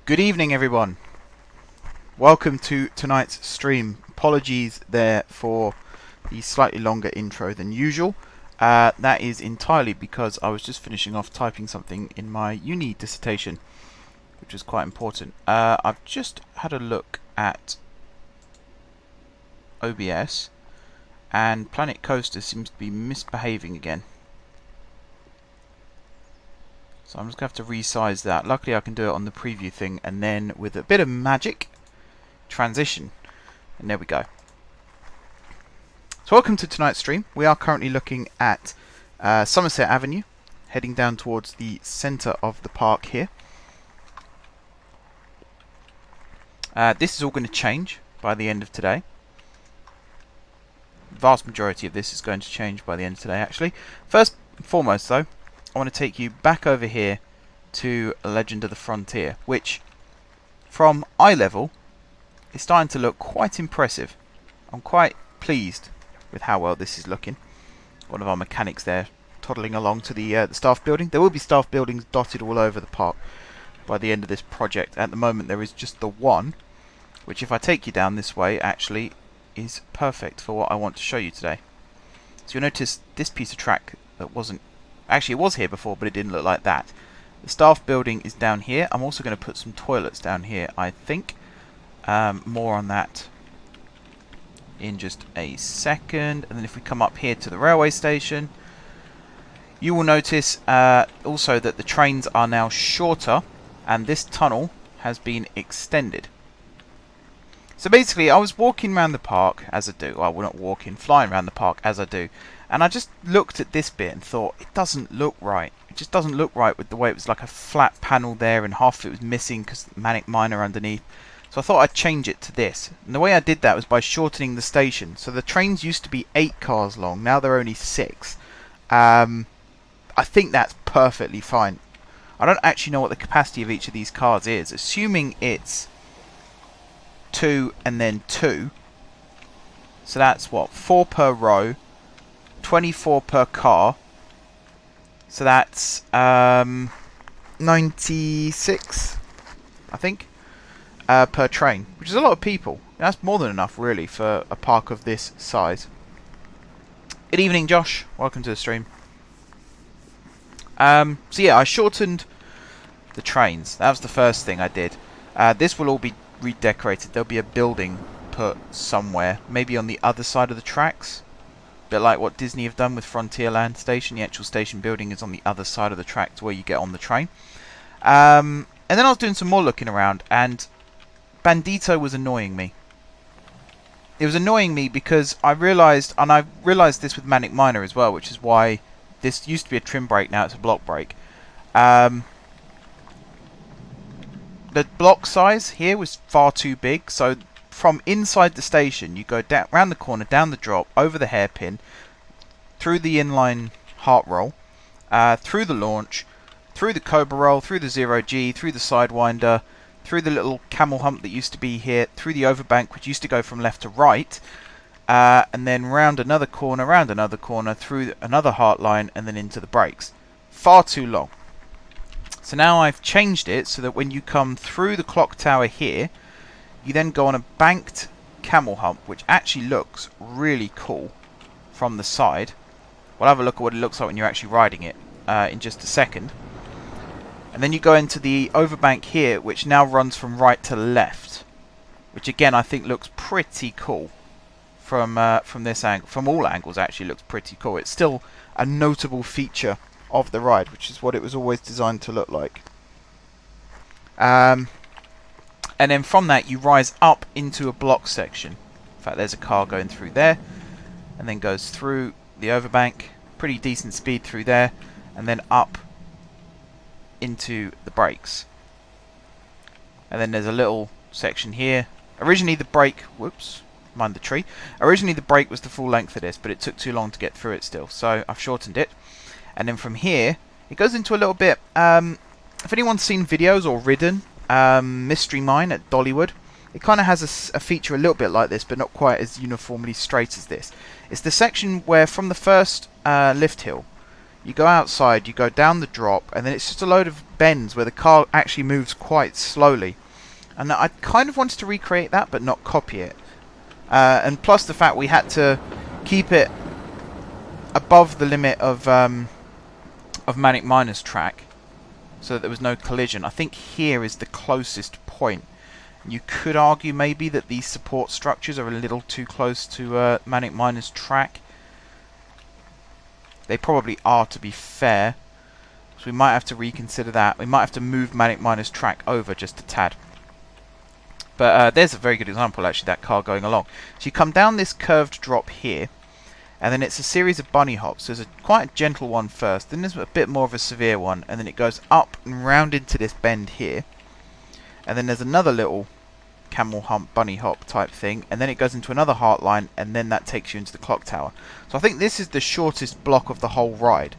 Good evening, everyone. Welcome to tonight's stream. Apologies there for the slightly longer intro than usual. That is entirely because I was just finishing off typing something in my uni dissertation, which was quite important. I've just had a look at OBS, and Planet Coaster seems to be misbehaving again. So I'm just going to have to resize that. Luckily I can do it on the preview thing, and then with a bit of magic, transition. And there we go. So welcome to tonight's stream. We are currently looking at Somerset Avenue, heading down towards the centre of the park here. This is all going to change by the end of today. The vast majority of this is going to change by the end of today, actually. First and foremost, though, I want to take you back over here to Legend of the Frontier, which, from eye level, is starting to look quite impressive. I'm quite pleased with how well this is looking. One of our mechanics there toddling along to the staff building. There will be staff buildings dotted all over the park by the end of this project. At the moment there is just the one, which if I take you down this way actually is perfect for what I want to show you today. So you'll notice this piece of track that wasn't, actually it was here before, but it didn't look like that. The staff building is down here. I'm also going to put some toilets down here, I think. More on that in just a second. And then if we come up here to the railway station, you will notice also that the trains are now shorter and this tunnel has been extended. So basically I was walking around the park as I do. Well, we're not walking, flying around the park as I do. And I just looked at this bit and thought, it doesn't look right. It just doesn't look right with the way it was like a flat panel there and half of it was missing because of the manic miner underneath. So I thought I'd change it to this. And the way I did that was by shortening the station. So the trains used to be 8 cars long, now they're only 6. I think that's perfectly fine. I don't actually know what the capacity of each of these cars is. Assuming it's 2 and then 2. So that's what? 4 per row. 24 per car. So that's 96, I think, per train, which is a lot of people. That's more than enough, really, for a park of this size. Good evening, Josh. Welcome to the stream. So yeah, I shortened the trains. That was the first thing I did. This will all be redecorated. There'll be a building put somewhere, maybe on the other side of the tracks. Bit like what Disney have done with Frontierland Station. The actual station building is on the other side of the track to where you get on the train. And then I was doing some more looking around, and Bandito was annoying me. It was annoying me because I realised, and I realised this with Manic Miner as well, which is why this used to be a trim brake, now it's a block brake. The block size here was far too big, so from inside the station you go down round the corner, down the drop, over the hairpin, through the inline heart roll, through the launch, through the cobra roll, through the 0G, through the sidewinder, through the little camel hump that used to be here, through the overbank which used to go from left to right, and then round another corner, through another heart line, and then into the brakes. Far too long. So now I've changed it so that when you come through the clock tower here, you then go on a banked camel hump, which actually looks really cool from the side. We'll have a look at what it looks like when you're actually riding it in just a second. And then you go into the overbank here, which now runs from right to left, which again I think looks pretty cool from this angle. From all angles, actually looks pretty cool. It's still a notable feature of the ride, which is what it was always designed to look like. And then from that you rise up into a block section. In fact, there's a car going through there, and then goes through the overbank, pretty decent speed through there, and then up into the brakes. And then there's a little section here. Originally the brake, whoops, mind the tree. Originally the brake was the full length of this, but it took too long to get through it still, so I've shortened it. And then from here, it goes into a little bit, if anyone's seen videos or ridden Mystery Mine at Dollywood, it kind of has a feature a little bit like this, but not quite as uniformly straight as this. It's the section where from the first lift hill, you go outside, you go down the drop, and then it's just a load of bends where the car actually moves quite slowly. And I kind of wanted to recreate that, but not copy it. And plus the fact we had to keep it above the limit of Manic Miner's track, so that there was no collision. I think here is the closest point. You could argue maybe that these support structures are a little too close to Manic Miner's track. They probably are, to be fair. So we might have to reconsider that. We might have to move Manic Miner's track over just a tad. But there's a very good example, actually, that car going along. So you come down this curved drop here, and then it's a series of bunny hops. There's quite a gentle one first, then there's a bit more of a severe one, and then it goes up and round into this bend here. And then there's another little camel hump, bunny hop type thing, and then it goes into another heart line, and then that takes you into the clock tower. So I think this is the shortest block of the whole ride.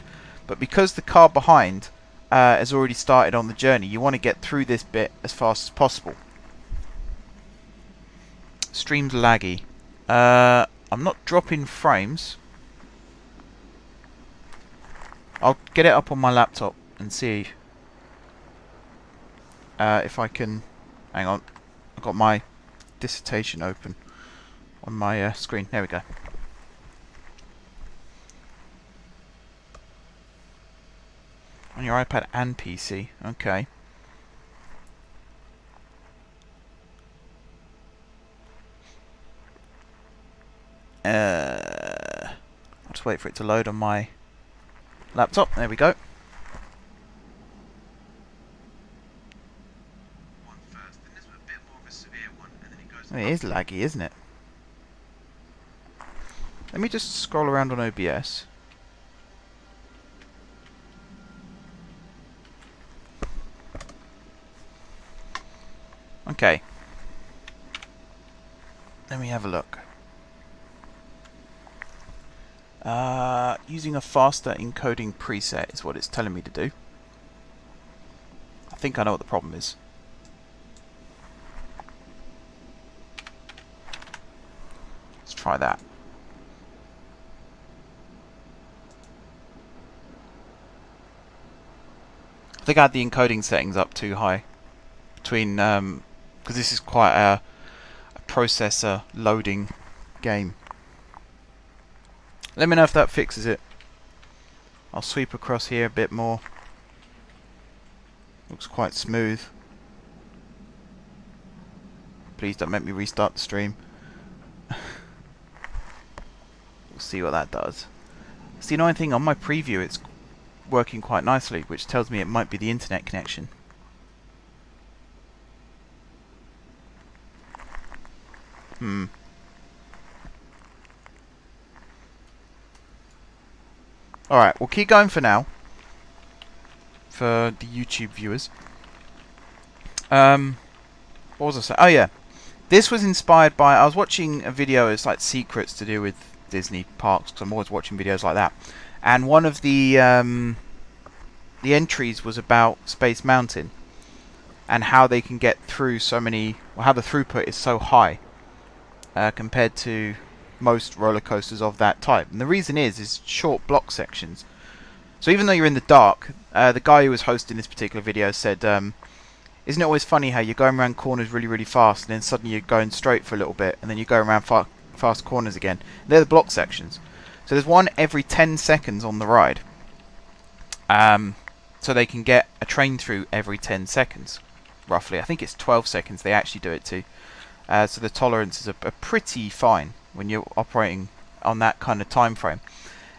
But because the car behind has already started on the journey, you want to get through this bit as fast as possible. Stream's laggy. I'm not dropping frames. I'll get it up on my laptop and see if I can. Hang on, I've got my dissertation open on my screen. There we go. On your iPad and PC. Okay. I'll just wait for it to load on my laptop. There we go. It is laggy, isn't it? Let me just scroll around on OBS. Okay. Let me have a look. Using a faster encoding preset is what it's telling me to do. I think I know what the problem is. Let's try that. I think I had the encoding settings up too high. Between, because this is quite a processor loading game. Let me know if that fixes it. I'll sweep across here a bit more. Looks quite smooth. Please don't make me restart the stream. We'll see what that does. It's the annoying thing, on my preview it's working quite nicely, which tells me it might be the internet connection. Alright, we'll keep going for now. For the YouTube viewers. What was I saying? Oh yeah. This was inspired by... I was watching a video, it's like secrets to do with Disney parks, because I'm always watching videos like that. And one of the entries was about Space Mountain. And how they can get through so many... Well, how the throughput is so high. Compared to most roller coasters of that type. And the reason is short block sections. So even though you're in the dark, the guy who was hosting this particular video said, isn't it always funny how you're going around corners really, really fast, and then suddenly you're going straight for a little bit, and then you go around fast corners again. They're the block sections. So there's one every 10 seconds on the ride. So they can get a train through every 10 seconds, roughly. I think it's 12 seconds they actually do it to. So the tolerances are pretty fine when you're operating on that kind of time frame.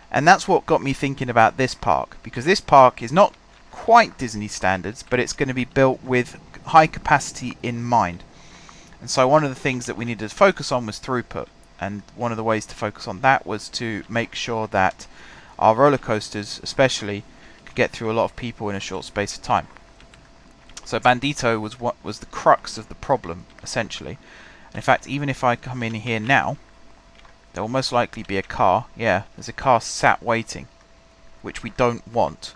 And that's what got me thinking about this park, because this park is not quite Disney standards, but it's going to be built with high capacity in mind. And so one of the things that we needed to focus on was throughput, and one of the ways to focus on that was to make sure that our roller coasters especially could get through a lot of people in a short space of time. So Bandito was what was the crux of the problem, essentially. And in fact, even if I come in here now, there will most likely be a car. Yeah, there's a car sat waiting, which we don't want.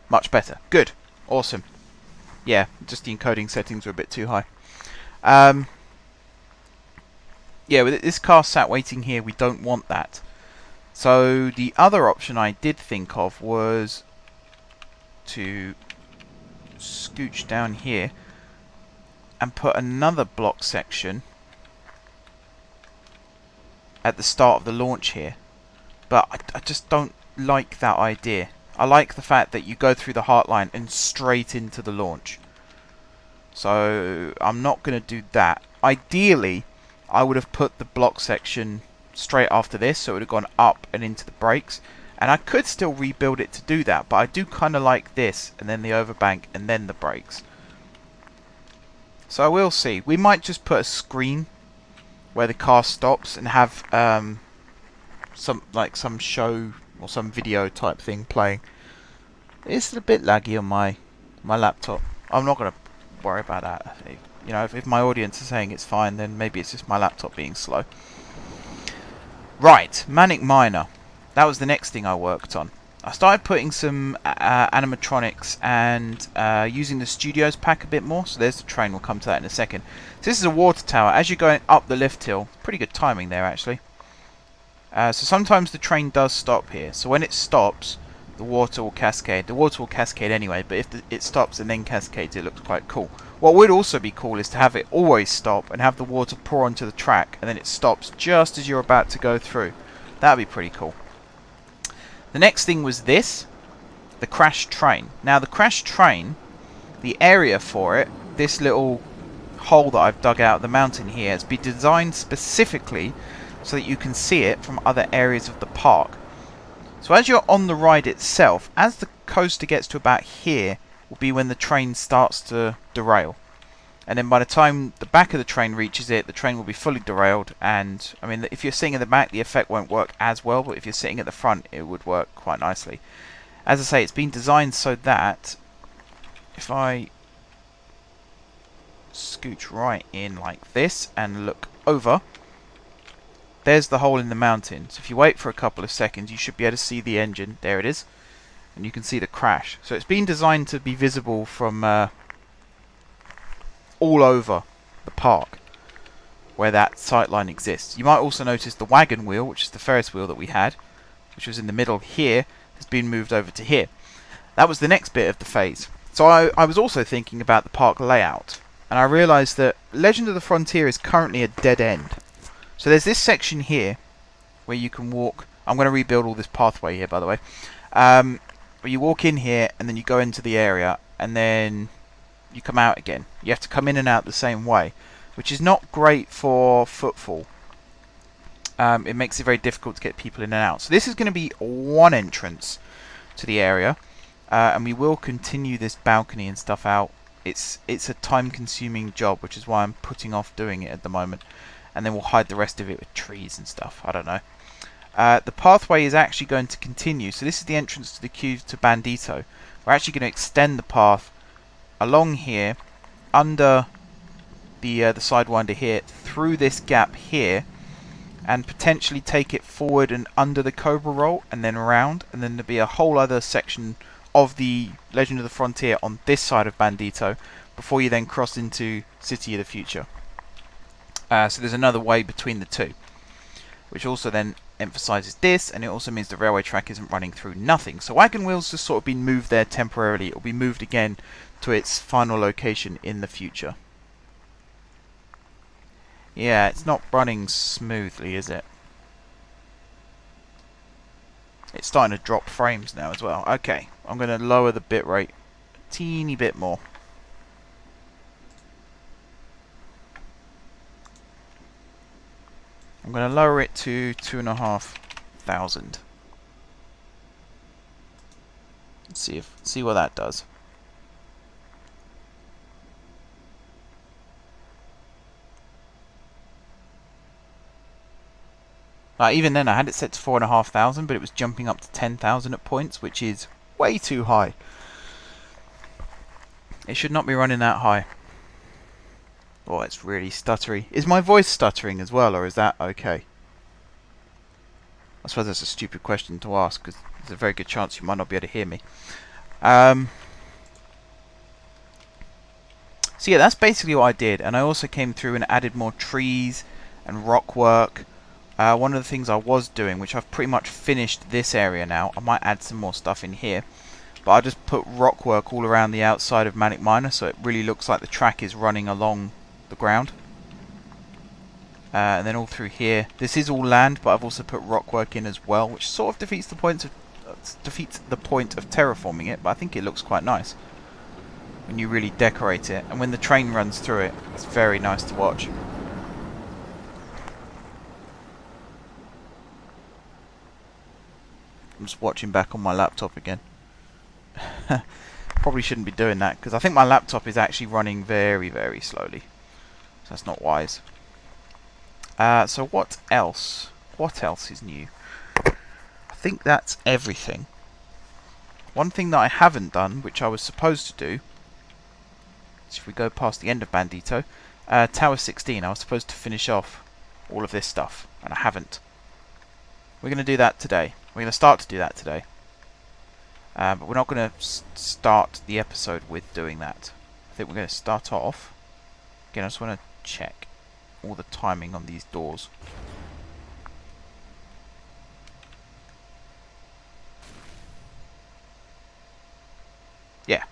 Much better. Good. Awesome. Yeah, just the encoding settings were a bit too high. Yeah, with this car sat waiting here, we don't want that. So the other option I did think of was to scooch down here and put another block section at the start of the launch here. But I just don't like that idea. I like the fact that you go through the heartline and straight into the launch. So I'm not going to do that. Ideally, I would have put the block section straight after this, so it would have gone up and into the brakes. And I could still rebuild it to do that, but I do kind of like this, and then the overbank, and then the brakes. So I will see. We might just put a screen where the car stops and have some show or some video type thing playing. It's a bit laggy on my laptop. I'm not going to worry about that. You know, if my audience is saying it's fine, then maybe it's just my laptop being slow. Right, Manic Miner. That was the next thing I worked on. I started putting some animatronics and using the Studios pack a bit more. So there's the train, we'll come to that in a second. So this is a water tower. As you're going up the lift hill, pretty good timing there actually. So sometimes the train does stop here. So when it stops, the water will cascade. The water will cascade anyway, but if it stops and then cascades, it looks quite cool. What would also be cool is to have it always stop and have the water pour onto the track, and then it stops just as you're about to go through. That would be pretty cool. The next thing was this, the crash train. Now the crash train, the area for it, this little hole that I've dug out of the mountain here, has been designed specifically so that you can see it from other areas of the park. So as you're on the ride itself, as the coaster gets to about here, will be when the train starts to derail. And then by the time the back of the train reaches it, the train will be fully derailed. And I mean, if you're sitting in the back, the effect won't work as well, but if you're sitting at the front, it would work quite nicely. As I say, it's been designed so that if I scooch right in like this and look over, there's the hole in the mountain. So if you wait for a couple of seconds, you should be able to see the engine. There it is. And you can see the crash. So it's been designed to be visible from all over the park where that sightline exists. You might also notice the wagon wheel, which is the Ferris wheel that we had, which was in the middle here, has been moved over to here. That was the next bit of the phase. So I was also thinking about the park layout, and I realised that Legend of the Frontier is currently a dead end. So there's this section here where you can walk. I'm going to rebuild all this pathway here, by the way. Where you walk in here and then you go into the area and then you come out again. You have to come in and out the same way, which is not great for footfall. It makes it very difficult to get people in and out. So this is going to be one entrance to the area, and we will continue this balcony and stuff out. It's a time-consuming job, which is why I'm putting off doing it at the moment. And then we'll hide the rest of it with trees and stuff. I don't know. The pathway is actually going to continue. So this is the entrance to the queue to Bandito. We're actually going to extend the path along here, under the Sidewinder here, through this gap here, and potentially take it forward and under the Cobra Roll, and then around, and then there'll be a whole other section of the Legend of the Frontier on this side of Bandito, before you then cross into City of the Future. So there's another way between the two, which also then emphasizes this, and it also means the railway track isn't running through nothing. So Wagon Wheel's just sort of been moved there temporarily. It will be moved again to its final location in the future. Yeah, it's not running smoothly, is it? It's starting to drop frames now as well. Okay, I'm going to lower the bitrate a teeny bit more. I'm going to lower it to 2,500. Let's see what that does. Even then, I had it set to 4,500, but it was jumping up to 10,000 at points, which is way too high. It should not be running that high. Oh, it's really stuttery. Is my voice stuttering as well, or is that okay? I suppose that's a stupid question to ask, because there's a very good chance you might not be able to hear me. So yeah, that's basically what I did, and I also came through and added more trees and rock work. one of the things I was doing, which I've pretty much finished this area now, I might add some more stuff in here, but I just put rock work all around the outside of Manic Miner, so it really looks like the track is running along the ground. And then all through here, this is all land, but I've also put rock work in as well, which sort of defeats the point of terraforming it, but I think it looks quite nice when you really decorate it, and when the train runs through it, it's very nice to watch. I'm just watching back on my laptop again. Probably shouldn't be doing that, because I think my laptop is actually running very, very slowly, so that's not wise. So what else? What else is new? I think that's everything. One thing that I haven't done, which I was supposed to do, is if we go past the end of Bandito, Tower 16, I was supposed to finish off all of this stuff, and I haven't. We're going to do that today. We're going to start to do that today. But we're not going to start the episode with doing that. I think we're going to start off. Again, I just want to check all the timing on these doors. Yeah.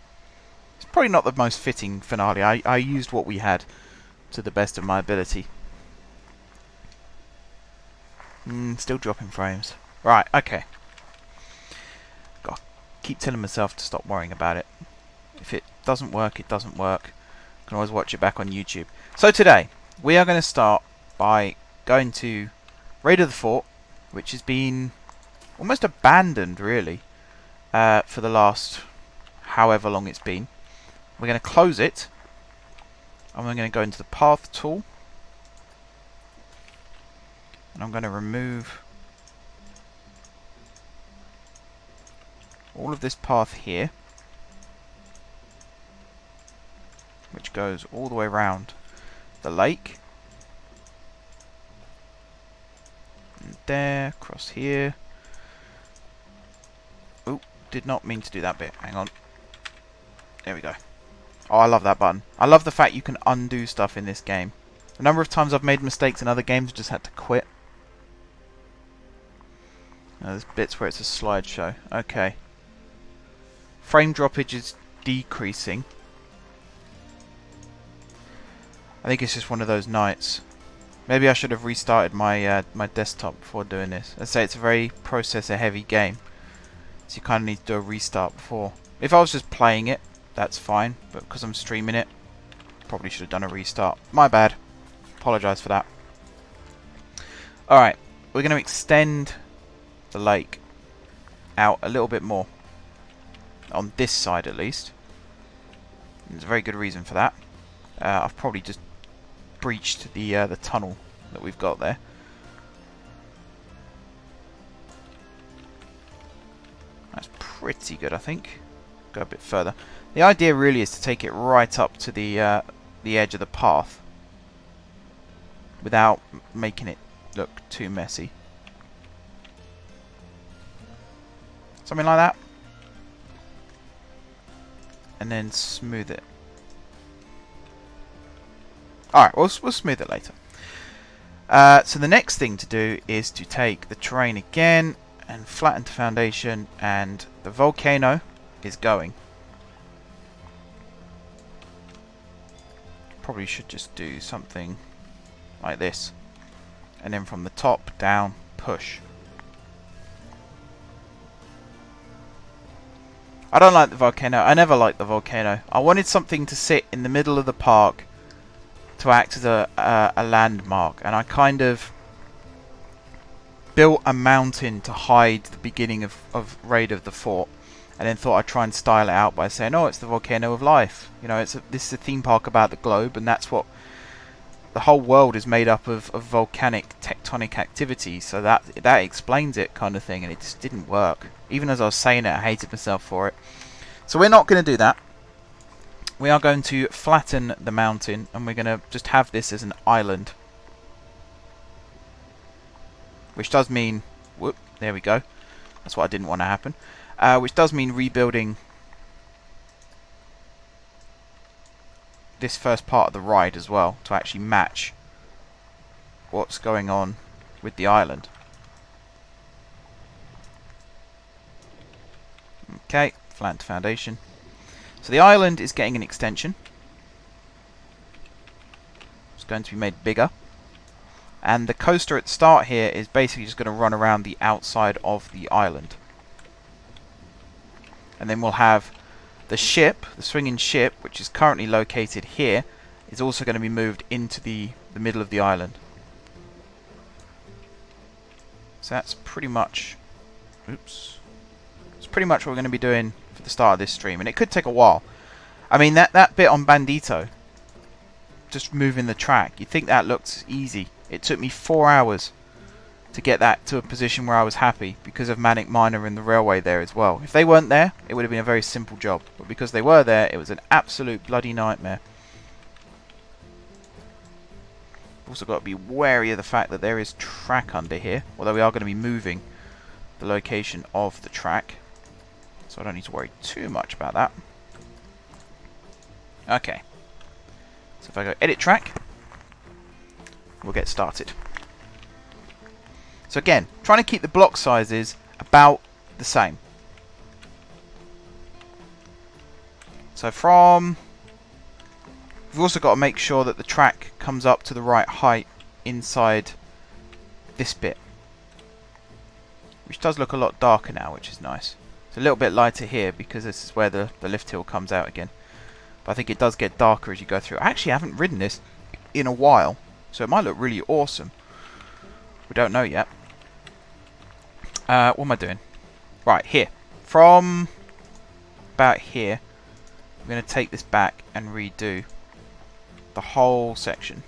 It's probably not the most fitting finale. I used what we had to the best of my ability. Still dropping frames. Right, okay. Got keep telling myself to stop worrying about it. If it doesn't work, it doesn't work. You can always watch it back on YouTube. So today, we are going to start by going to Raid of the Fort, which has been almost abandoned, really, for the last however long it's been. We're going to close it, and we're going to go into the Path tool, and I'm going to remove all of this path here, which goes all the way around the lake, and there, across here. Oh, did not mean to do that bit. Hang on. There we go. Oh, I love that button. I love the fact you can undo stuff in this game. A number of times I've made mistakes in other games, just had to quit. Now, there's bits where it's a slideshow. Okay. Frame droppage is decreasing. I think it's just one of those nights. Maybe I should have restarted my my desktop before doing this. Let's say it's a very processor heavy game, so you kind of need to do a restart before. If I was just playing it, that's fine, but because I'm streaming it, probably should have done a restart. My bad. Apologise for that. Alright, we're going to extend the lake out a little bit more. On this side at least. And there's a very good reason for that. I've probably just breached the tunnel that we've got there. That's pretty good, I think. Go a bit further. The idea really is to take it right up to the edge of the path without making it look too messy. Something like that. And then smooth it. Alright, we'll smooth it later. So the next thing to do is to take the terrain again and flatten to foundation, and the volcano is going. Probably should just do something like this. And then from the top down, push. I don't like the volcano. I never liked the volcano. I wanted something to sit in the middle of the park to act as a landmark, and I kind of built a mountain to hide the beginning of Raid of the Fort, and then thought I'd try and style it out by saying, oh, it's the volcano of life. You know, this is a theme park about the globe, and that's what the whole world is made up of volcanic tectonic activity, so that explains it, kind of thing, and it just didn't work. Even as I was saying it, I hated myself for it. So we're not going to do that. We are going to flatten the mountain, and we're going to just have this as an island. Which does mean... whoop, there we go. That's what I didn't want to happen. Which does mean rebuilding this first part of the ride as well, to actually match what's going on with the island. Okay, flat foundation. So the island is getting an extension. It's going to be made bigger. And the coaster at the start here is basically just going to run around the outside of the island. And then we'll have the ship, the swinging ship, which is currently located here, is also going to be moved into the middle of the island. So that's pretty much... Oops. It's pretty much what we're going to be doing for the start of this stream. And it could take a while. I mean, that bit on Bandito, just moving the track, you'd think that looks easy. It took me 4 hours to get that to a position where I was happy because of Manic Miner and the railway there as well. If they weren't there, it would have been a very simple job. But because they were there, it was an absolute bloody nightmare. Also got to be wary of the fact that there is track under here, although we are going to be moving the location of the track. So I don't need to worry too much about that. Okay. So if I go edit track, we'll get started. So again, trying to keep the block sizes about the same. So we've also got to make sure that the track comes up to the right height inside this bit, which does look a lot darker now, which is nice. It's a little bit lighter here because this is where the lift hill comes out again. But I think it does get darker as you go through. I actually haven't ridden this in a while, so it might look really awesome. We don't know yet. What am I doing? Right, here. From about here, I'm going to take this back and redo the whole section.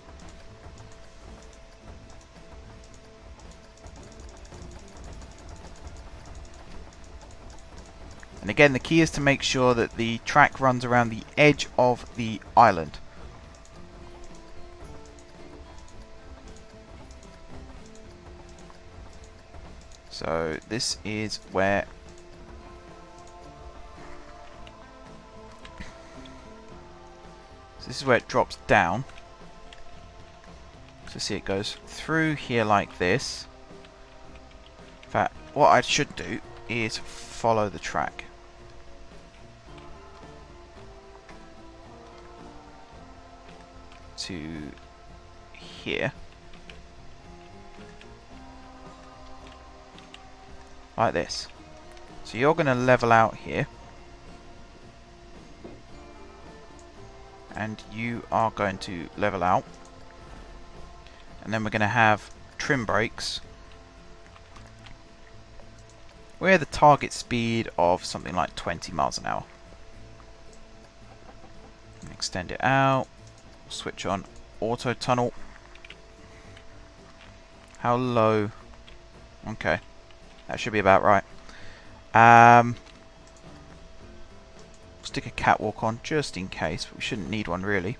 And again, the key is to make sure that the track runs around the edge of the island. So this is where it drops down. So see, it goes through here like this. In fact, what I should do is follow the track. To here. Like this. So you're going to level out here. And you are going to level out. And then we're going to have trim brakes. We're the target speed of something like 20 miles an hour. Extend it out. Switch on auto tunnel. How low? Okay. That should be about right. Stick a catwalk on just in case, but we shouldn't need one really.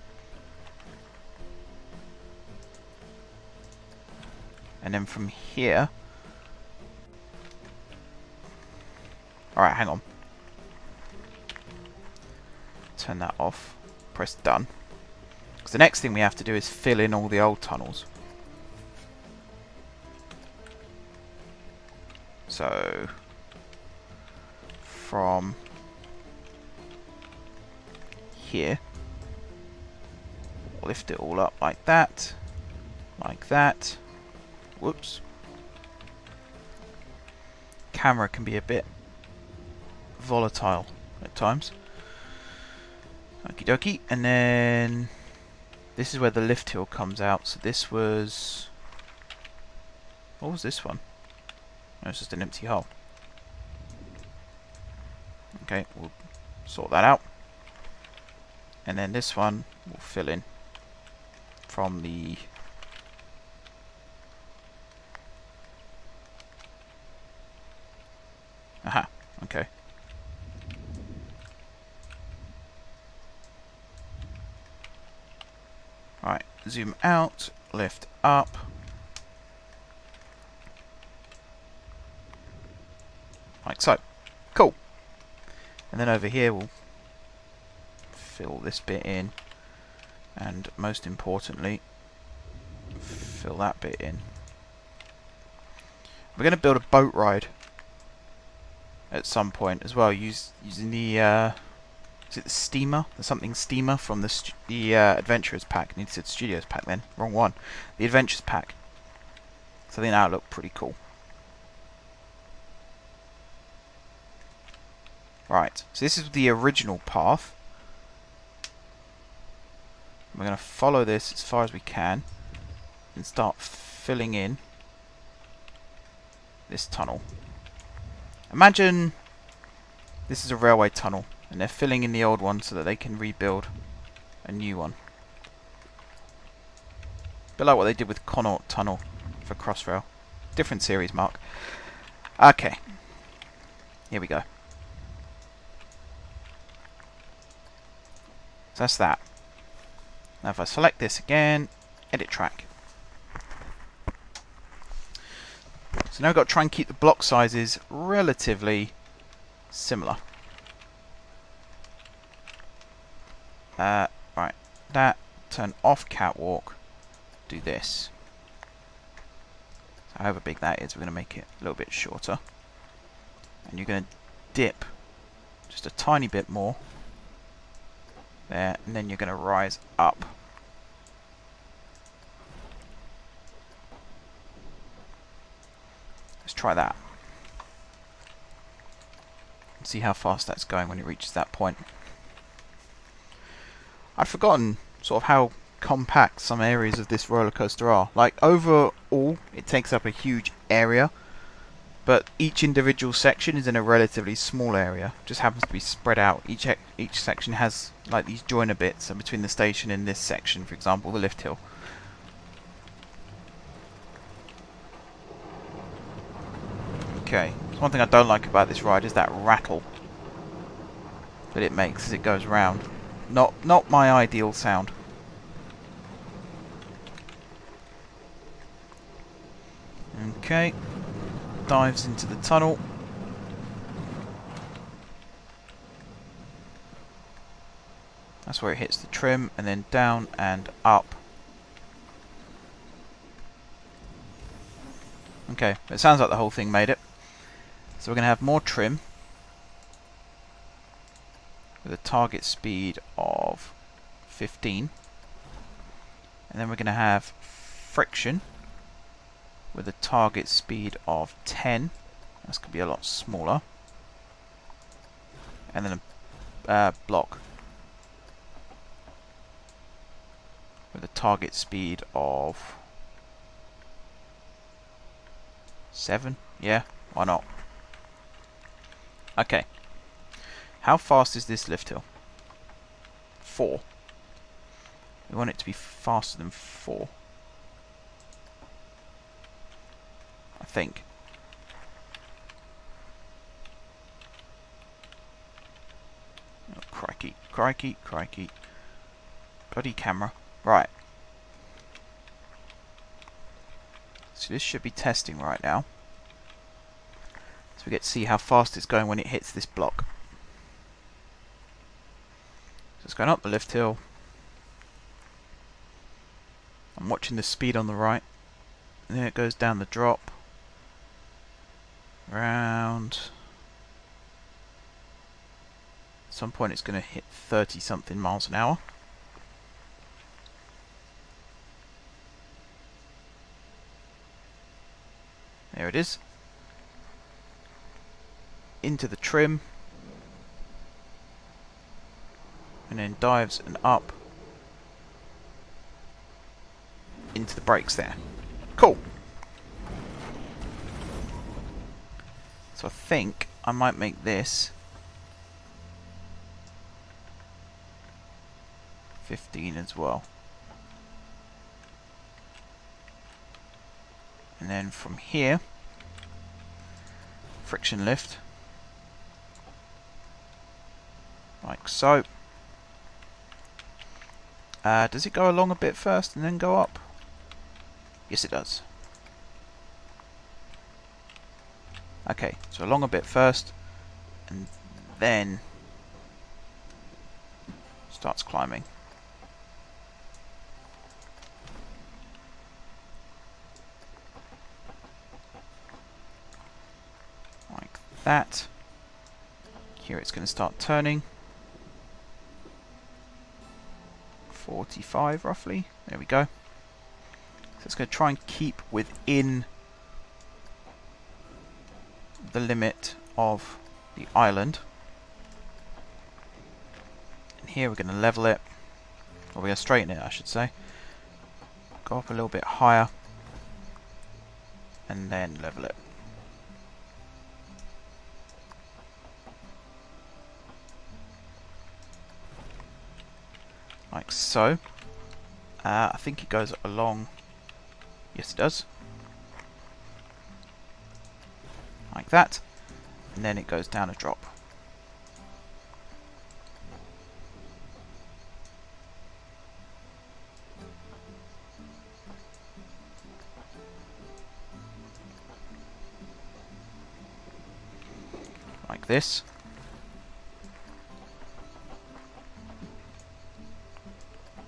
And then from here... Alright, hang on. Turn that off. Press done. Because the next thing we have to do is fill in all the old tunnels. So, from here, lift it all up like that, like that. Whoops. Camera can be a bit volatile at times. Okie dokie, and then this is where the lift hill comes out. So this was... What was this one? No, it's just an empty hole. Okay, we'll sort that out. And then this one will fill in from the... Aha, okay. Right, zoom out, lift up. Like so. Cool. And then over here we'll fill this bit in. And most importantly, fill that bit in. We're going to build a boat ride at some point as well, using the is it the steamer? There's something steamer from the Adventurers pack. I need to say the Studios pack then. Wrong one. The Adventures pack. So I think that'll look pretty cool. Right, so this is the original path. We're going to follow this as far as we can and start filling in this tunnel. Imagine this is a railway tunnel and they're filling in the old one so that they can rebuild a new one. A bit like what they did with Connaught Tunnel for Crossrail. Different series, Mark. Okay, here we go. So that's that. Now if I select this again, edit track. So now I've got to try and keep the block sizes relatively similar. Right, that, turn off catwalk, do this. So however big that is, we're going to make it a little bit shorter. And you're going to dip just a tiny bit more there, and then you're going to rise up. Let's try that. See how fast that's going when it reaches that point. I'd forgotten sort of how compact some areas of this roller coaster are. Like overall, it takes up a huge area, but each individual section is in a relatively small area. Just happens to be spread out. Each section has like these joiner bits, and between the station and this section, for example, the lift hill. Okay, so one thing I don't like about this ride is that rattle that it makes as it goes round. Not my ideal sound. Okay, dives into the tunnel. That's where it hits the trim, and then down and up. Okay, it sounds like the whole thing made it. So we're going to have more trim with a target speed of 15. And then we're going to have friction with a target speed of 10. That's going to be a lot smaller. And then a block with a target speed of 7. Yeah, why not? Okay. How fast is this lift hill? 4. We want it to be faster than 4. I think. Oh, crikey, crikey, crikey. Bloody camera. Right. So this should be testing right now. So we get to see how fast it's going when it hits this block. So it's going up the lift hill. I'm watching the speed on the right. And then it goes down the drop. Round. At some point it's going to hit 30 something miles an hour. There it is. Into the trim. And then dives and up. Into the brakes there. Cool. So I think I might make this 15 as well. And then from here, friction lift, like so. Does it go along a bit first and then go up? Yes, it does. Okay, so along a bit first, and then starts climbing. that. Here it's going to start turning. 45 roughly. There we go. So it's going to try and keep within the limit of the island. And here we're going to level it. Or we're going to straighten it, I should say. Go up a little bit higher. And then level it. Like so. I think it goes along. Yes, it does. Like that. And then it goes down a drop. Like this.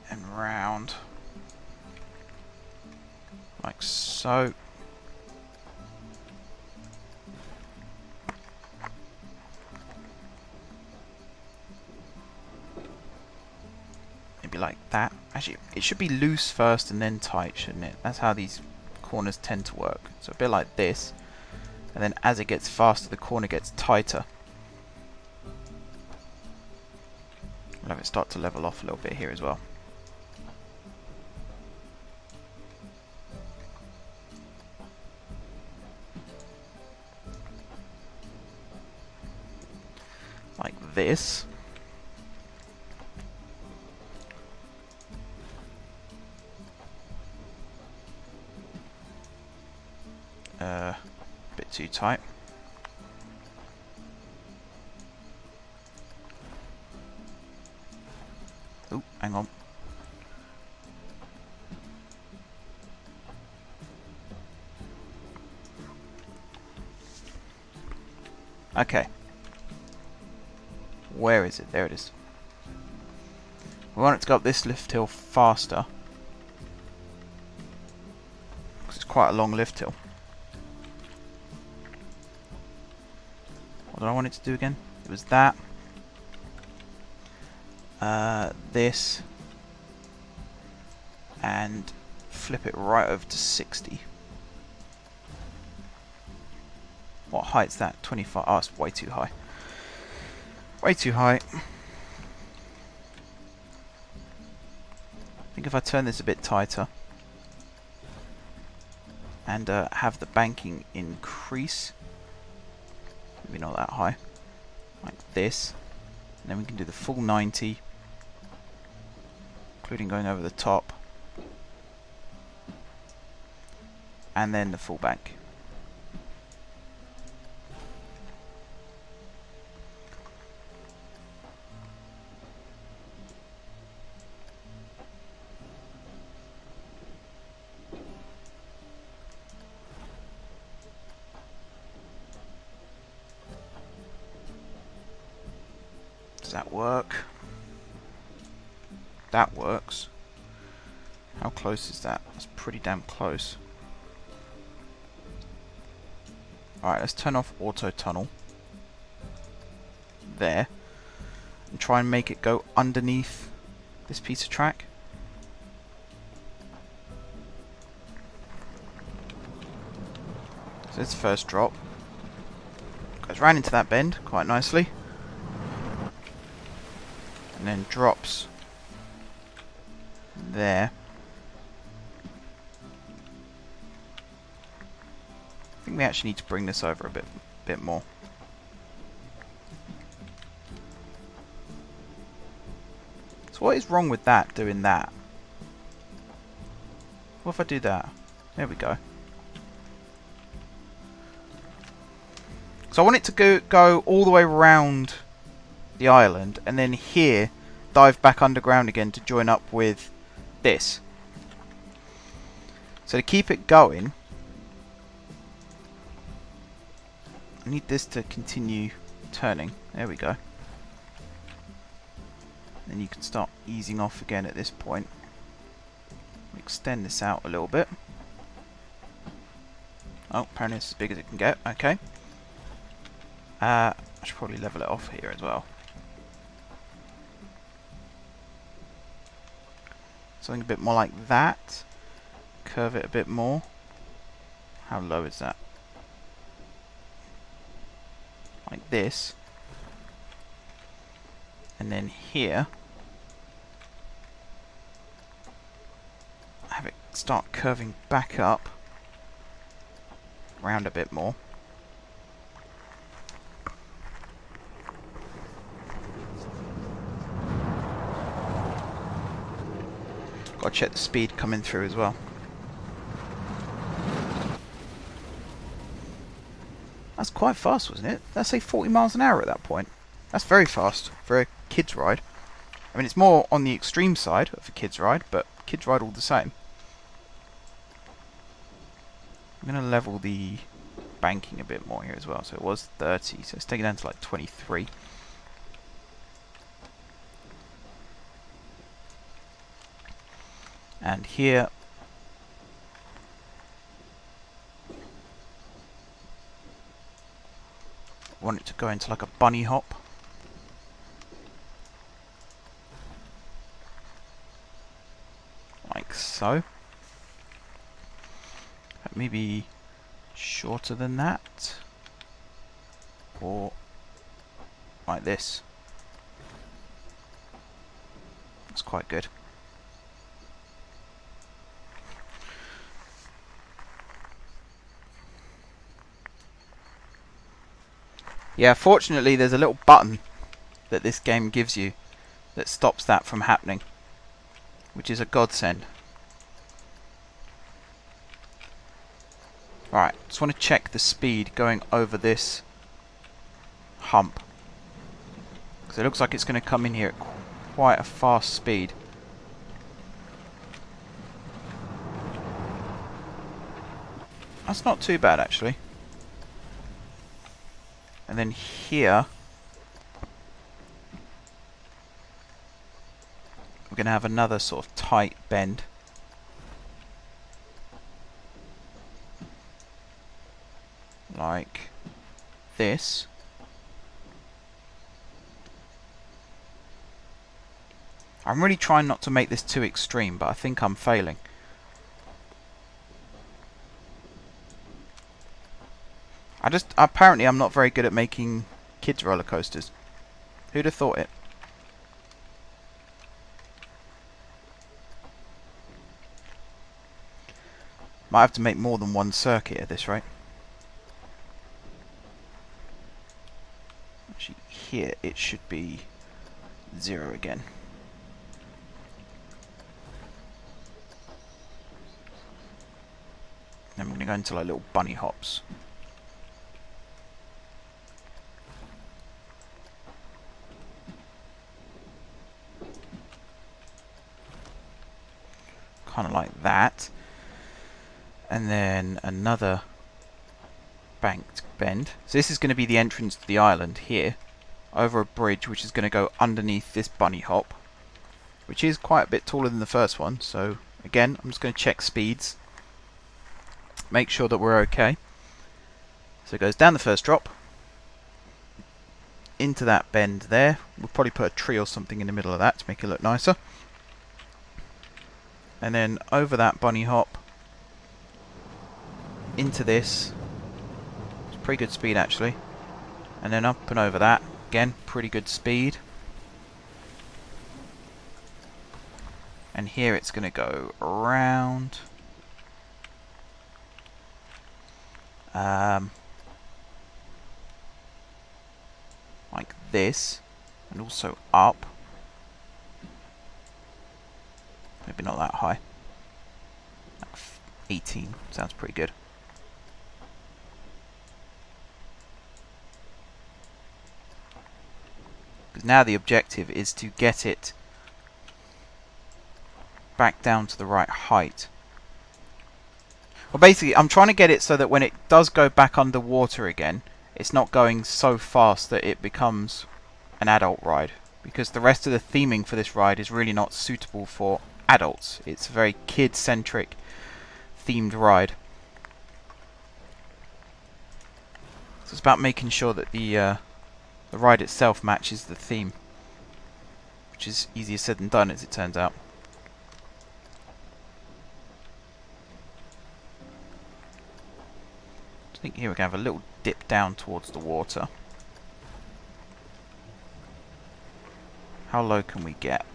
And round. Like so. Maybe like that. Actually, it should be loose first and then tight, shouldn't it? That's how these corners tend to work. So a bit like this. And then as it gets faster, the corner gets tighter. We'll have it start to level off a little bit here as well. Like this. Bit too tight. Oh, hang on. Okay. Where is it? There it is. We want it to go up this lift hill faster. Because it's quite a long lift hill. What did I want it to do again? It was that. This. And flip it right over to 60. What height's that? 25. Oh, it's way too high. Way too high. I think if I turn this a bit tighter and have the banking increase, maybe not that high, like this, and then we can do the full 90, including going over the top, and then the full bank. Does that work? That works. How close is that? That's pretty damn close. Alright, let's turn off auto tunnel. There. And try and make it go underneath this piece of track. So this first drop goes right into that bend quite nicely. And then drops there. I think we actually need to bring this over a bit more. So what is wrong with that, doing that? What if I do that? There we go. So I want it to go all the way around the island, and then here dive back underground again to join up with this. So to keep it going, I need this to continue turning. There we go. Then you can start easing off again at this point. Extend this out a little bit. Oh, apparently it's as big as it can get. Okay. I should probably level it off here as well. Something a bit more like that. Curve it a bit more. How low is that? Like this. And then here, have it start curving back up. Round a bit more. Got to check the speed coming through as well. That's quite fast, wasn't it? Let's say 40 miles an hour at that point. That's very fast for a kid's ride. I mean, it's more on the extreme side of a kid's ride, but kids ride all the same. I'm going to level the banking a bit more here as well. So it was 30, so let's take it down to like 23. And here, I want it to go into like a bunny hop. Like so. Maybe shorter than that. Or like this. That's quite good. Yeah, fortunately there's a little button that this game gives you that stops that from happening, which is a godsend. Right, just want to check the speed going over this hump, because it looks like it's going to come in here at quite a fast speed. That's not too bad actually. And then here we're going to have another sort of tight bend. Like this. I'm really trying not to make this too extreme, but I think I'm failing. Apparently I'm not very good at making kids roller coasters. Who'd have thought it? Might have to make more than one circuit at this rate. Actually, here it should be 0 again. Then we're going to go into like little bunny hops. Kind of like that. And then another banked bend. So this is going to be the entrance to the island here, over a bridge which is going to go underneath this bunny hop, which is quite a bit taller than the first one. So again, I'm just going to check speeds, make sure that we're okay. So it goes down the first drop, into that bend there. We'll probably put a tree or something in the middle of that to make it look nicer. And then over that bunny hop, into this. It's pretty good speed actually. And then up and over that. Again, pretty good speed. And here it's going to go around. Like this. And also up. Maybe not that high. Like 18 sounds pretty good. Because now the objective is to get it back down to the right height. Well, basically, I'm trying to get it so that when it does go back underwater again, it's not going so fast that it becomes an adult ride. Because the rest of the theming for this ride is really not suitable for adults. It's a very kid-centric themed ride. So it's about making sure that the ride itself matches the theme, which is easier said than done, as it turns out. I think here we're going to have a little dip down towards the water. How low can we get?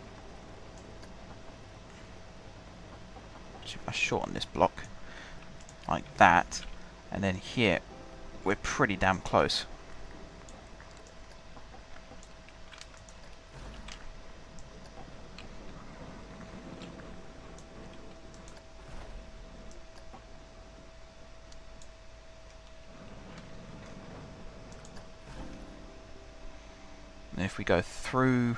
If I shorten this block like that, and then here we're pretty damn close. And if we go through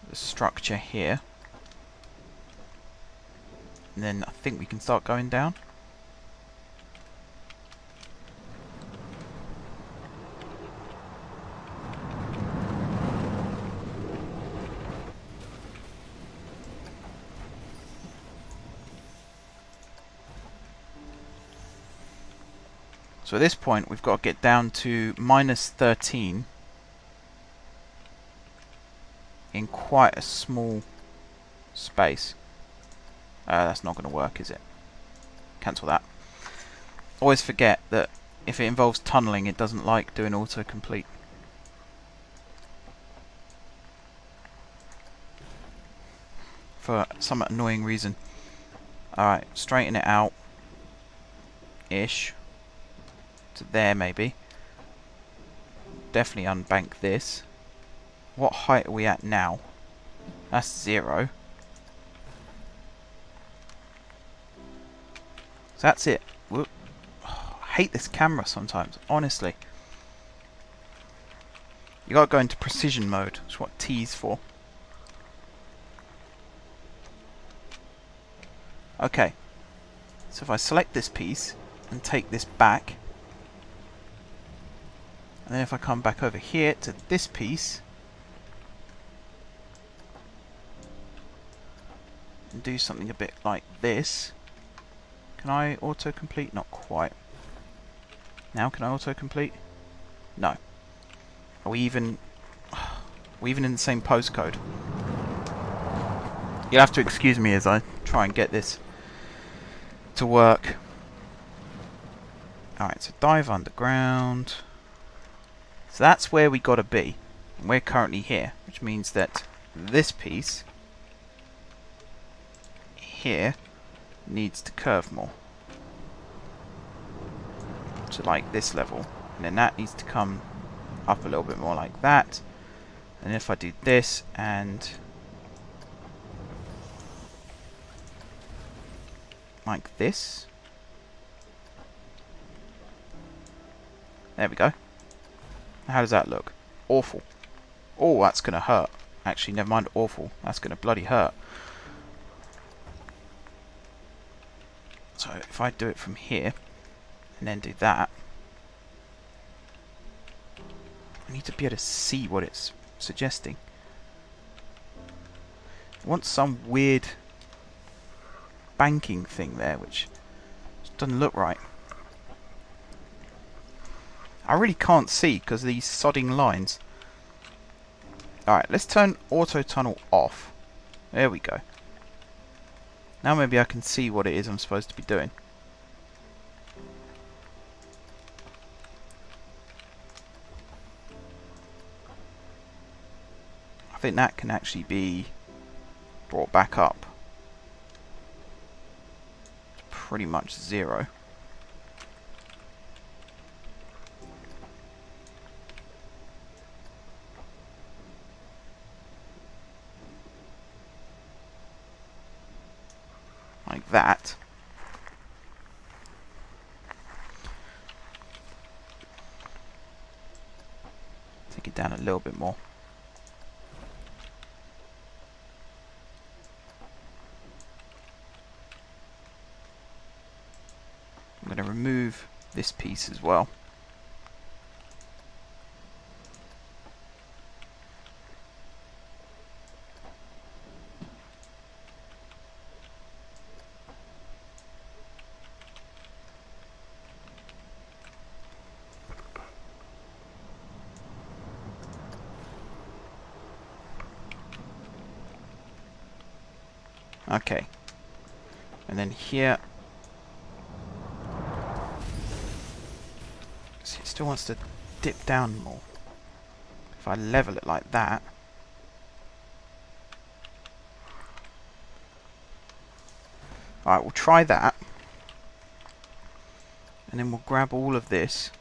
the structure here, and then I think we can start going down. So at this point we've got to get down to -13 in quite a small space. That's not going to work, is it? Cancel that. Always forget that if it involves tunneling, it doesn't like doing autocomplete. For some annoying reason. Alright, straighten it out. Ish. To there, maybe. Definitely unbank this. What height are we at now? That's 0. So that's it. Whoop. Oh, I hate this camera sometimes, honestly. You gotta go into precision mode. That's what T's for. Okay. So if I select this piece and take this back, and then if I come back over here to this piece and do something a bit like this. Can I autocomplete? Not quite. Now can I autocomplete? No. Are we even in the same postcode? You'll have to excuse me as I try and get this to work. Alright, so dive underground. So that's where we gotta be. And we're currently here, which means that this piece here needs to curve more to like this level, and then that needs to come up a little bit more like that. And if I do this and like this, there we go. How does that look? Awful. Oh, that's gonna hurt. Actually, never mind awful, that's gonna bloody hurt. So if I do it from here, and then do that, I need to be able to see what it's suggesting. I want some weird banking thing there, which just doesn't look right. I really can't see because of these sodding lines. Alright, let's turn auto tunnel off. There we go. Now maybe I can see what it is I'm supposed to be doing. I think that can actually be brought back up. It's pretty much 0. Like that. Take it down a little bit more. I'm going to remove this piece as well. Okay. And then here. See, it still wants to dip down more. If I level it like that. Alright, we'll try that. And then we'll grab all of this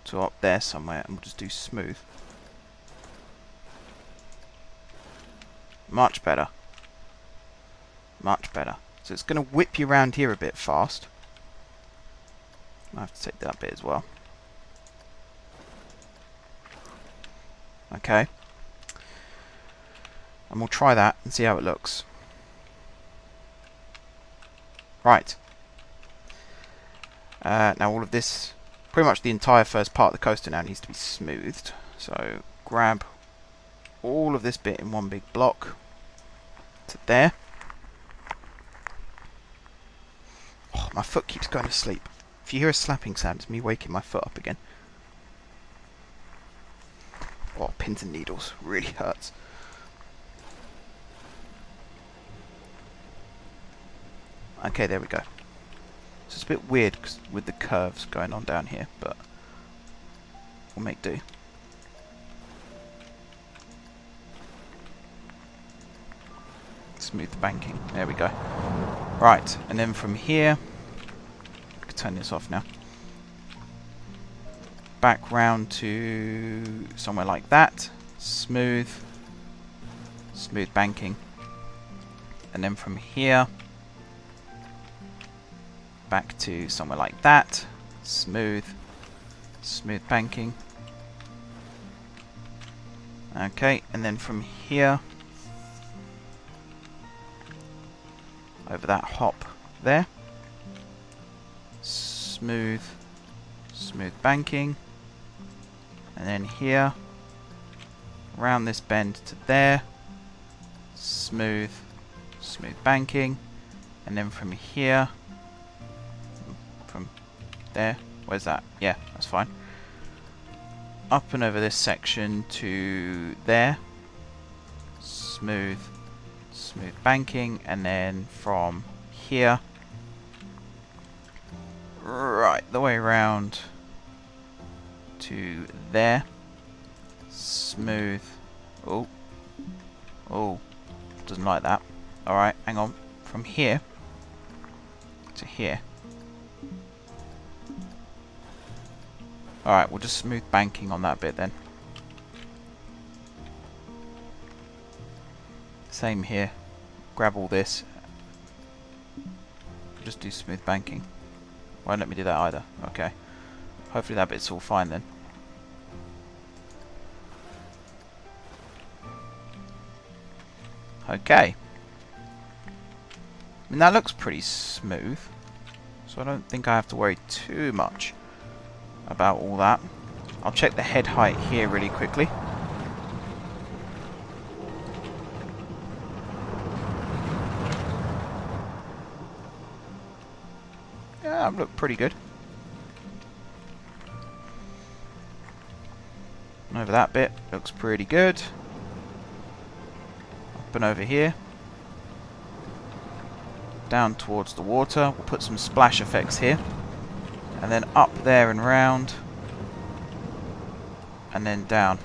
to up there somewhere, and we'll just do smooth. Much better. Much better. So it's going to whip you around here a bit fast. I have to take that bit as well. Okay. And we'll try that and see how it looks. Right. Now all of this, pretty much the entire first part of the coaster now needs to be smoothed. So grab all of this bit in one big block to there. Oh, my foot keeps going to sleep. If you hear a slapping sound, it's me waking my foot up again. Oh, pins and needles. Really hurts. Okay, there we go. So it's a bit weird with the curves going on down here, but we'll make do. Smooth banking. There we go. Right, and then from here, I can turn this off now. Back round to somewhere like that. Smooth. Smooth banking. And then from here, back to somewhere like that. Smooth. Smooth banking. Okay, and then from here, over that hop there. Smooth. Smooth banking. And then here, around this bend to there. Smooth. Smooth banking. And then from here, from there, where's that? Yeah, that's fine. Up and over this section to there. Smooth. Smooth banking. And then from here, right the way around to there. Smooth. Oh. Oh. Doesn't like that. Alright, hang on. From here to here. Alright, we'll just smooth banking on that bit then. Same here. Grab all this. Just do smooth banking. Won't let me do that either. Okay. Hopefully that bit's all fine then. Okay. I mean, that looks pretty smooth. So I don't think I have to worry too much about all that. I'll check the head height here really quickly. Yeah, look pretty good. And over that bit, looks pretty good. Up and over here. Down towards the water. We'll put some splash effects here. And then up there and round. And then down.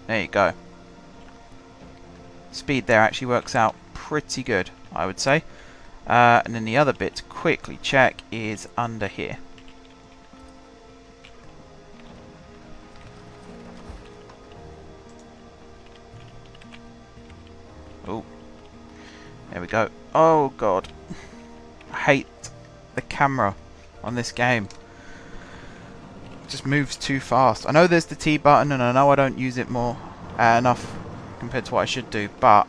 There you go. Speed there actually works out pretty good, I would say. And then the other bit to quickly check is under here. Oh, there we go. Oh god, I hate the camera on this game. It just moves too fast. I know there's the T button, and I know I don't use it more enough compared to what I should do, but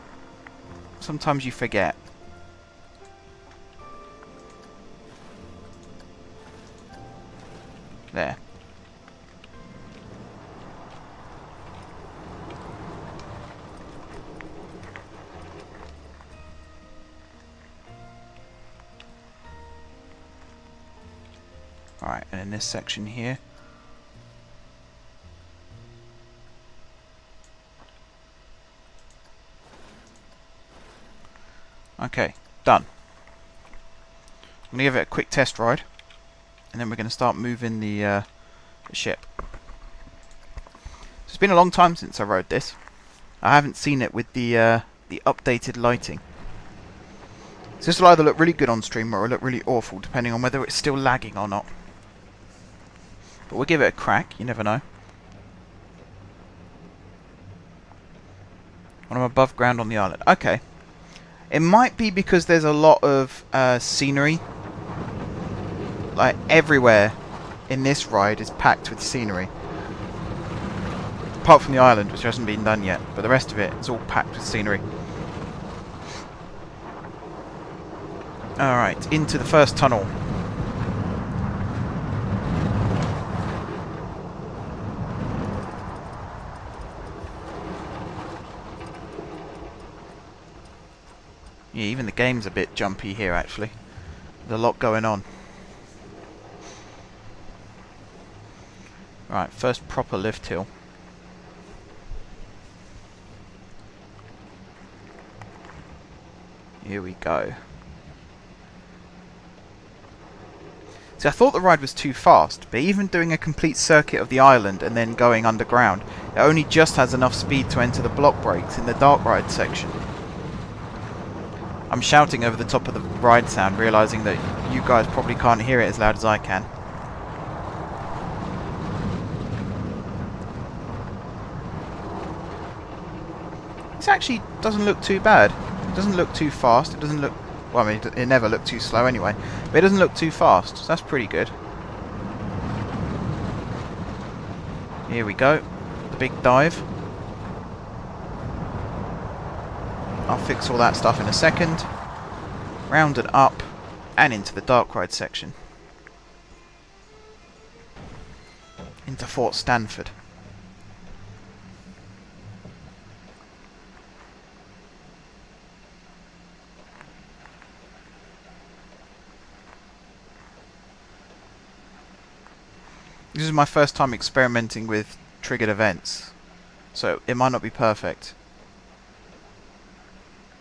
sometimes you forget. There. Alright, and in this section here, okay, done. I'm going to give it a quick test ride, and then we're going to start moving the ship. So it's been a long time since I rode this. I haven't seen it with the updated lighting. So this will either look really good on stream or it'll look really awful, depending on whether it's still lagging or not. But we'll give it a crack, you never know. When I'm above ground on the island. Okay. It might be because there's a lot of scenery. Like, everywhere in this ride is packed with scenery. Apart from the island, which hasn't been done yet. But the rest of it is all packed with scenery. Alright, into the first tunnel. Yeah, even the game's a bit jumpy here, actually. There's a lot going on. Right, first proper lift hill. Here we go. See, I thought the ride was too fast, but even doing a complete circuit of the island and then going underground, it only just has enough speed to enter the block breaks in the dark ride section. I'm shouting over the top of the ride sound, realising that you guys probably can't hear it as loud as I can. This actually doesn't look too bad. It doesn't look too fast, it doesn't look... Well, I mean, it never looked too slow anyway. But it doesn't look too fast, so that's pretty good. Here we go. The big dive. I'll fix all that stuff in a second. Round and up, and into the dark ride section. Into Fort Stanford. This is my first time experimenting with triggered events, so it might not be perfect.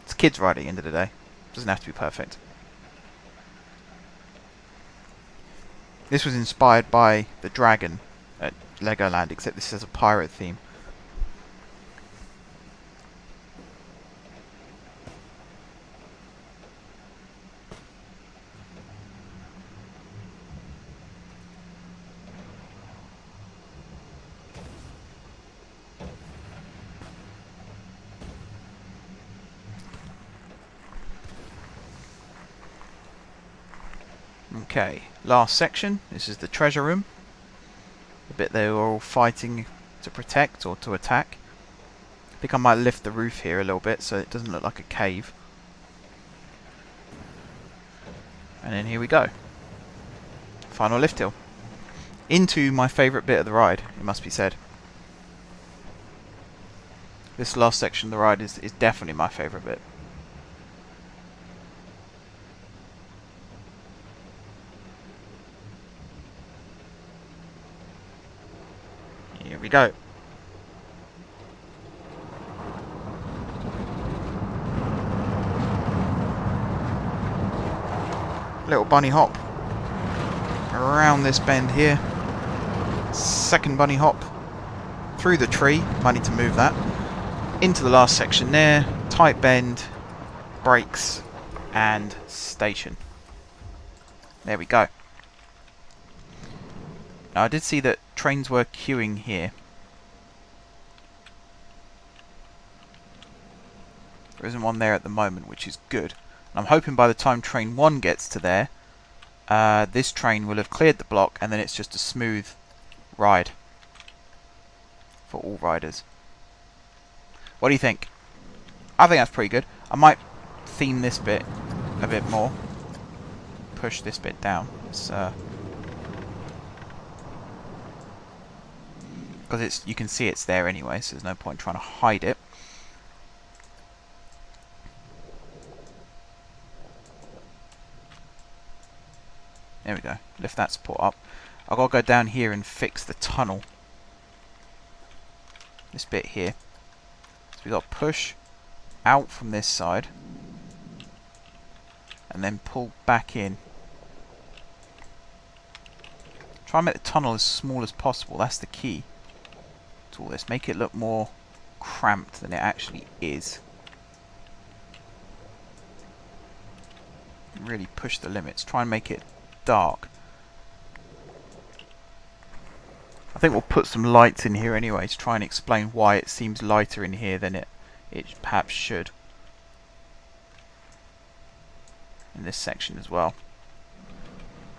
It's a kids' ride at the end of the day. It doesn't have to be perfect. This was inspired by the dragon at Legoland, except this has a pirate theme. Okay, last section. This is the treasure room. The bit they were all fighting to protect or to attack. I think I might lift the roof here a little bit so it doesn't look like a cave. And then here we go. Final lift hill. Into my favourite bit of the ride, it must be said. This last section of the ride is definitely my favourite bit. Here we go. Little bunny hop around this bend here. Second bunny hop through the tree. Might need to move that. Into the last section there. Tight bend, brakes, and station. There we go. Now I did see that trains were queuing here. There isn't one there at the moment, which is good. And I'm hoping by the time train 1 gets to there, this train will have cleared the block and then it's just a smooth ride for all riders. What do you think? I think that's pretty good. I might theme this bit a bit more. Push this bit down. Because you can see it's there anyway, so there's no point trying to hide it. There we go. Lift that support up. I've got to go down here and fix the tunnel. This bit here. So we've got to push out from this side. And then pull back in. Try and make the tunnel as small as possible. That's the key to all this. Make it look more cramped than it actually is. Really push the limits. Try and make it dark. I think we'll put some lights in here anyway to try and explain why it seems lighter in here than it perhaps should. In this section as well.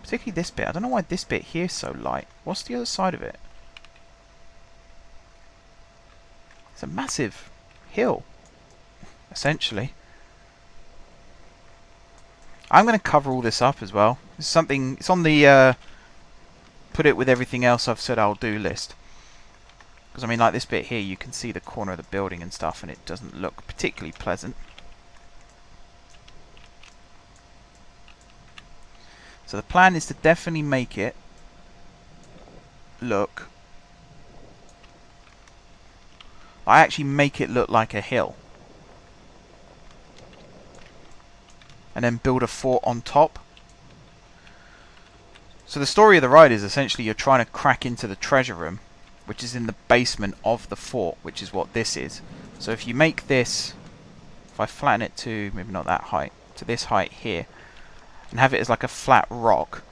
Particularly this bit. I don't know why this bit here is so light. What's the other side of it? It's a massive hill, essentially. I'm going to cover all this up as well. It's something. It's on the put it with everything else I've said I'll do list. Because I mean, like this bit here, you can see the corner of the building and stuff, and it doesn't look particularly pleasant. So the plan is to definitely make it look... I actually make it look like a hill. And then build a fort on top. So the story of the ride is essentially you're trying to crack into the treasure room, which is in the basement of the fort, which is what this is. So if you make this... If I flatten it to, maybe not that height, to this height here, and have it as like a flat rock,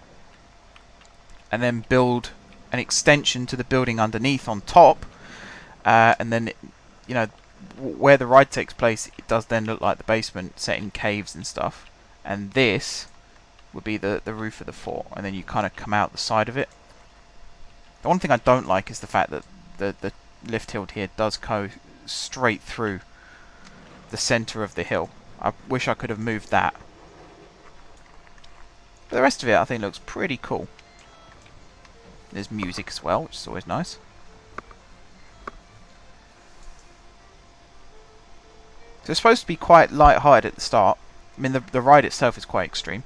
and then build an extension to the building underneath on top, and then you know where the ride takes place, it does then look like the basement set in caves and stuff, and this would be the roof of the fort, and then you kind of come out the side of it. The one thing I don't like is the fact that the lift hill here does go straight through the center of the hill. I wish I could have moved that. But the rest of it I think looks pretty cool. There's music as well, which is always nice. So it's supposed to be quite light-hearted at the start. I mean, the ride itself is quite extreme.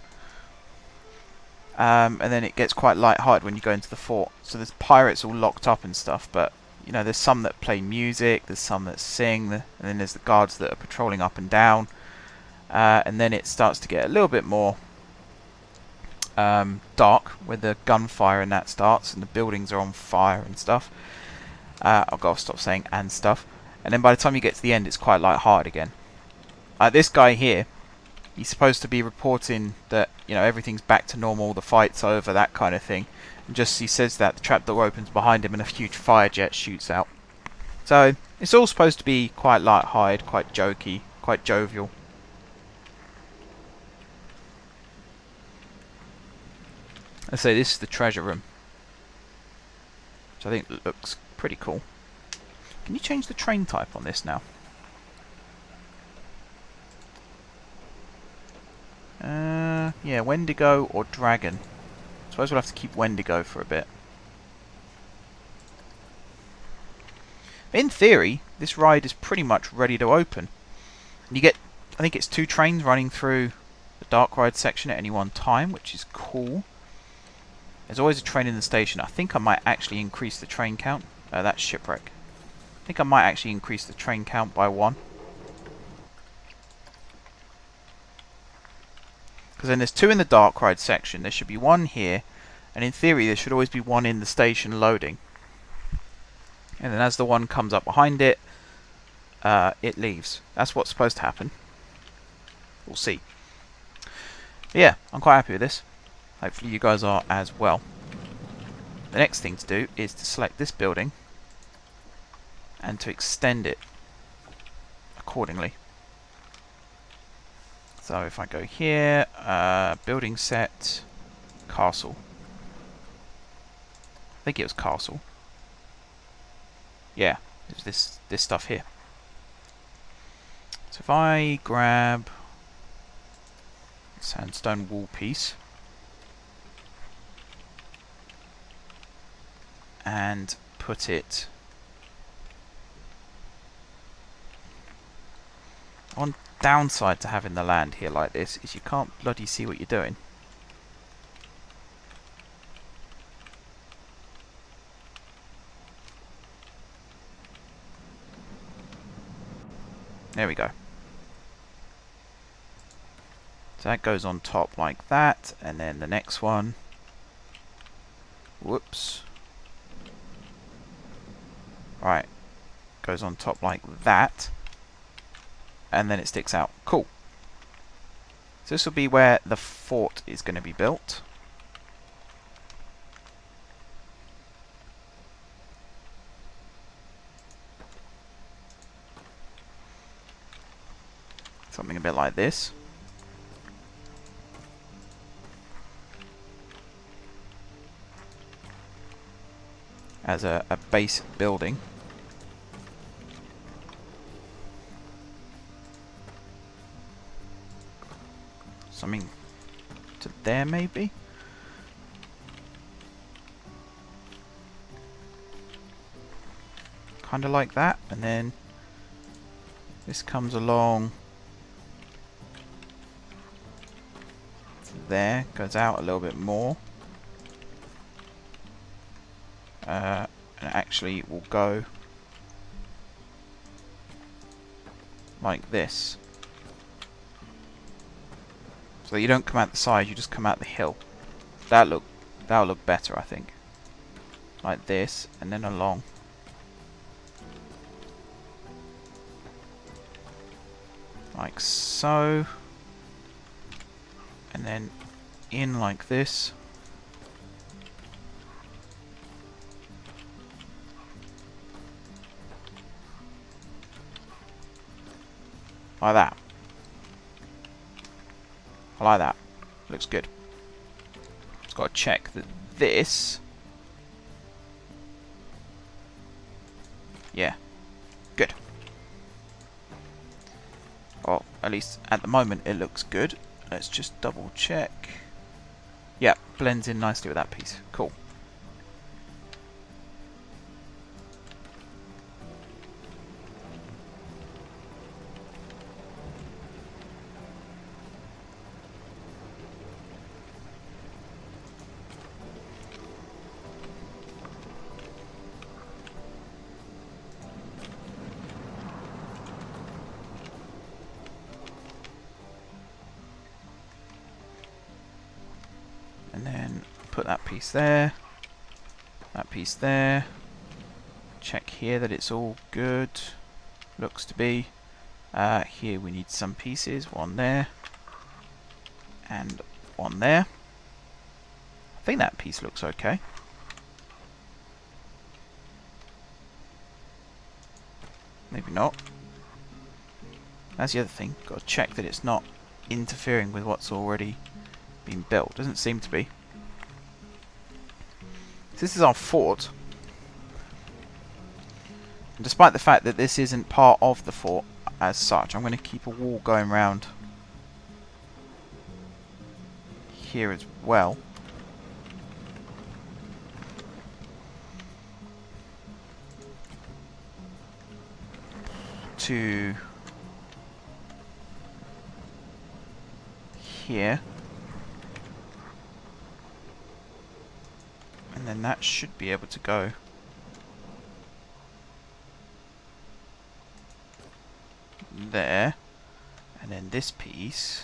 And then it gets quite light-hearted when you go into the fort. So there's pirates all locked up and stuff, but you know, there's some that play music, there's some that sing, and then there's the guards that are patrolling up and down. And then it starts to get a little bit more dark, where the gunfire and that starts, and the buildings are on fire and stuff. I've got to stop saying and stuff. And then by the time you get to the end, it's quite light-hearted again. This guy here, he's supposed to be reporting that, you know, everything's back to normal, the fight's over, that kind of thing. And just he says that, the trapdoor opens behind him and a huge fire jet shoots out. So it's all supposed to be quite light-hearted, quite jokey, quite jovial. Let's say this is the treasure room, which I think looks pretty cool. Can you change the train type on this now? Yeah, Wendigo or Dragon. I suppose we'll have to keep Wendigo for a bit. In theory, this ride is pretty much ready to open. And you get, I think it's 2 trains running through the dark ride section at any one time, which is cool. There's always a train in the station. I think I might actually increase the train count. That's Shipwreck. I think I might actually increase the train count by 1. Because then there's 2 in the dark ride section. There should be 1 here. And in theory, there should always be 1 in the station loading. And then as the one comes up behind it, it leaves. That's what's supposed to happen. We'll see. But yeah, I'm quite happy with this. Hopefully you guys are as well. The next thing to do is to select this building and to extend it accordingly. So if I go here, building set, castle. I think it was castle. Yeah, it was this stuff here. So if I grab sandstone wall piece and put it on. Downside to having the land here like this is you can't bloody see what you're doing. There we go. So that goes on top like that, and then the next one, whoops, right, goes on top like that, and then it sticks out. Cool. So this will be where the fort is going to be built. Something a bit like this. As a base building. Something to there maybe? Kind of like that, and then this comes along to there, goes out a little bit more. And actually will go like this. So you don't come out the side, you just come out the hill. That'll look better, I think. Like this, and then along. Like so. And then in like this. Like that. I like that. Looks good. Just got to check that this... Yeah. Good. Well, at least at the moment it looks good. Let's just double check. Yeah, blends in nicely with that piece. Cool. And then put that piece there, that piece there. Check here that it's all good. Looks to be. Here we need some pieces. One there, and one there. I think that piece looks okay. Maybe not. That's the other thing. Got to check that it's not interfering with what's already been built. Doesn't seem to be. This is our fort. And despite the fact that this isn't part of the fort as such, I'm going to keep a wall going round here as well. To here. And then that should be able to go there, and then this piece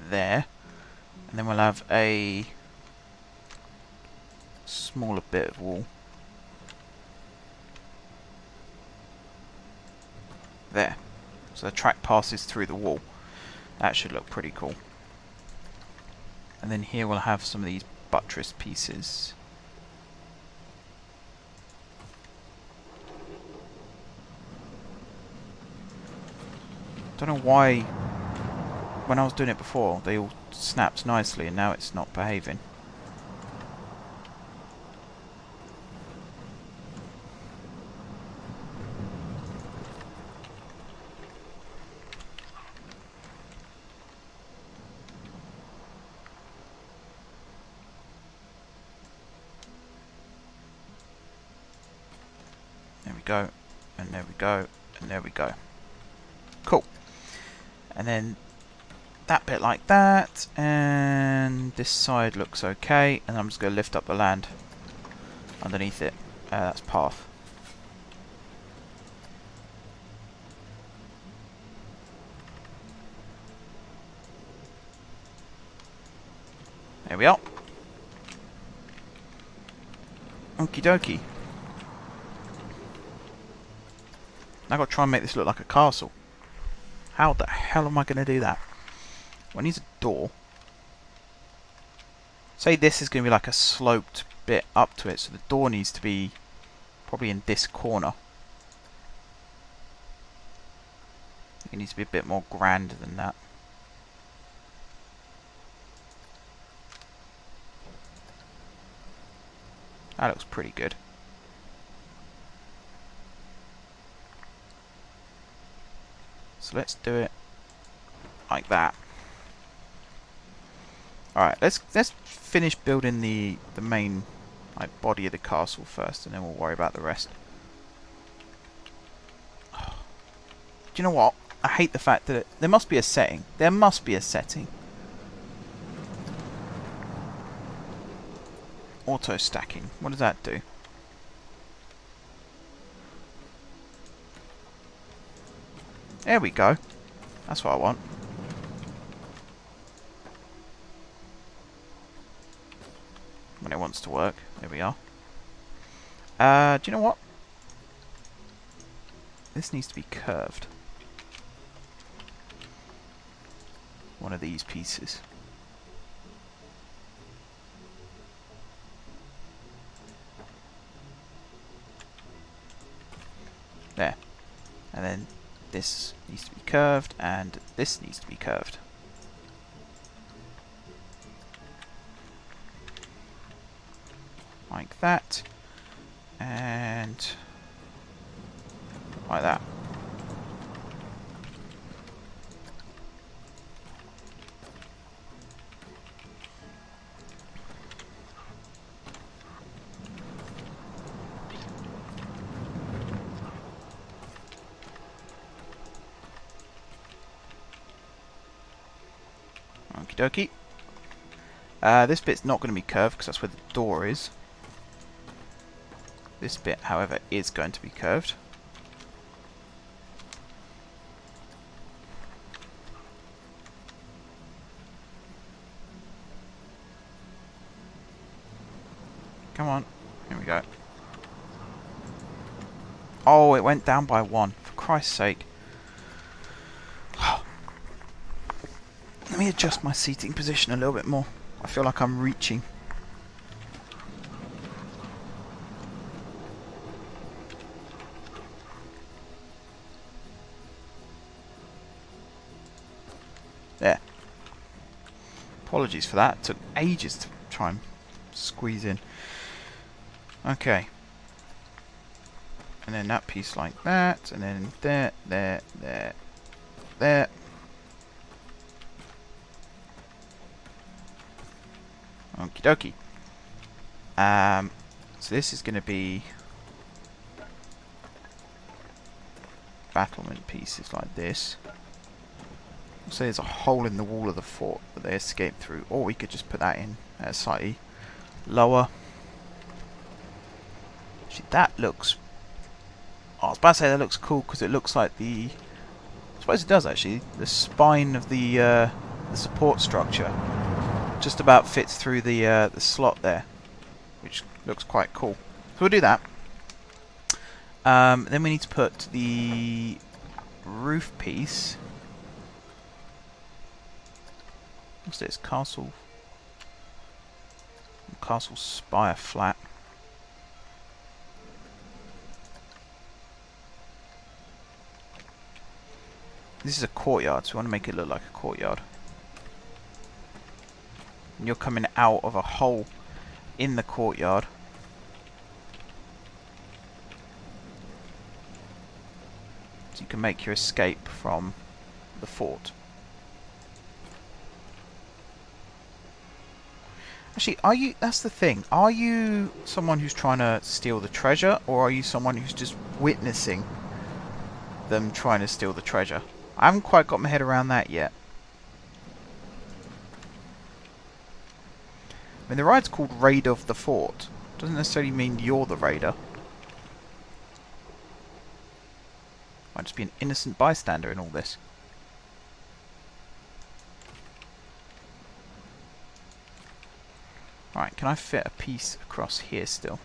there, and then we'll have a smaller bit of wall there. So the track passes through the wall. That should look pretty cool. And then here we'll have some of these buttress pieces. Don't know why when I was doing it before they all snapped nicely and now it's not behaving. There we go, and there we go, and there we go. Cool. And then that bit like that, and this side looks okay, and I'm just going to lift up the land underneath it. That's path. There we are. Okie dokie. Now I've got to try and make this look like a castle. How the hell am I going to do that? Well, it needs a door. Say this is going to be like a sloped bit up to it, so the door needs to be probably in this corner. It needs to be a bit more grander than that. That looks pretty good. So let's do it like that. Alright, let's finish building the main body of the castle first, and then we'll worry about the rest. Do you know what? I hate the fact that there must be a setting. There must be a setting. Auto stacking. What does that do? There we go. That's what I want. When it wants to work. There we are. Do you know what? This needs to be curved. One of these pieces. There. And then this needs to be curved, and this needs to be curved. Like that. And like that. Okie dokie. This bit's not going to be curved because that's where the door is. This bit, however, is going to be curved. Come on. Here we go. Oh, it went down by 1. For Christ's sake. Let me adjust my seating position a little bit more. I feel like I'm reaching. There. Apologies for that. It took ages to try and squeeze in. Okay. And then that piece like that. And then there, there, there, there. Okie dokie. So this is going to be battlement pieces like this. So there's a hole in the wall of the fort that they escape through, or we could just put that in slightly lower. Actually, that looks... I was about to say that looks cool because it looks like the... I suppose it does actually. The spine of the support structure just about fits through the slot there, which looks quite cool. So we'll do that. Then we need to put the roof piece. What's this? Castle Spire flat. This is a courtyard, so we want to make it look like a courtyard. And you're coming out of a hole in the courtyard. So you can make your escape from the fort. Actually, are you... That's the thing. Are you someone who's trying to steal the treasure, or are you someone who's just witnessing them trying to steal the treasure? I haven't quite got my head around that yet. I mean, the ride's called Raid of the Fort. Doesn't necessarily mean you're the raider. Might just be an innocent bystander in all this. Right, can I fit a piece across here still?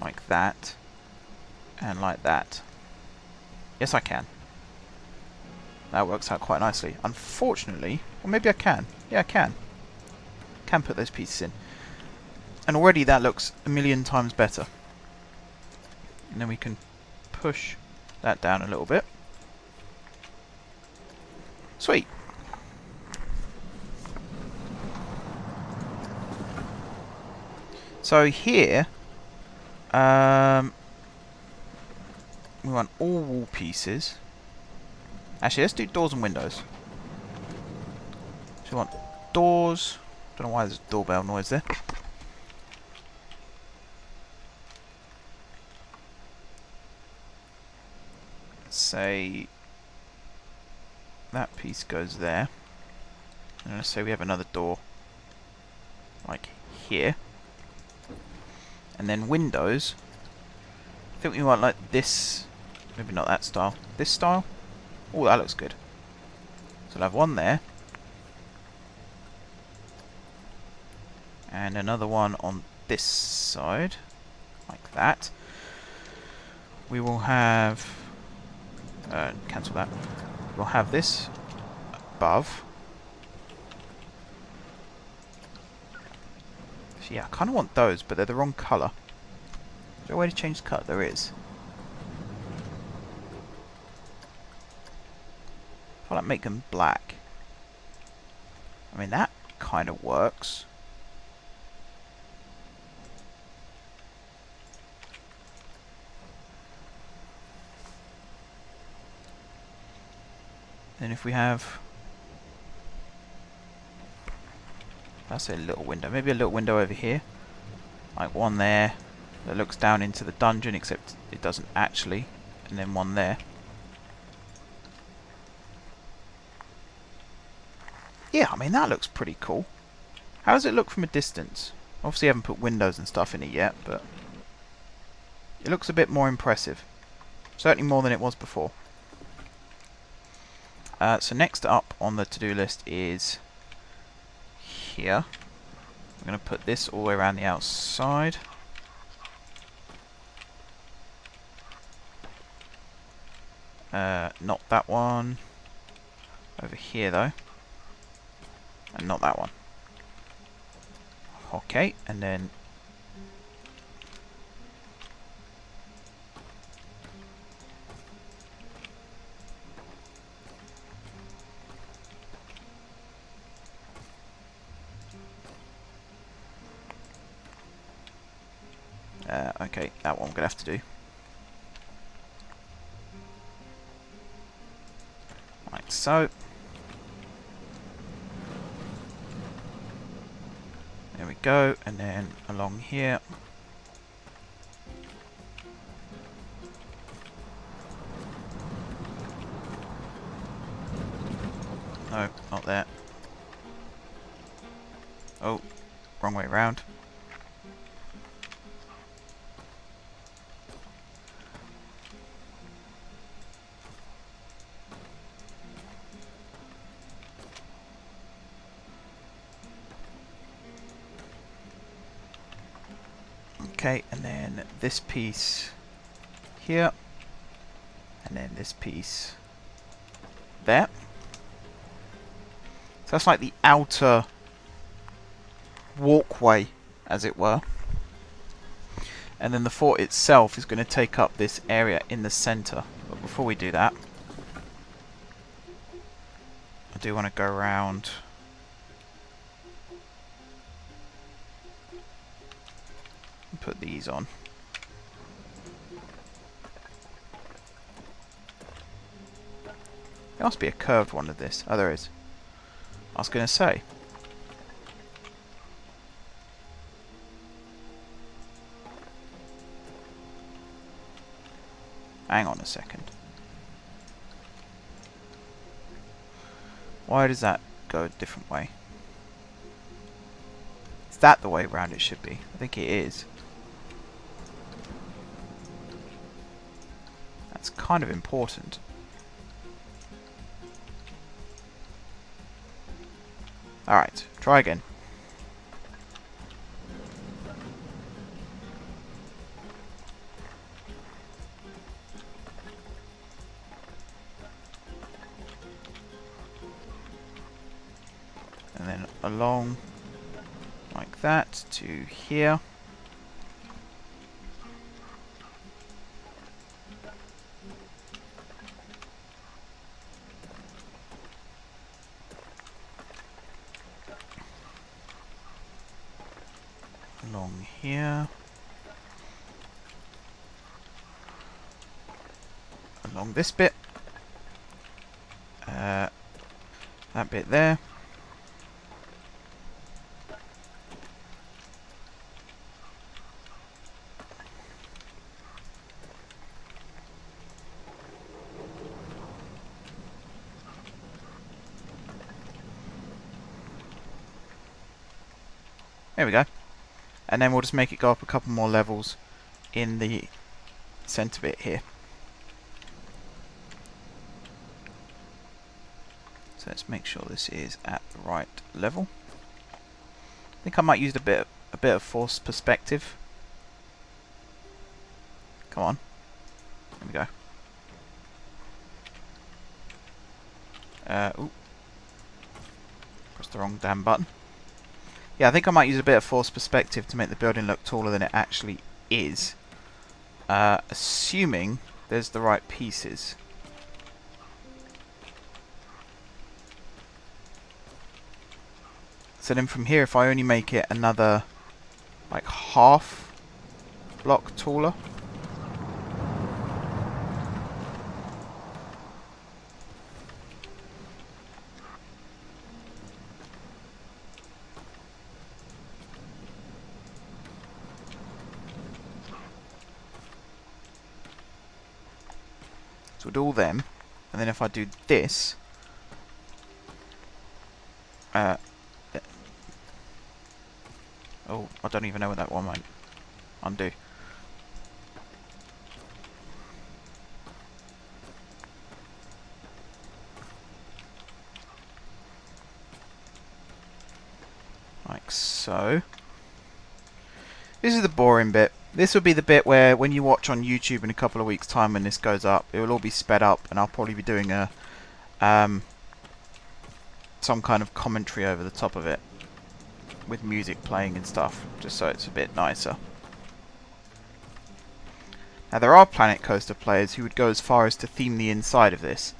Like that. And like that. Yes, I can. That works out quite nicely. Unfortunately, or maybe I can. Yeah, I can. Can put those pieces in. And already that looks a million times better. And then we can push that down a little bit. Sweet. So here, we want all wall pieces. Actually, let's do doors and windows. So we want doors. Don't know why there's a doorbell noise there. Let's say that piece goes there. And let's say we have another door like here. And then windows. I think we want like this. Maybe not that style. This style. Oh, that looks good. So I'll have one there. And another one on this side. Like that. We will have... cancel that. We'll have this above. So yeah, I kind of want those, but they're the wrong colour. Is there a way to change the colour? There is. I'll like make them black. I mean, that kind of works. Then if we have... That's a little window. Maybe a little window over here. Like one there that looks down into the dungeon, except it doesn't actually. And then one there. Yeah, I mean, that looks pretty cool. How does it look from a distance? Obviously I haven't put windows and stuff in it yet, but it looks a bit more impressive. Certainly more than it was before. So next up on the to-do list is here. I'm going to put this all the way around the outside. Not that one. Over here though. And not that one. Okay, and then okay, that one I'm gonna have to do. Like so. There we go, and then along here. No, not there. Oh, wrong way round. Okay, and then this piece here, and then this piece there. So that's like the outer walkway, as it were. And then the fort itself is going to take up this area in the centre. But before we do that, I do want to go around. Put these on. There must be a curved one of this. Oh, there is. I was going to say. Hang on a second. Why does that go a different way? Is that the way round it should be? I think it is. That's kind of important. Alright, try again. and then along like that to here. Along here. Along this bit. That bit there. There we go. And then we'll just make it go up a couple more levels in the center bit here. So let's make sure this is at the right level. I think I might use a bit of forced perspective. Come on. There we go. Ooh. Pressed the wrong damn button. Yeah, I think I might use a bit of forced perspective to make the building look taller than it actually is. Assuming there's the right pieces. So then from here, if I only make it another, like, half block taller. So we'll do all them, and then if I do this, oh, I don't even know what that one might undo. Like so. This is the boring bit. This will be the bit where when you watch on YouTube in a couple of weeks' time when this goes up, it will all be sped up, and I'll probably be doing a some kind of commentary over the top of it with music playing and stuff, just so it's a bit nicer. Now there are Planet Coaster players who would go as far as to theme the inside of this.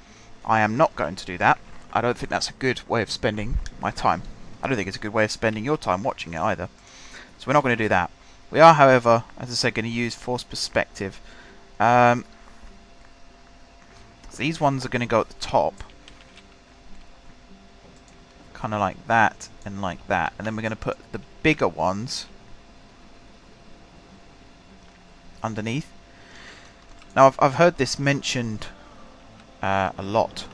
I am not going to do that. I don't think that's a good way of spending my time. I don't think it's a good way of spending your time watching it either. So we're not going to do that. We are, however, as I said, going to use forced perspective. So these ones are going to go at the top. Kind of like that and like that. And then we're going to put the bigger ones underneath. Now, I've heard this mentioned a lot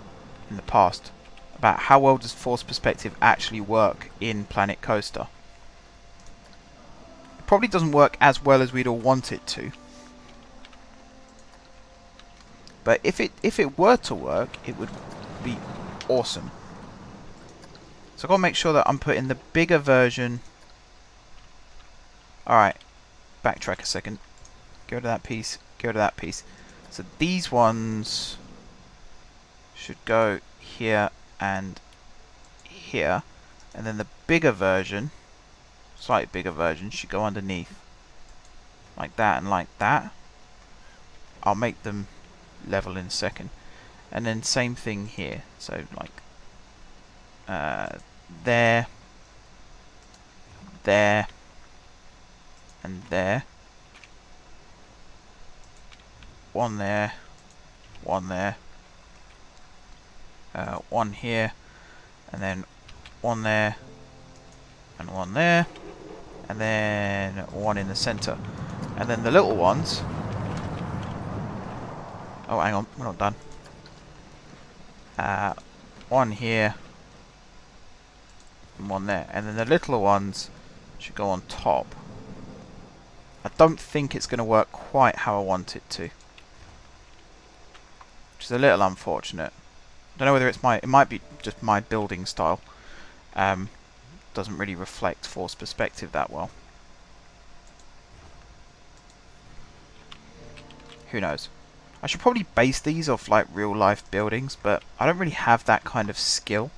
in the past about how well does forced perspective actually work in Planet Coaster. It probably doesn't work as well as we'd all want it to. But if it were to work, it would be awesome. So I've got to make sure that I'm putting the bigger version. Alright, backtrack a second. Go to that piece, go to that piece. So these ones should go here and here. And then the bigger version, slightly bigger version, should go underneath. Like that and like that. I'll make them level in a second. And then same thing here. So like there, there, and there. One there, one there, one here, and then one there, and one there, and then one in the center. And then the little ones. Oh, hang on, we're not done. One here, and one there. And then the littler ones should go on top. I don't think it's going to work quite how I want it to. Which is a little unfortunate. I don't know whether it's it might be just my building style. Doesn't really reflect forced perspective that well. Who knows? I should probably base these off like real life buildings, but I don't really have that kind of skill.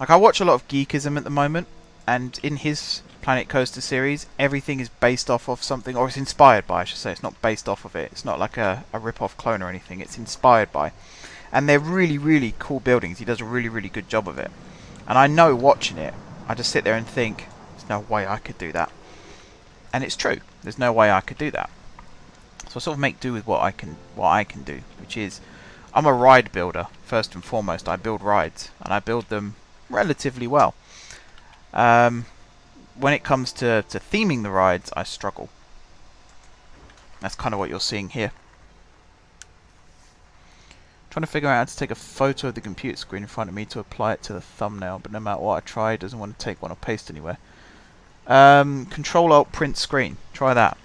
Like, I watch a lot of Geekism at the moment, and in his Planet Coaster series, everything is based off of something, or it's inspired by, I should say. It's not based off of it. It's not like a rip-off clone or anything. It's inspired by. And they're really, really cool buildings. He does a really, really good job of it. And I know watching it, I just sit there and think, there's no way I could do that. And it's true. There's no way I could do that. So I sort of make do with what I can do, which is, I'm a ride builder, first and foremost. I build rides, and I build them relatively well. When it comes to theming the rides, I struggle. That's kind of what you're seeing here. Trying to figure out how to take a photo of the computer screen in front of me to apply it to the thumbnail, but no matter what I try, it doesn't want to take one or paste anywhere. Control Alt Print Screen. Try that.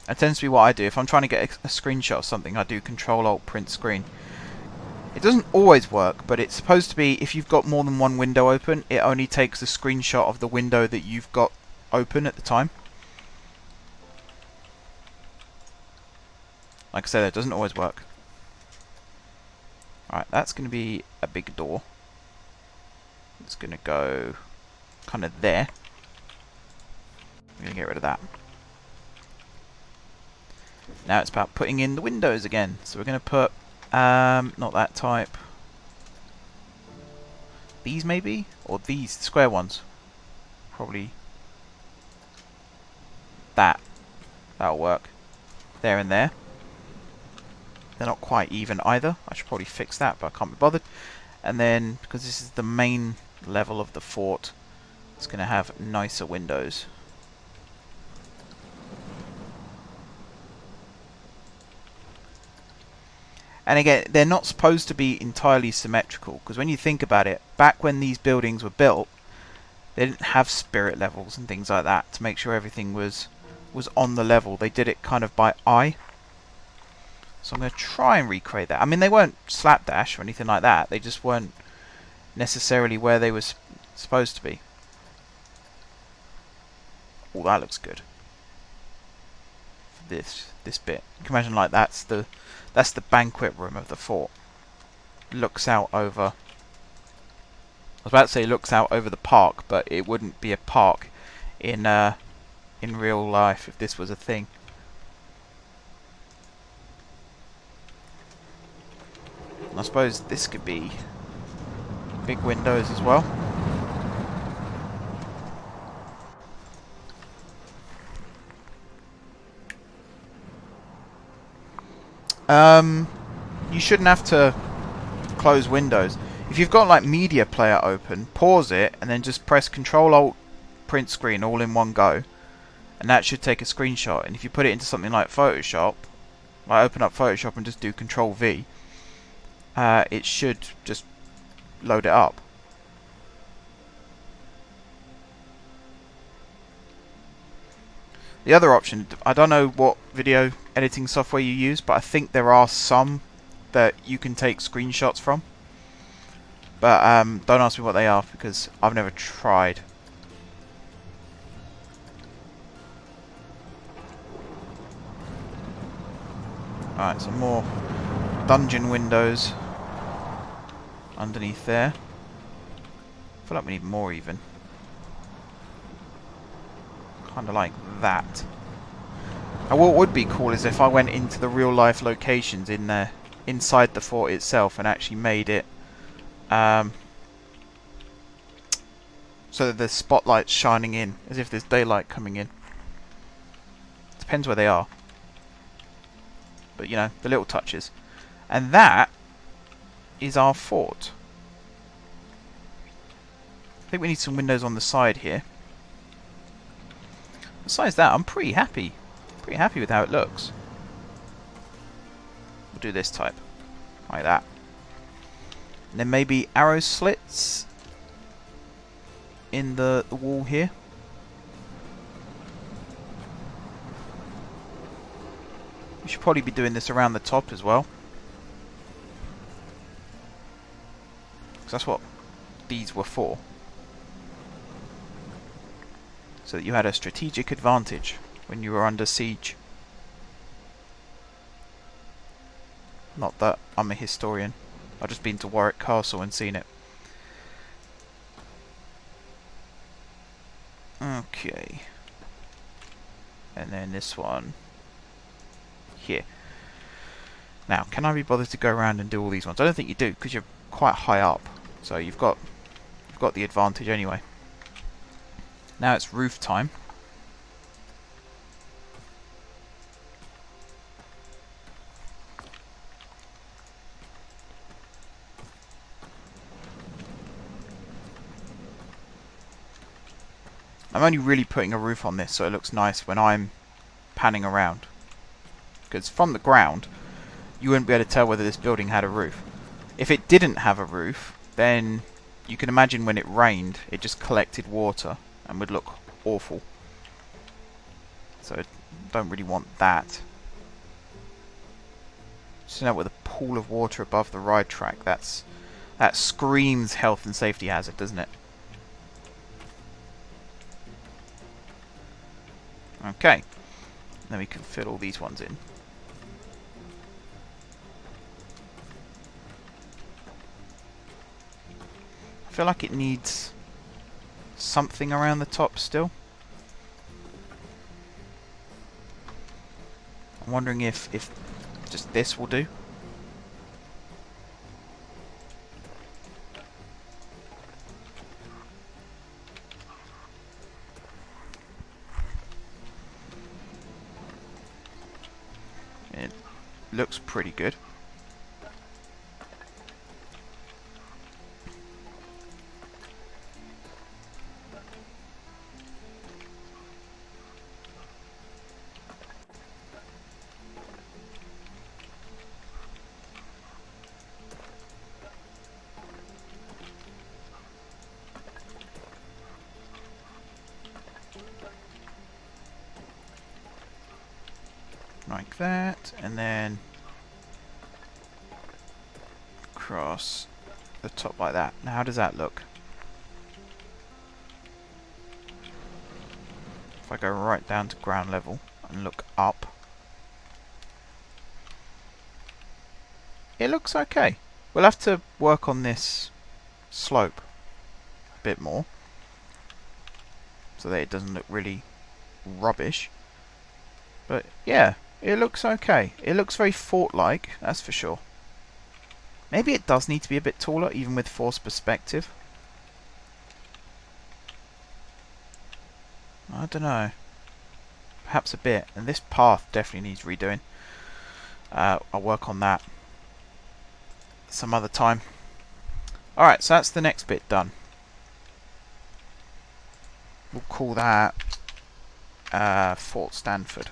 That tends to be what I do. If I'm trying to get a screenshot of something, I do Control Alt Print Screen. It doesn't always work, but it's supposed to be, if you've got more than one window open, it only takes a screenshot of the window that you've got open at the time. Like I said, it doesn't always work. Alright, that's going to be a big door. It's going to go kind of there. I'm going to get rid of that. Now it's about putting in the windows again. So we're going to put, not that type. These maybe? Or these square ones. Probably that. That'll work. There and there. They're not quite even either. I should probably fix that, but I can't be bothered. And then, because this is the main level of the fort, it's going to have nicer windows. And again, they're not supposed to be entirely symmetrical, because when you think about it, back when these buildings were built, they didn't have spirit levels and things like that to make sure everything was on the level. They did it kind of by eye. So I'm going to try and recreate that. I mean, they weren't slapdash or anything like that. They just weren't necessarily where they were supposed to be. Oh, that looks good. This bit. You can imagine like that's the banquet room of the fort. Looks out over. I was about to say looks out over the park, but it wouldn't be a park in real life if this was a thing. I suppose this could be big windows as well. You shouldn't have to close windows. If you've got like media player open, pause it and then just press Control Alt Print Screen all in one go, and that should take a screenshot. And if you put it into something like Photoshop, like open up Photoshop and just do Control V, it should just load it up. The other option, I don't know what video editing software you use, but I think there are some that you can take screenshots from. But don't ask me what they are, because I've never tried. Alright, some more dungeon windows underneath there. I feel like we need more even. Kind of like that. And what would be cool is if I went into the real life locations in there, inside the fort itself, and actually made it so that the spotlight's shining in, as if there's daylight coming in. Depends where they are. But you know, the little touches. And that is our fort. I think we need some windows on the side here. Besides that, I'm pretty happy. Pretty happy with how it looks. We'll do this type. Like that. And then maybe arrow slits in the wall here. We should probably be doing this around the top as well. Because that's what these were for. so that you had a strategic advantage when you were under siege. Not that I'm a historian. I've just been to Warwick Castle and seen it. Okay. And then this one here. Now, can I be bothered to go around and do all these ones? I don't think you do, because you're quite high up. So you've got the advantage anyway. Now it's roof time. I'm only really putting a roof on this so it looks nice when I'm panning around. Because from the ground, you wouldn't be able to tell whether this building had a roof. If it didn't have a roof, then you can imagine when it rained, it just collected water and would look awful. So don't really want that. Just end up with a pool of water above the ride track. That screams health and safety hazard, doesn't it? Okay, then we can fill all these ones in. I feel like it needs something around the top still. I'm wondering if just this will do. It looks pretty good. Like that, and then across the top like that. Now how does that look? If I go right down to ground level and look up, it looks okay. We'll have to work on this slope a bit more so that it doesn't look really rubbish. But yeah, it looks okay. It looks very fort-like, that's for sure. Maybe it does need to be a bit taller, even with forced perspective. I don't know. Perhaps a bit. And this path definitely needs redoing. I'll work on that some other time. Alright, so that's the next bit done. We'll call that Fort Stanford.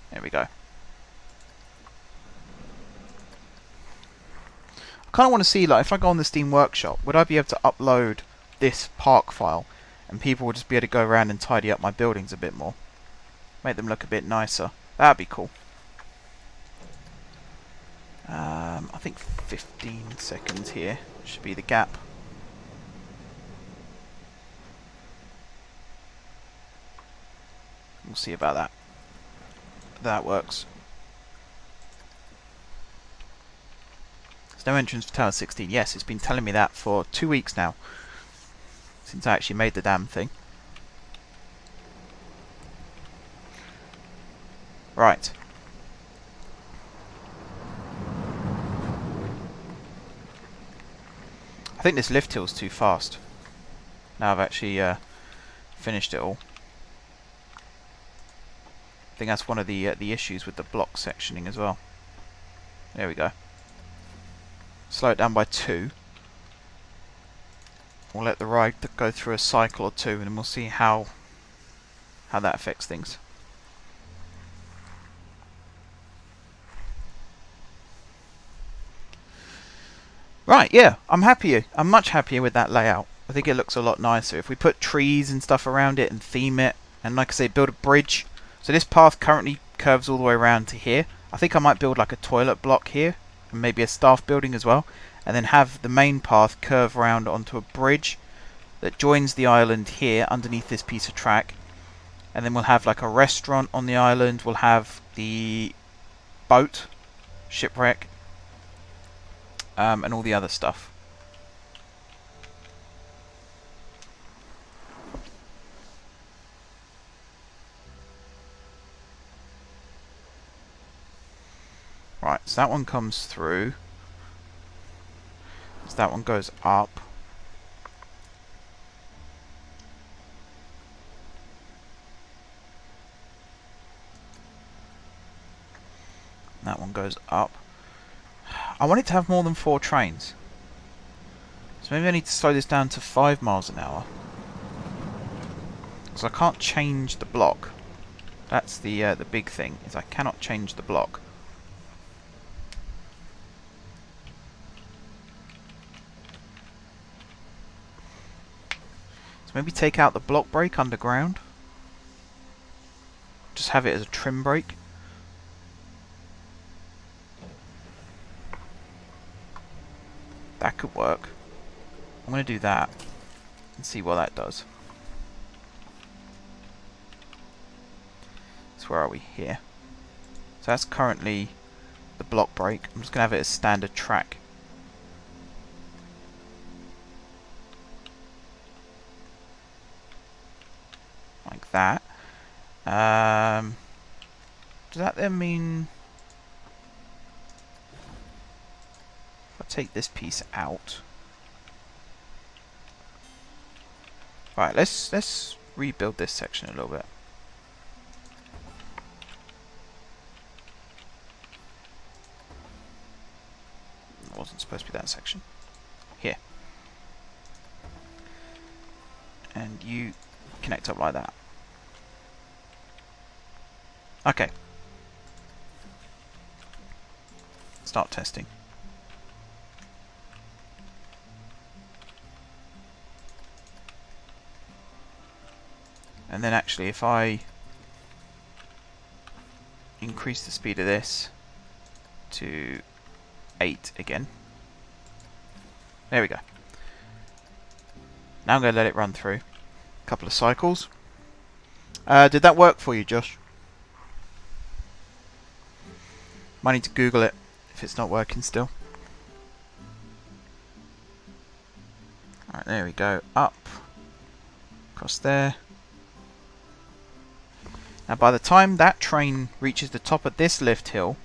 There we go. I kind of want to see, like, if I go on the Steam Workshop, would I be able to upload this park file and people would just be able to go around and tidy up my buildings a bit more, make them look a bit nicer? That'd be cool. I think 15 seconds here should be the gap. We'll see about that. That works. There's no entrance for Tower 16. Yes, it's been telling me that for 2 weeks now, since I actually made the damn thing. Right. I think this lift hill's too fast. Now I've actually finished it all. I think that's one of the issues with the block sectioning as well. There we go. Slow it down by 2. We'll let the ride go through a cycle or 2, and then we'll see how that affects things. Right, yeah, I'm happier. I'm much happier with that layout. I think it looks a lot nicer. If we put trees and stuff around it and theme it, and like I say, build a bridge. So this path currently curves all the way around to here. I think I might build like a toilet block here, and maybe a staff building as well, and then have the main path curve around onto a bridge that joins the island here underneath this piece of track. And then we'll have like a restaurant on the island. We'll have the boat, shipwreck, and all the other stuff. Right, so that one comes through. So that one goes up. That one goes up. I want it to have more than 4 trains. So maybe I need to slow this down to 5 miles an hour. Because I can't change the block. That's the big thing, is I cannot change the block. So maybe take out the block brake underground. Just have it as a trim brake. That could work. I'm going to do that and see what that does. So where are we? Here. So that's currently the block brake. I'm just going to have it as standard track. Like that. Does that then mean... take this piece out. Right, let's rebuild this section a little bit. It wasn't supposed to be that section. Here. And you connect up like that. Okay. Start testing. And then actually if I increase the speed of this to 8 again. There we go. Now I'm going to let it run through a couple of cycles. Did that work for you, Josh? Might need to Google it if it's not working still. Alright, there we go. Up. Across there. Now by the time that train reaches the top of this lift hill,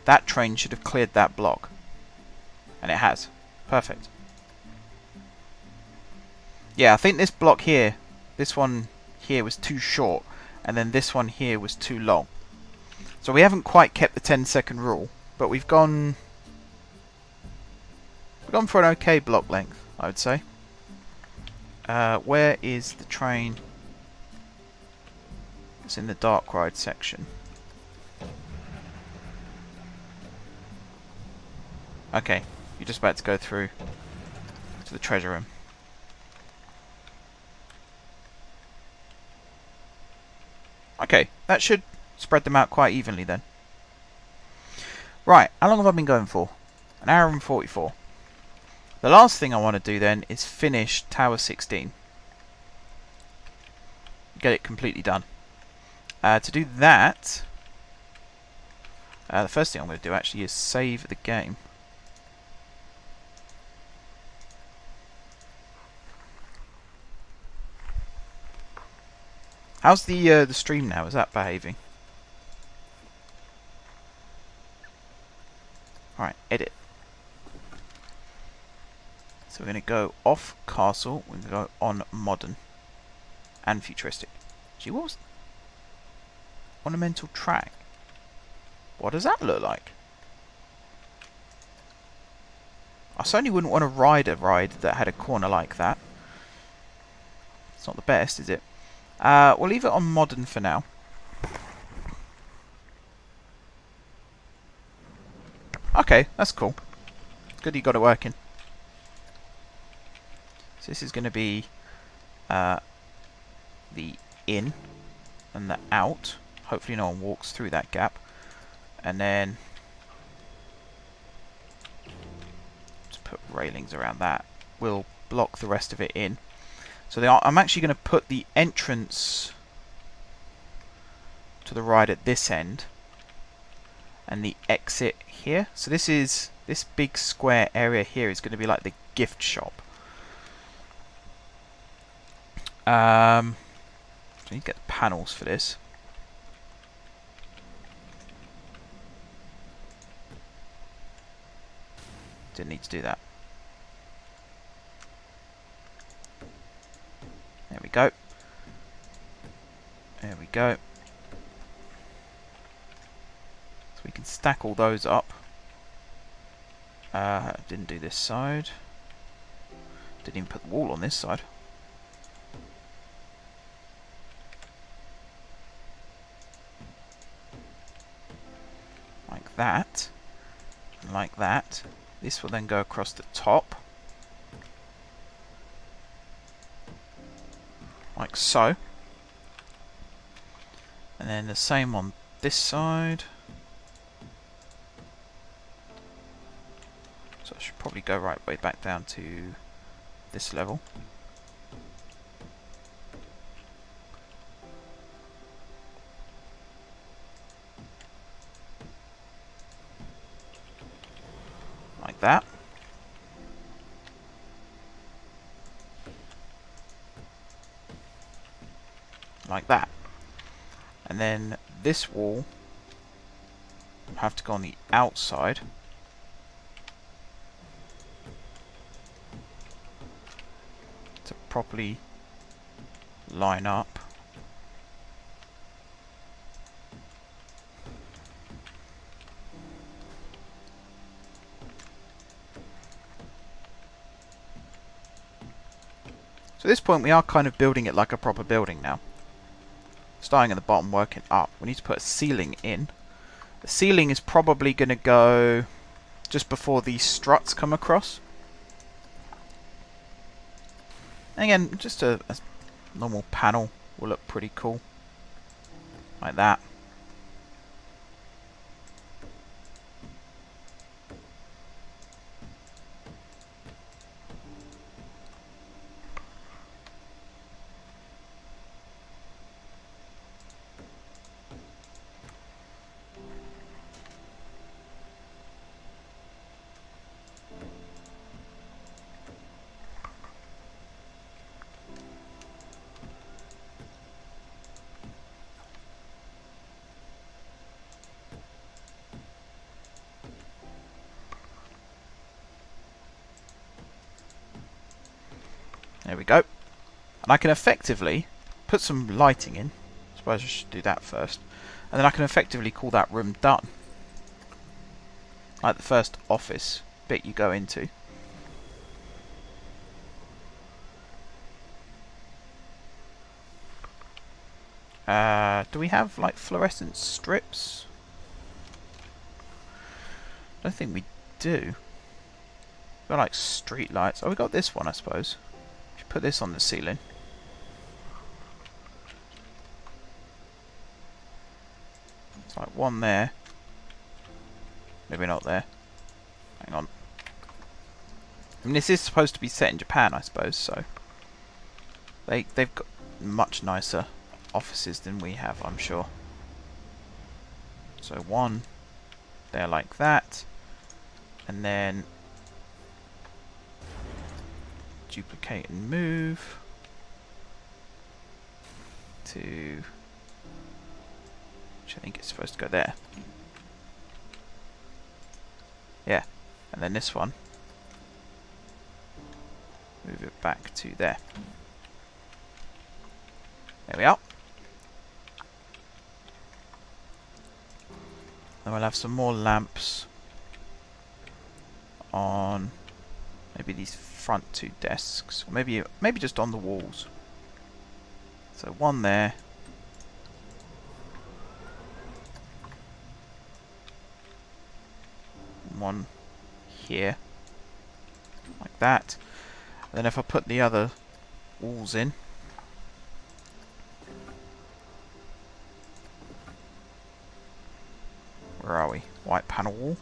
that train should have cleared that block. And it has. Perfect. Yeah, I think this block here, this one here was too short, and then this one here was too long. So we haven't quite kept the 10-second rule, but we've gone for an okay block length, I would say. Where is the train? It's in the dark ride section. Okay, you're just about to go through to the treasure room. Okay, that should spread them out quite evenly then. Right, how long have I been going for? 1 hour and 44. The last thing I want to do then is finish Tower 16. Get it completely done. To do that, the first thing I'm going to do actually is save the game. How's the stream now? Is that behaving? Alright, edit. So we're going to go off castle, we're going to go on modern and futuristic. Gee, what was... ornamental track? What does that look like? I certainly wouldn't want to ride a ride that had a corner like that. It's not the best, is it? We'll leave it on modern for now. Okay, that's cool. Good you got it working. So this is going to be the in and the out. Hopefully no one walks through that gap. And then just put railings around that. We'll block the rest of it in. So I'm actually going to put the entrance to the right at this end, and the exit here. So this big square area here is going to be like the gift shop. So I need to get the panels for this. Didn't need to do that. There we go. There we go. So we can stack all those up. Didn't do this side. Didn't even put the wall on this side. Like that. And like that. This will then go across the top. Like so. And then the same on this side. So I should probably go right way back down to this level. Like that. Like that. And then this wall will have to go on the outside. To properly line up. So at this point we are kind of building it like a proper building now. Starting at the bottom, working up. We need to put a ceiling in. The ceiling is probably going to go just before these struts come across. And again, just a normal panel will look pretty cool. Like that. There we go. And I can effectively put some lighting in. I suppose I should do that first. And then I can effectively call that room done. Like the first office bit you go into. Do we have like fluorescent strips? I don't think we do. We've got like street lights. Oh, we got this one, I suppose. Put this on the ceiling. It's like one there. Maybe not there. Hang on. I mean, this is supposed to be set in Japan, I suppose, so they've got much nicer offices than we have, I'm sure. So one there like that, and then duplicate and move to, which I think it's supposed to go there. Yeah, and then this one, move it back to there. There we are. Then we'll have some more lamps on maybe these front two desks, or maybe just on the walls. So one there, one here, like that. And then if I put the other walls in, where are we? White panel wall.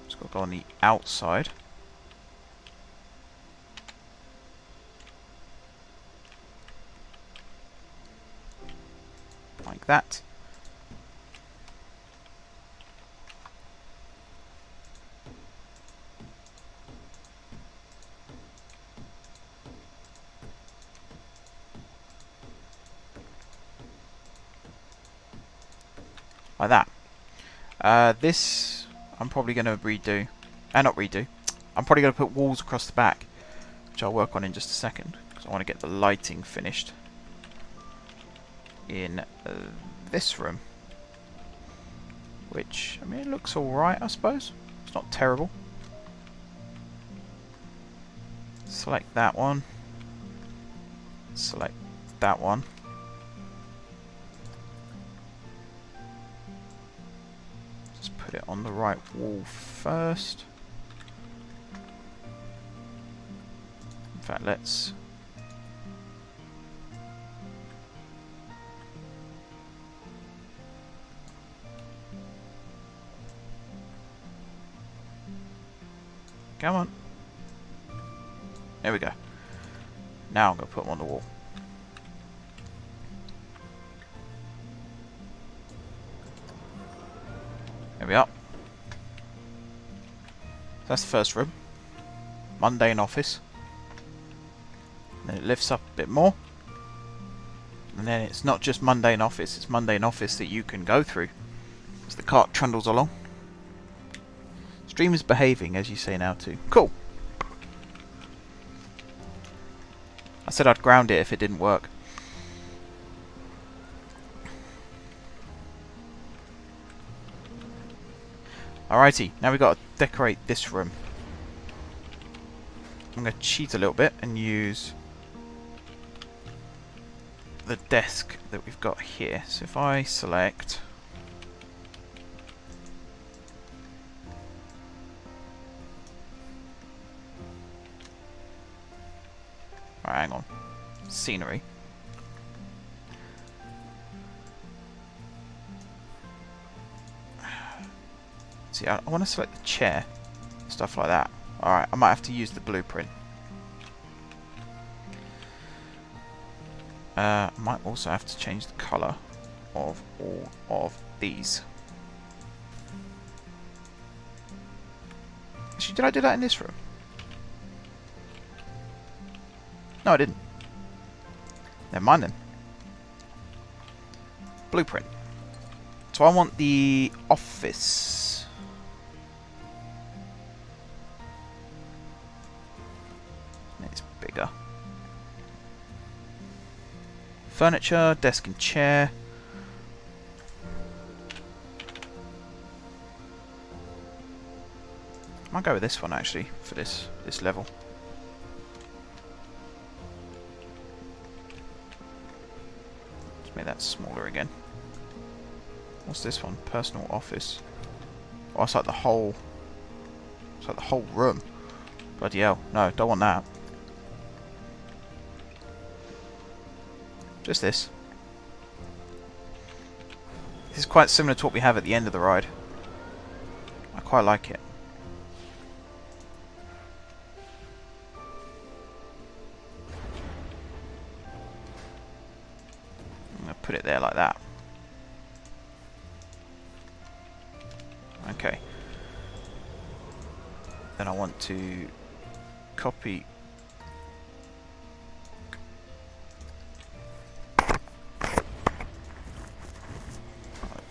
It's got to go on the outside. that. Like that. This I'm probably going to redo. Not redo. I'm probably going to put walls across the back, which I'll work on in just a second, because I want to get the lighting finished in this room. Which, I mean, it looks alright, I suppose. It's not terrible. Select that one. Select that one. Just put it on the right wall first. In fact, let's... Come on. There we go. Now I'm going to put them on the wall. There we are. That's the first room. Mundane office. And then it lifts up a bit more. And then it's not just mundane office, it's mundane office that you can go through as the cart trundles along. Stream is behaving, as you say now too. Cool. I said I'd ground it if it didn't work. Alrighty, now we've got to decorate this room. I'm going to cheat a little bit and use the desk that we've got here. So if I select... Alright, hang on. Scenery. See, I want to select the chair. Stuff like that. Alright, I might have to use the blueprint. I might also have to change the colour of all of these. Actually, did I do that in this room? No, I didn't. Never mind then. Blueprint. So I want the office. It's bigger. Furniture, desk and chair. I might go with this one actually for this level. Let's make that smaller again. What's this one? Personal office. Oh, it's like the whole. It's like the whole room. Bloody hell! No, don't want that. Just this. This is quite similar to what we have at the end of the ride. I quite like it. I'm going to put it there like that. Okay. Then I want to copy.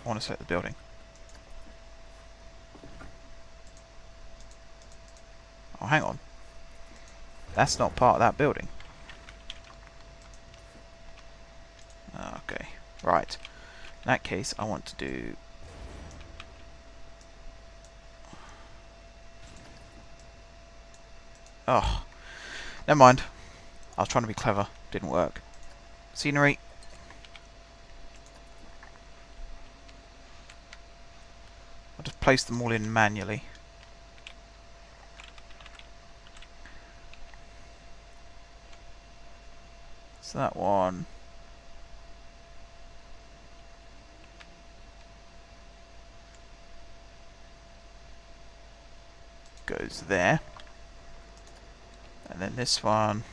I want to select the building. Oh, hang on. That's not part of that building. Okay, right. In that case, I want to do... Oh, never mind. I was trying to be clever. Didn't work. Scenery. I'll just place them all in manually. So that one goes there. And then this one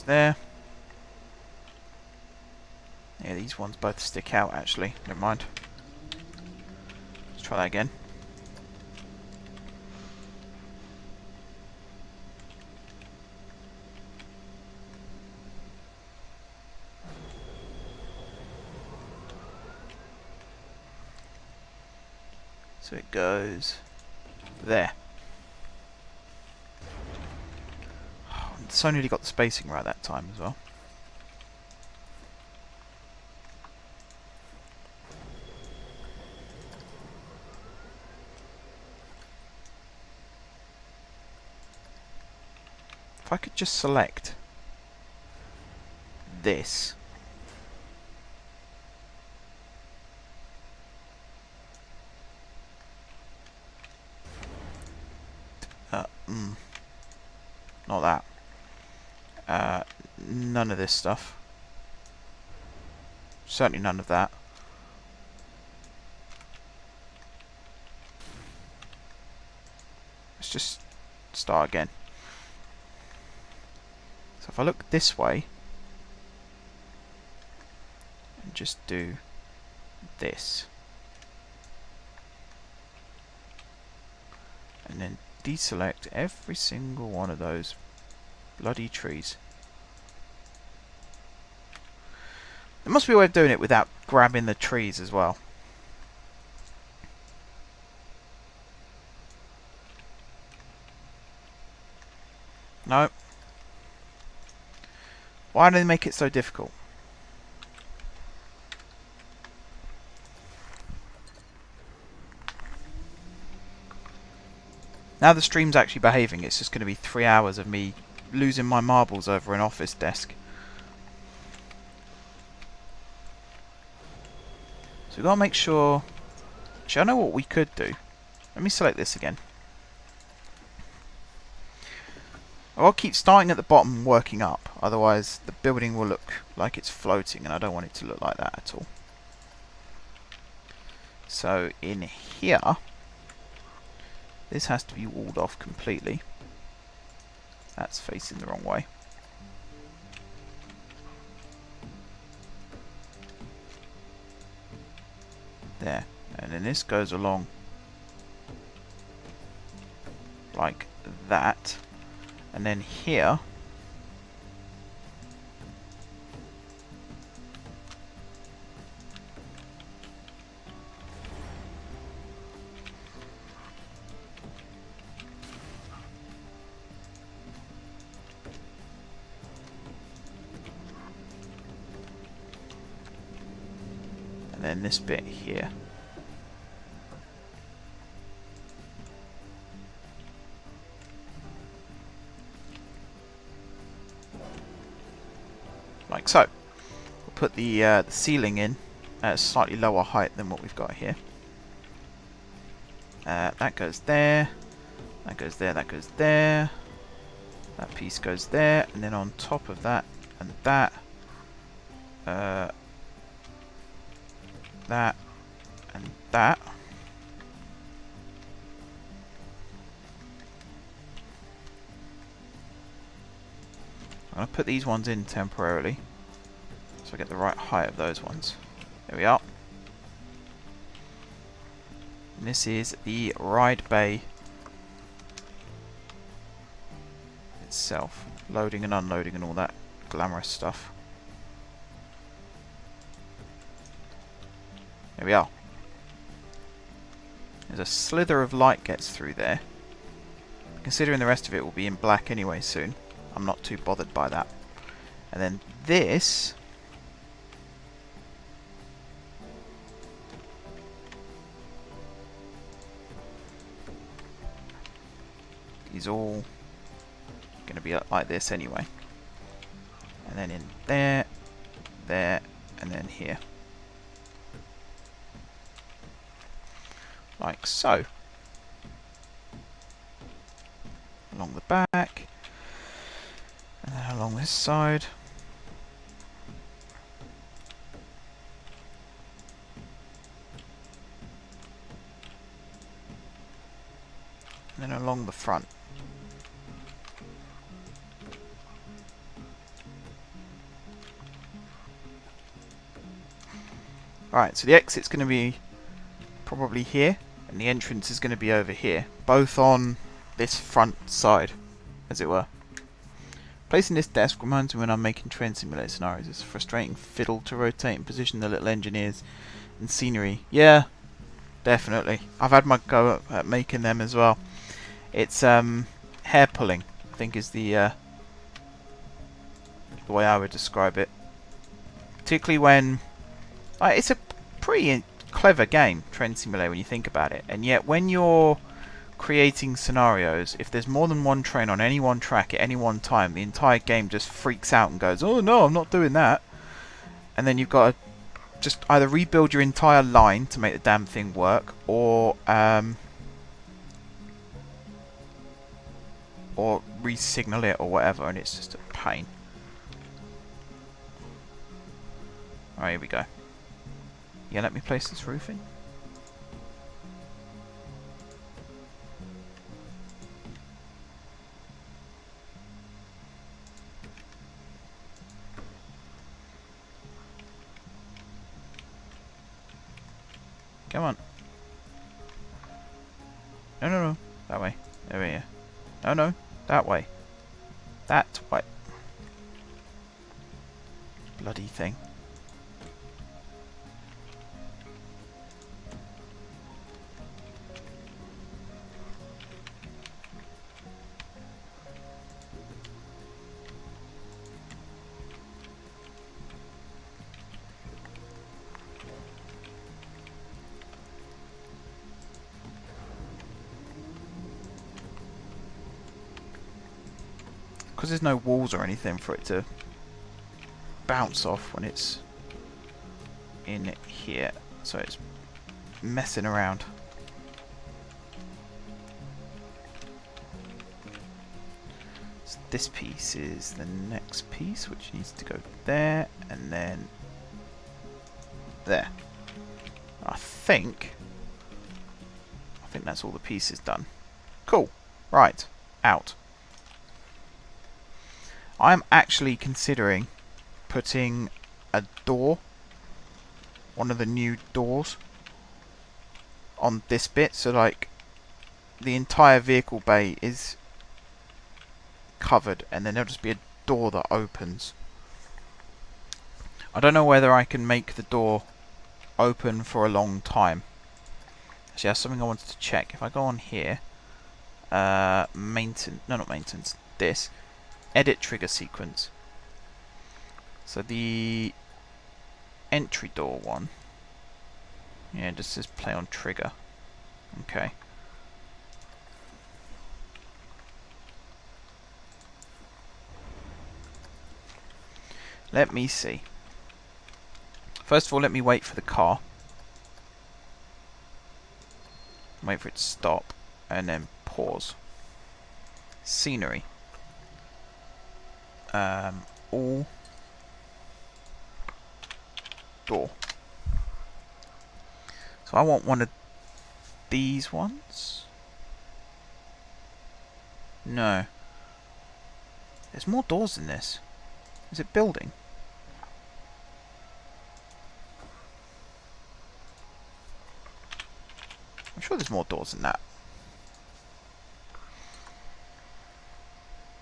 goes there. Yeah, these ones both stick out actually. Never mind. Let's try that again. So it goes there. Oh, so nearly got the spacing right that time as well. If I could just select this. Not that. None of this stuff. Certainly none of that. Let's just start again. So if I look this way and just do this, and then deselect every single one of those bloody trees. There must be a way of doing it without grabbing the trees as well. No. Why do they make it so difficult? Now the stream's actually behaving, it's just going to be 3 hours of me losing my marbles over an office desk. So we've got to make sure... Actually, I know what we could do. Let me select this again. I'll keep starting at the bottom and working up, otherwise the building will look like it's floating and I don't want it to look like that at all. So in here, this has to be walled off completely. That's facing the wrong way. There. And then this goes along like that. And then here, and then this bit here. Like so. We'll put the ceiling in at a slightly lower height than what we've got here. That goes there, that goes there, that goes there. That piece goes there, and then on top of that and that, that and that. I'm going to put these ones in temporarily so I get the right height of those ones. There we are. And this is the ride bay itself. Loading and unloading and all that glamorous stuff. There we are. There's a slither of light gets through there. Considering the rest of it will be in black anyway soon, I'm not too bothered by that. And then this is all going to be like this anyway. And then in there, there, and then here. Like so. Along the back. And then along this side. And then along the front. Right, so the exit's going to be probably here, and the entrance is going to be over here, both on this front side, as it were. Placing this desk reminds me when I'm making train simulator scenarios. It's a frustrating fiddle to rotate and position the little engineers and scenery. Yeah, definitely. I've had my go at making them as well. It's hair pulling, I think, is the way I would describe it. Particularly when it's a pretty clever game, Train Simulator, when you think about it. And yet, when you're creating scenarios, if there's more than one train on any one track at any one time, the entire game just freaks out and goes, "Oh no, I'm not doing that." And then you've got to just either rebuild your entire line to make the damn thing work, or re-signal it or whatever, and it's just a pain. Alright, here we go. Yeah, let me place this roof in. Come on. No, no, no. That way. Over here. No, no. That way. That way. Bloody thing. Because there's no walls or anything for it to bounce off when it's in here, so it's messing around. So this piece is the next piece, which needs to go there, and then there. I think that's all the pieces done. Cool. Right. Out. I'm actually considering putting a door, one of the new doors, on this bit, so like the entire vehicle bay is covered, and then there'll just be a door that opens. I don't know whether I can make the door open for a long time. Actually, that's something I wanted to check. If I go on here, maintenance, no, not maintenance, this. Edit trigger sequence. So the entry door one, yeah, just says play on trigger. Okay. Let me see. First of all, let me wait for the car. Wait for it to stop, and then pause. Scenery. All door. So I want one of these ones. No. There's more doors in this. Is it building? I'm sure there's more doors than that.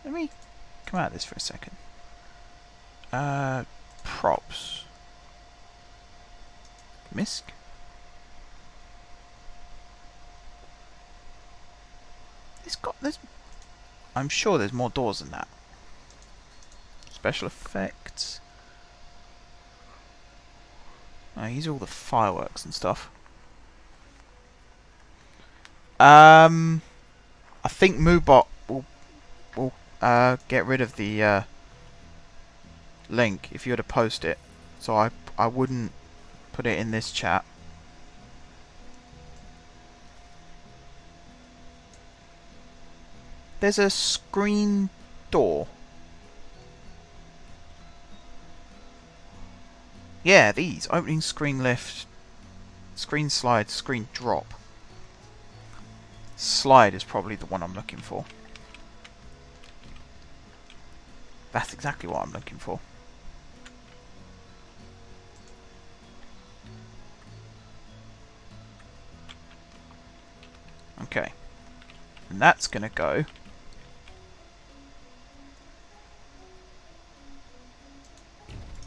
Let me come out of this for a second. Props. Misc. There's I'm sure there's more doors than that. Special effects. Oh, these are all the fireworks and stuff. I think Moobot will get rid of the link if you were to post it, so I wouldn't put it in this chat. There's a screen door. Yeah, these opening screen lift, screen slide, screen drop. Slide is probably the one I'm looking for. That's exactly what I'm looking for. Okay. And that's going to go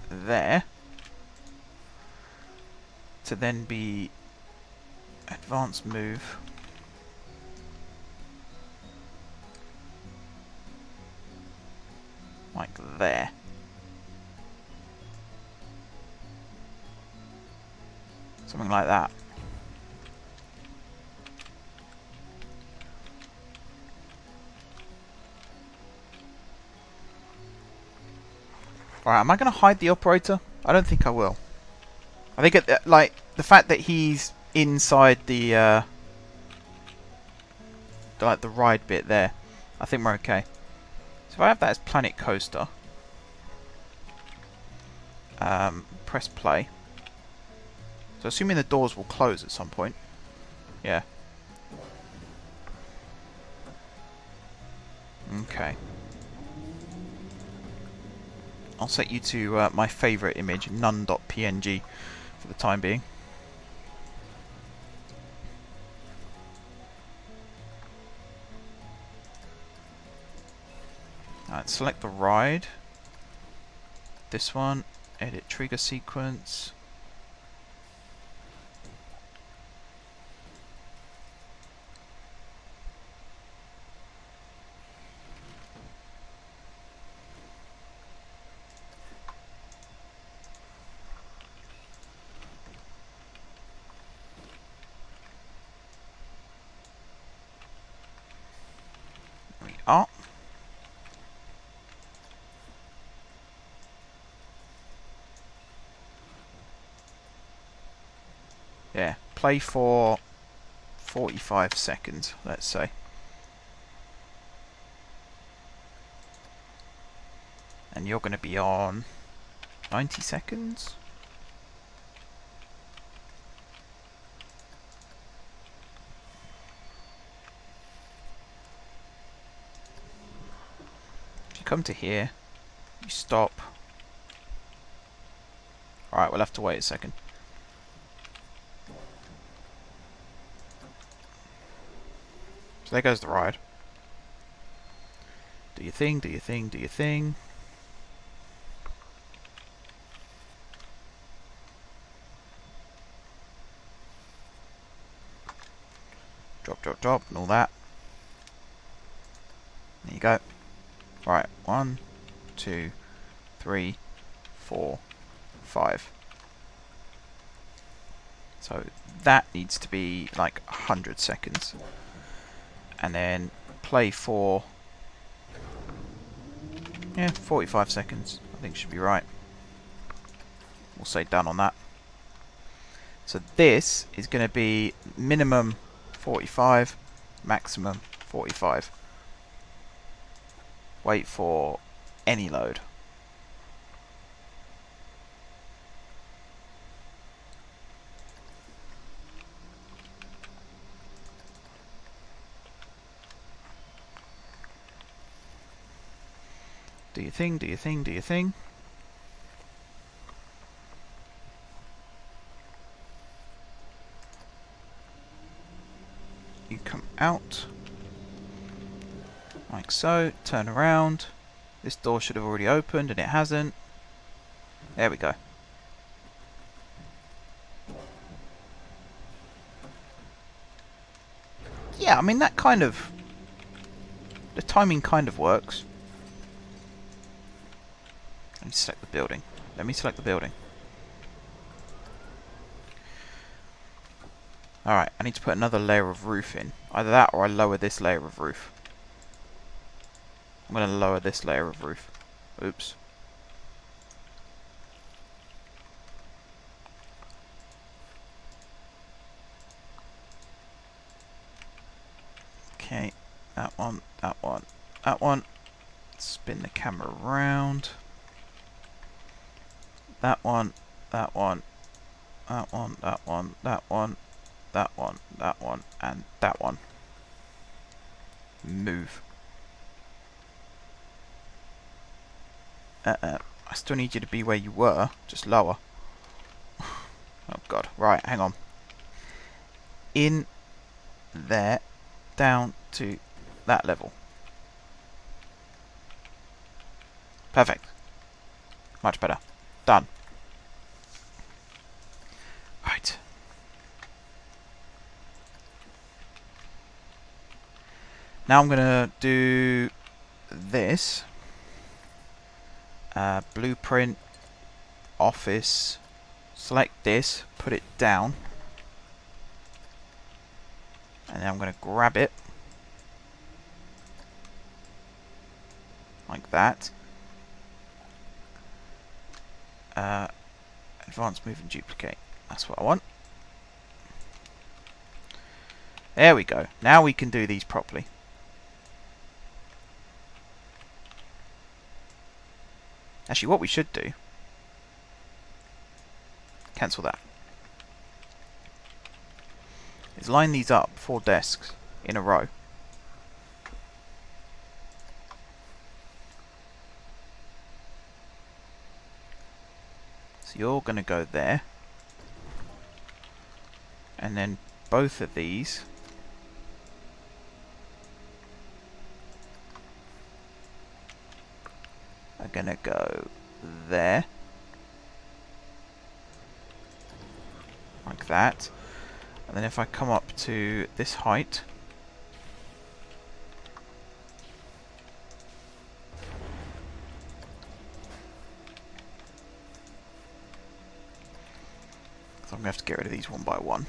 there to then be advanced move. Like there. Something like that. Alright, am I going to hide the operator? I don't think I will. I think like the fact that he's inside the like the ride bit there, I think we're okay. So if I have that as Planet Coaster, press play. So assuming the doors will close at some point. Yeah. Okay. I'll set you to my favourite image, none.png, for the time being. Alright, select the ride. This one, edit trigger sequence. There we are. Yeah, play for 45 seconds, let's say. And you're going to be on 90 seconds. If you come to here, you stop. Alright, we'll have to wait a second. So there goes the ride. Do your thing, do your thing, do your thing. Drop, drop, drop, and all that. There you go. Right, 1, 2, 3, 4, 5. So that needs to be like 100 seconds. And then play for 45 seconds. I think should be right. We'll say done on that. So this is going to be minimum 45, maximum 45. Wait for any load. Do your thing, do your thing, do your thing. You come out. Like so, turn around. This door should have already opened and it hasn't. There we go. Yeah, I mean that kind of... the timing kind of works. Let me select the building. Let me select the building. Alright, I need to put another layer of roof in. Either that or I lower this layer of roof. I'm going to lower this layer of roof. Oops. Okay, that one, that one, that one. Spin the camera around. That one, that one, that one, that one, that one, that one, that one, and that one. Move. I still need you to be where you were, just lower. Oh god, right, hang on. In there, down to that level. Perfect. Much better. Done. Right. Now I'm going to do this. Blueprint, office, select this, put it down. And then I'm going to grab it. Like that. Advanced move and duplicate. That's what I want. There we go. Now we can do these properly. Actually, what we should do, cancel that, is line these up, 4 desks in a row. So you're going to go there, and then both of these are going to go there, like that. And then if I come up to this height, so I'm going to have to get rid of these one by one.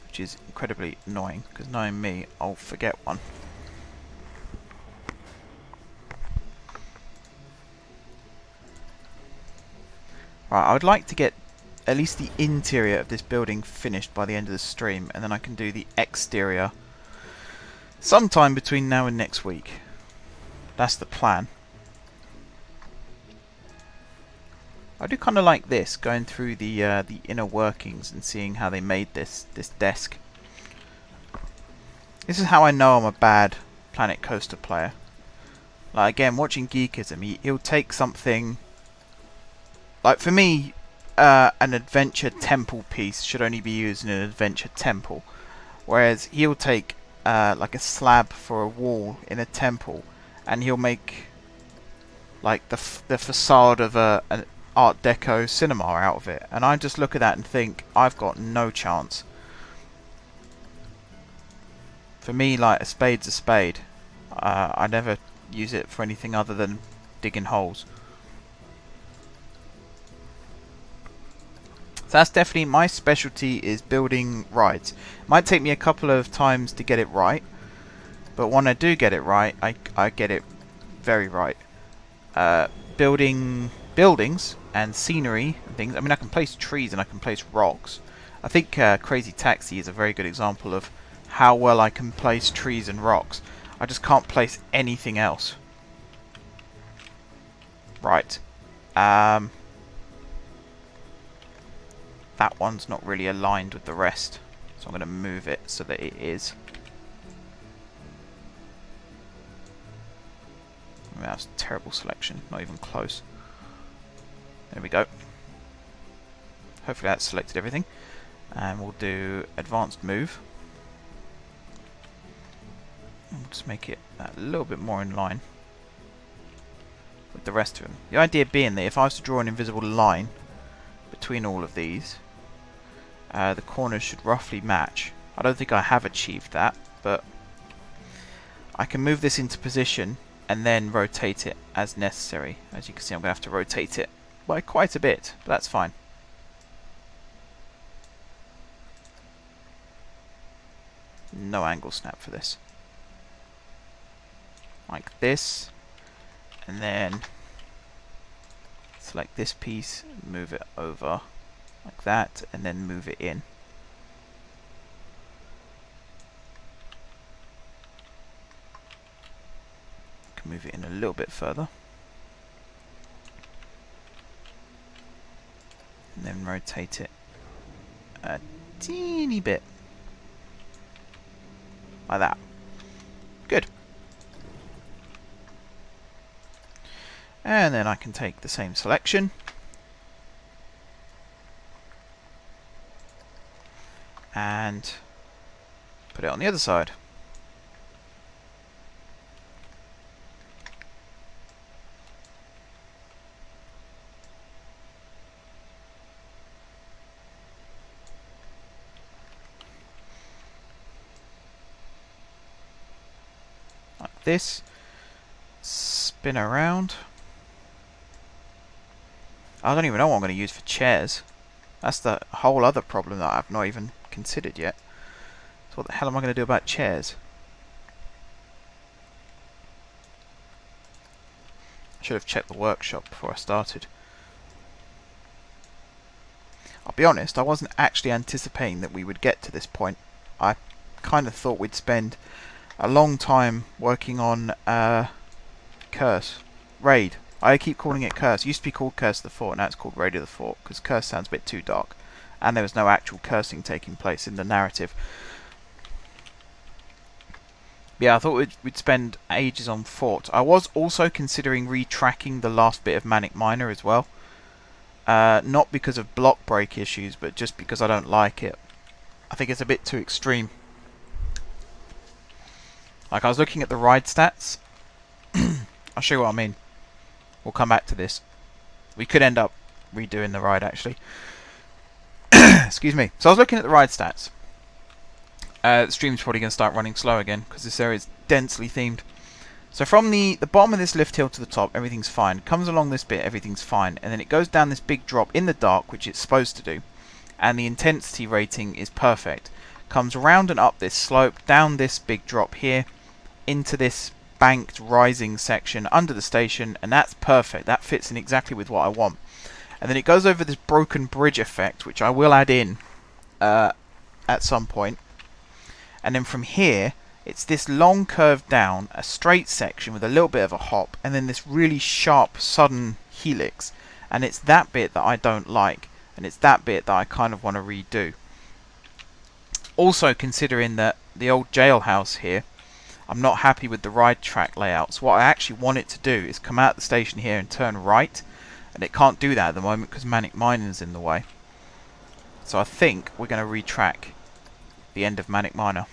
Which is incredibly annoying, because knowing me, I'll forget one. Right, I would like to get at least the interior of this building finished by the end of the stream, and then I can do the exterior sometime between now and next week. That's the plan. I do kind of like this, going through the inner workings and seeing how they made this desk. This is how I know I'm a bad Planet Coaster player. Like, again, watching Geekism, he'll take something. Like, for me, an adventure temple piece should only be used in an adventure temple, whereas he'll take like a slab for a wall in a temple, and he'll make like the facade of an Art Deco cinema out of it, and I just look at that and think, I've got no chance. For me, like, a spade's a spade. I never use it for anything other than digging holes. So that's definitely my specialty, is building rides. It might take me a couple of times to get it right, but when I do get it right, I get it very right. Building buildings and scenery and things. I mean, I can place trees and I can place rocks. I think Crazy Taxi is a very good example of how well I can place trees and rocks. I just can't place anything else. Right. That one's not really aligned with the rest, so I'm going to move it so that it is. That was a terrible selection, not even close. There we go. Hopefully that's selected everything. And we'll do advanced move. And we'll just make it a little bit more in line with the rest of them. The idea being that if I was to draw an invisible line between all of these, the corners should roughly match. I don't think I have achieved that, but I can move this into position and then rotate it as necessary. As you can see, I'm going to have to rotate it by quite a bit, but that's fine. No angle snap for this. Like this, and then select this piece, move it over like that, and then move it in. Can move it in a little bit further, and then rotate it a teeny bit like that. Good. And then I can take the same selection and put it on the other side. Like this. Spin around. I don't even know what I'm going to use for chairs. That's the whole other problem that I've not even considered yet. So what the hell am I going to do about chairs? I should have checked the workshop before I started. I'll be honest, I wasn't actually anticipating that we would get to this point. I kind of thought we'd spend a long time working on Raid. I keep calling it Curse. It used to be called Curse of the Fort, now it's called Raid of the Fort, because Curse sounds a bit too dark. And there was no actual cursing taking place in the narrative. Yeah, I thought we'd spend ages on Fort. I was also considering retracking the last bit of Manic Miner as well. Not because of block break issues, but just because I don't like it. I think it's a bit too extreme. Like, I was looking at the ride stats. I'll show you what I mean. We'll come back to this. We could end up redoing the ride, actually. Excuse me. So I was looking at the ride stats. The stream's probably going to start running slow again, because this area is densely themed. So from the bottom of this lift hill to the top, everything's fine. Comes along this bit, everything's fine. And then it goes down this big drop in the dark, which it's supposed to do. And the intensity rating is perfect. Comes round and up this slope, down this big drop here, into this banked rising section under the station, and that's perfect. That fits in exactly with what I want. And then it goes over this broken bridge effect, which I will add in at some point. And then from here, it's this long curve down, a straight section with a little bit of a hop, and then this really sharp, sudden helix. And it's that bit that I don't like, and it's that bit that I kind of want to redo. Also considering that the old jailhouse here, I'm not happy with the ride track layout. So what I actually want it to do is come out the station here and turn right. And it can't do that at the moment because Manic Miner is in the way. So I think we're going to retrack the end of Manic Miner.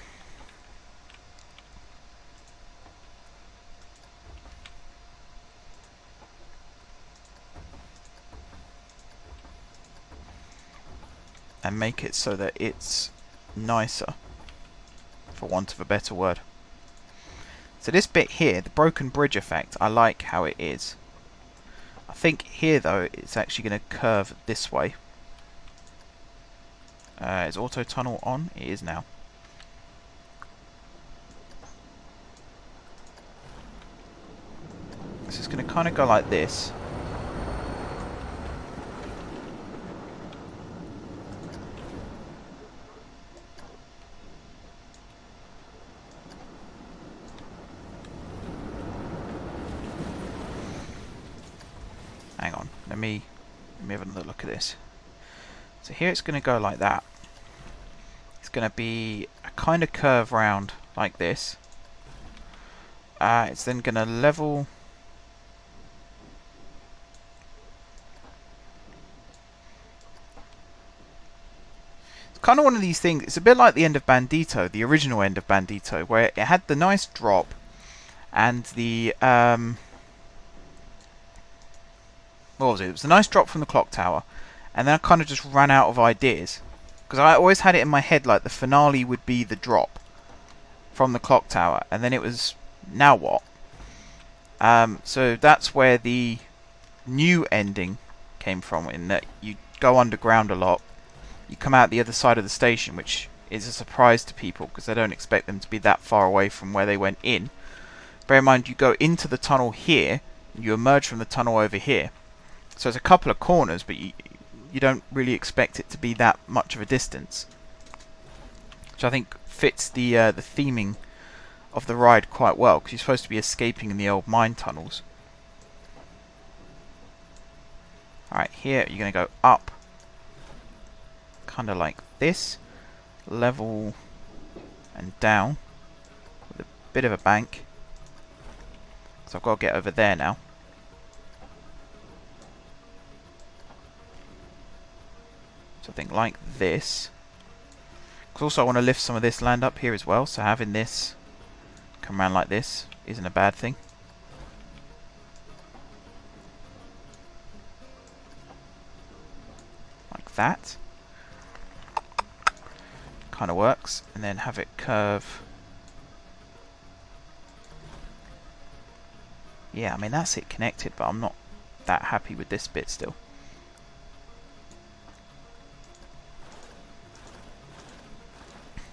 And make it so that it's nicer, for want of a better word. So this bit here, the broken bridge effect, I like how it is. I think here though, it's actually going to curve this way. Is auto tunnel on? It is now. So it's going to kind of go like this. Hang on, let me have another look at this. So here it's going to go like that. It's going to be a kind of curve round like this. It's then going to level. It's kind of one of these things. It's a bit like the end of Bandito, the original end of Bandito, where it had the nice drop and the what was it? It was a nice drop from the clock tower, and then I kind of just ran out of ideas, because I always had it in my head like the finale would be the drop from the clock tower, and then it was, now what? So that's where the new ending came from, in that you go underground a lot, you come out the other side of the station, which is a surprise to people because they don't expect them to be that far away from where they went in. Bear in mind, you go into the tunnel here, and you emerge from the tunnel over here. So it's a couple of corners, but you don't really expect it to be that much of a distance, which I think fits the theming of the ride quite well, because you're supposed to be escaping in the old mine tunnels. Alright, here you're going to go up, kind of like this, level and down, with a bit of a bank. So I've got to get over there now. Something like this. Because also I want to lift some of this land up here as well, so having this come around like this isn't a bad thing. Like that. Kind of works. And then have it curve. Yeah, I mean that's it connected, but I'm not that happy with this bit still.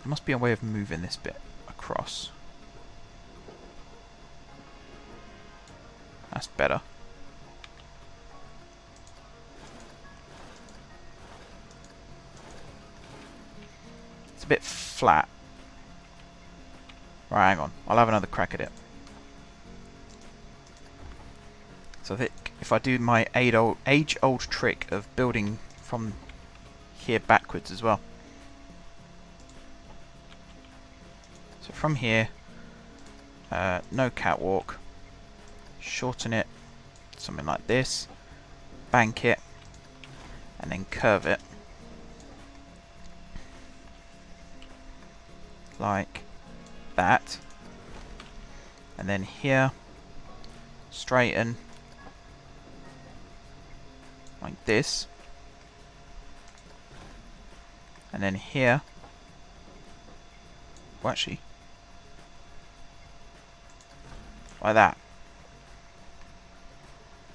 There must be a way of moving this bit across. That's better. It's a bit flat. Right, hang on. I'll have another crack at it. So I think if I do my age-old trick of building from here backwards as well. So from here, no catwalk, shorten it, something like this, bank it, and then curve it. Like that. And then here, straighten, like this. And then here, well actually, like that.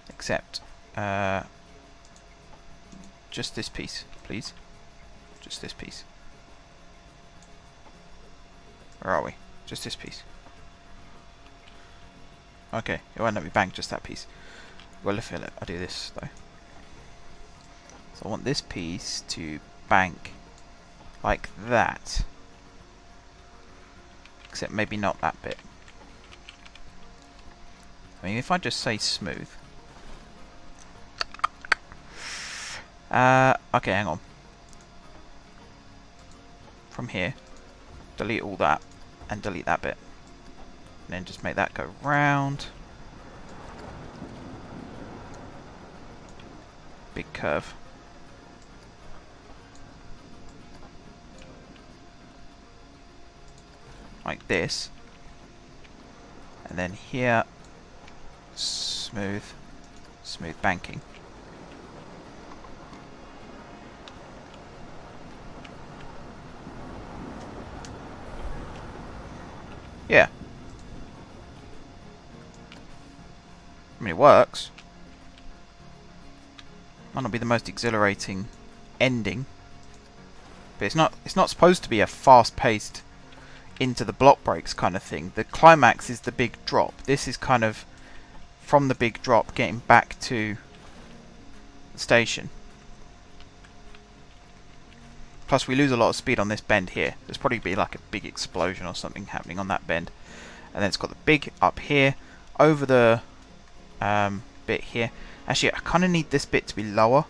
Except, just this piece, please. Just this piece. Where are we? Just this piece. Okay, it won't let me bank just that piece. Well, if I'll do this though. So I want this piece to bank like that. Except maybe not that bit. I mean, if I just say smooth. Okay, hang on. From here, delete all that and delete that bit. And then just make that go round. Big curve. Like this. And then here, smooth banking. Yeah. I mean, it works. Might not be the most exhilarating ending, but it's not supposed to be a fast-paced into the block breaks kind of thing. The climax is the big drop. This is kind of from the big drop getting back to the station. Plus we lose a lot of speed on this bend here. There's probably be like a big explosion or something happening on that bend. And then it's got the big up here over the bit here. Actually, I kind of need this bit to be lower.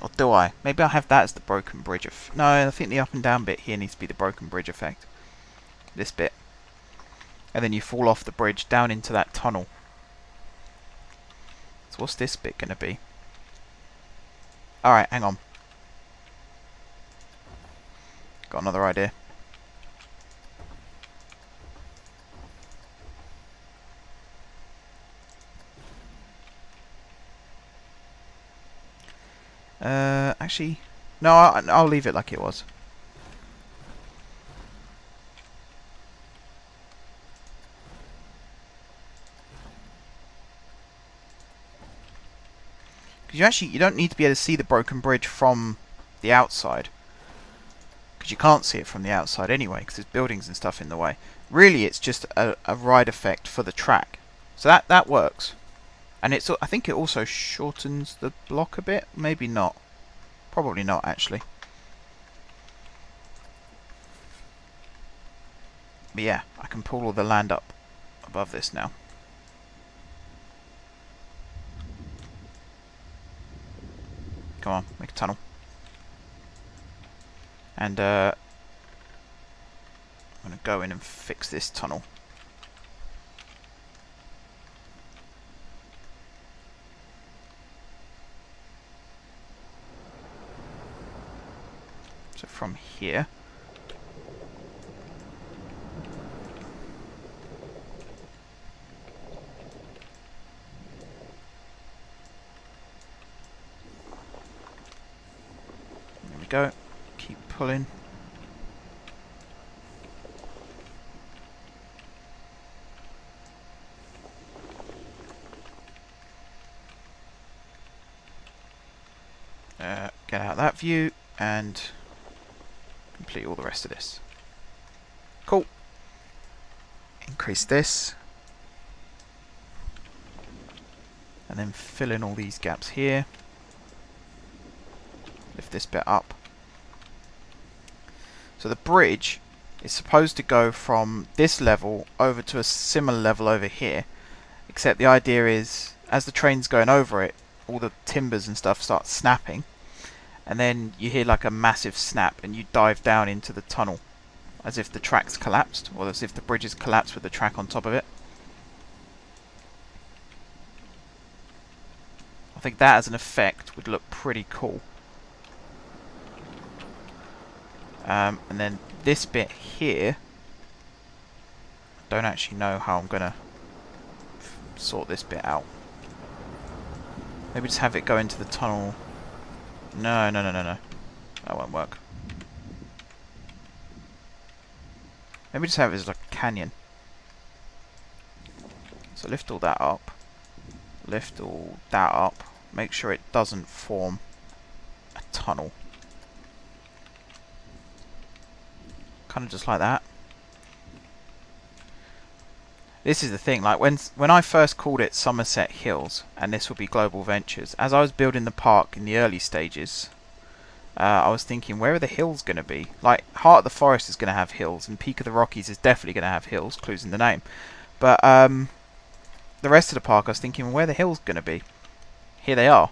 Or do I? Maybe I'll have that as the broken bridge. No, I think the up and down bit here needs to be the broken bridge effect. This bit. And then you fall off the bridge down into that tunnel. So what's this bit going to be? Alright, hang on. Got another idea. Actually, no, I'll leave it like it was. Because you don't need to be able to see the broken bridge from the outside. Because you can't see it from the outside anyway, because there's buildings and stuff in the way. Really, it's just a ride effect for the track. So that works. And I think it also shortens the block a bit. Maybe not. Probably not, actually. But yeah, I can pull all the land up above this now. Come on, make a tunnel. And I'm going to go in and fix this tunnel. So from here. There we go. Keep pulling. Get out that view and complete all the rest of this. Cool. Increase this. And then fill in all these gaps here. Lift this bit up. So the bridge is supposed to go from this level over to a similar level over here. Except the idea is, as the train's going over it, all the timbers and stuff start snapping. And then you hear like a massive snap and you dive down into the tunnel. As if the track's collapsed, or as if the bridge is collapsed with the track on top of it. I think that as an effect would look pretty cool. And then this bit here, I don't actually know how I'm gonna sort this bit out. Maybe just have it go into the tunnel. No. That won't work. Maybe just have it as like a canyon. So lift all that up. Lift all that up. Make sure it doesn't form a tunnel. Kind of just like that. This is the thing, like when I first called it Somerset Hills, and this would be Global Ventures, as I was building the park in the early stages, I was thinking, where are the hills going to be? Like, Heart of the Forest is going to have hills, and Peak of the Rockies is definitely going to have hills, clues in the name. But the rest of the park, I was thinking, well, where are the hills going to be? Here they are,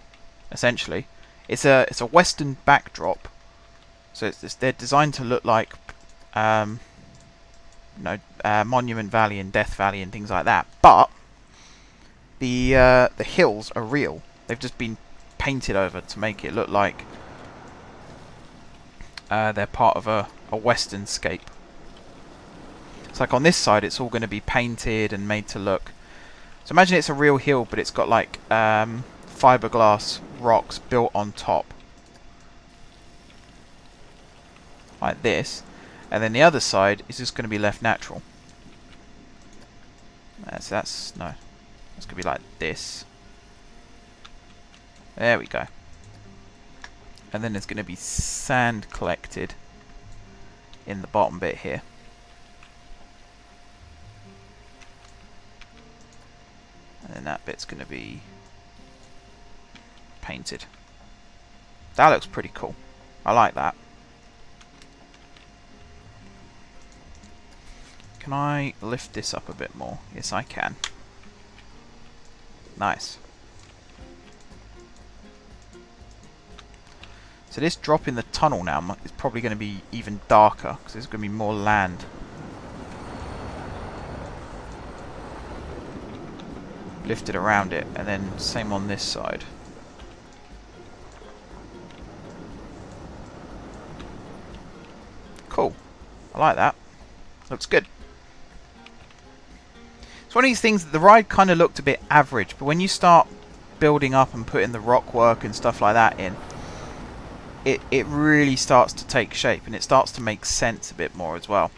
essentially. It's a western backdrop, so they're designed to look like Monument Valley and Death Valley and things like that. But the hills are real. They've just been painted over to make it look like they're part of a western scape. It's like on this side, it's all going to be painted and made to look. So imagine it's a real hill, but it's got like fiberglass rocks built on top, like this. And then the other side is just going to be left natural. That's going to be like this. There we go. And then there's going to be sand collected in the bottom bit here. And then that bit's going to be painted. That looks pretty cool. I like that. Can I lift this up a bit more? Yes, I can. Nice. So this drop in the tunnel now is probably going to be even darker, because there's going to be more land. Lifted around it, and then same on this side. Cool. I like that. Looks good. It's one of these things that the ride kind of looked a bit average, but when you start building up and putting the rock work and stuff like that in, it really starts to take shape, and it starts to make sense a bit more as well.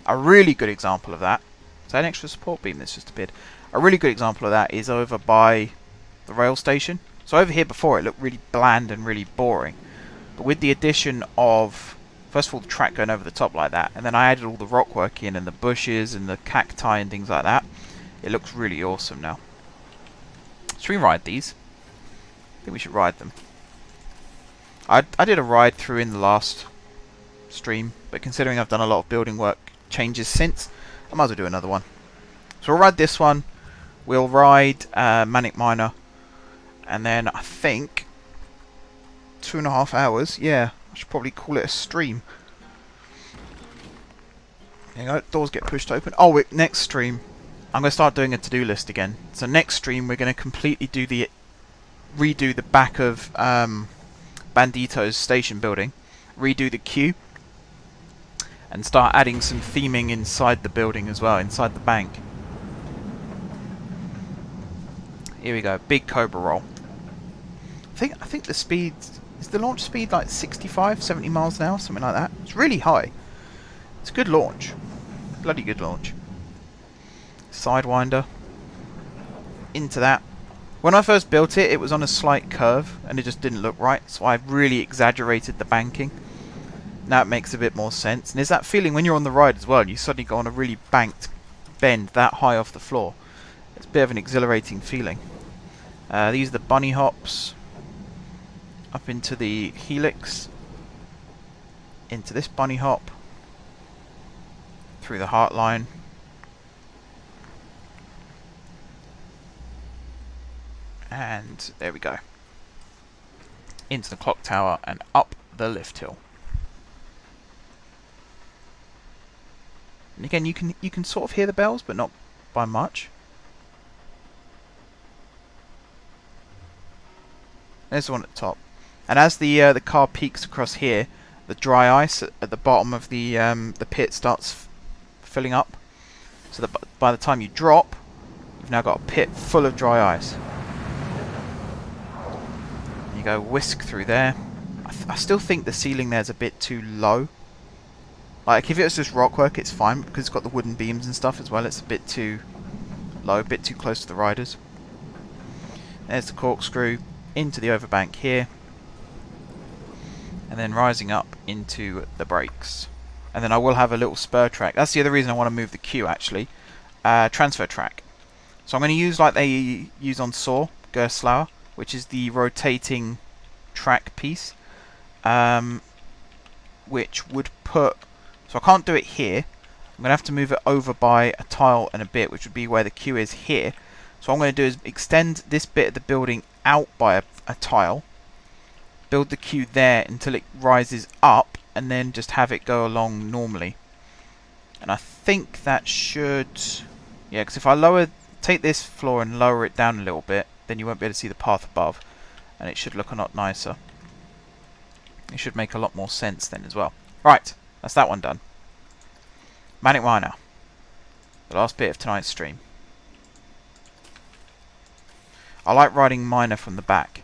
A really good example of that, is that an extra support beam that's just appeared? A really good example of that is over by the rail station. So over here before, it looked really bland and really boring, but with the addition of, first of all, the track going over the top like that, and then I added all the rock work in and the bushes and the cacti and things like that, it looks really awesome now. Should we ride these? I think we should ride them. I did a ride through in the last stream, but considering I've done a lot of building work changes since, I might as well do another one. So we'll ride this one, we'll ride Manic Miner, and then I think 2.5 hours, yeah, I should probably call it a stream. There you go, doors get pushed open. Oh, wait, next stream, I'm going to start doing a to-do list again. So next stream, we're going to completely redo the back of Bandito's station building, redo the queue and start adding some theming inside the building as well, inside the bank. Here we go, big cobra roll. I think the speed is the launch speed like 65, 70 miles an hour, something like that. It's really high. It's a good launch, bloody good launch. Sidewinder into that. When I first built it, it was on a slight curve and it just didn't look right, so I really exaggerated the banking. Now it makes a bit more sense. And there's that feeling when you're on the ride as well, and you suddenly go on a really banked bend that high off the floor. It's a bit of an exhilarating feeling. These are the bunny hops. Up into the helix. Into this bunny hop. Through the heart line. And there we go. Into the clock tower and up the lift hill. And again, you can sort of hear the bells, but not by much. There's the one at the top. And as the car peaks across here, the dry ice at the bottom of the pit starts filling up. So that by the time you drop, you've now got a pit full of dry ice. And you go whisk through there. I still think the ceiling there's a bit too low. Like, if it was just rockwork, it's fine, because it's got the wooden beams and stuff as well. It's a bit too low, a bit too close to the riders. There's the corkscrew into the overbank here, and then rising up into the brakes. And then I will have a little spur track. That's the other reason I want to move the queue, actually. Transfer track. So I'm going to use like they use on Saw, Gerstlauer, which is the rotating track piece, which would put... So I can't do it here. I'm going to have to move it over by a tile and a bit, which would be where the queue is here. So what I'm going to do is extend this bit of the building out by a tile, build the queue there until it rises up, and then just have it go along normally. And I think that should... Yeah, because if I take this floor and lower it down a little bit, then you won't be able to see the path above, and it should look a lot nicer. It should make a lot more sense then as well. Right. That's that one done. Manic Miner. The last bit of tonight's stream. I like riding Miner from the back,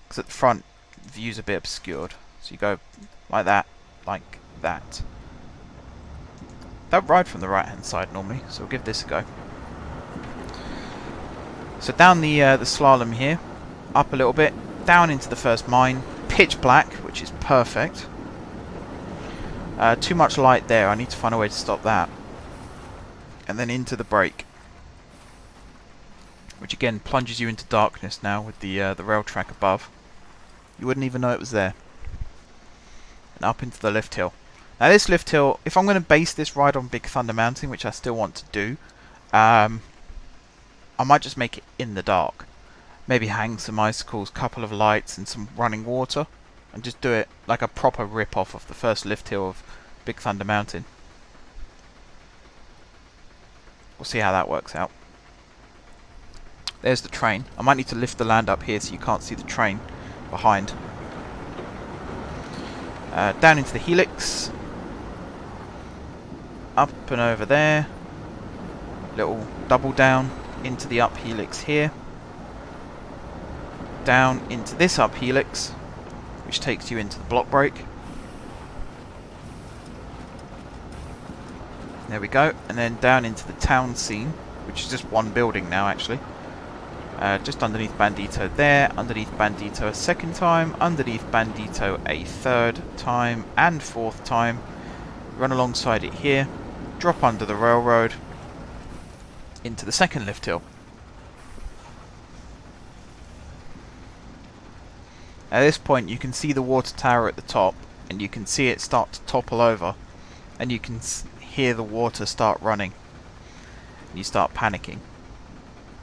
because at the front, the view's a bit obscured. So you go like that, like that. Don't ride from the right hand side normally, so we'll give this a go. So down the slalom here, up a little bit, down into the first mine, pitch black, which is perfect. Too much light there, I need to find a way to stop that. And then into the brake, which again plunges you into darkness now with the rail track above. You wouldn't even know it was there. And up into the lift hill. Now this lift hill, if I'm going to base this ride on Big Thunder Mountain, which I still want to do, I might just make it in the dark. Maybe hang some icicles, couple of lights and some running water, and just do it like a proper rip-off of the first lift hill of Big Thunder Mountain. We'll see how that works out. There's the train. I might need to lift the land up here so you can't see the train behind. Down into the helix. Up and over there. Little double down into the up helix here. Down into this up helix, which takes you into the block brake. There we go. And then down into the town scene, which is just one building now actually. Just underneath Bandito there, underneath Bandito a second time, underneath Bandito a third time and fourth time. Run alongside it here, drop under the railroad into the second lift hill. At this point you can see the water tower at the top, and you can see it start to topple over, and you can hear the water start running, and you start panicking.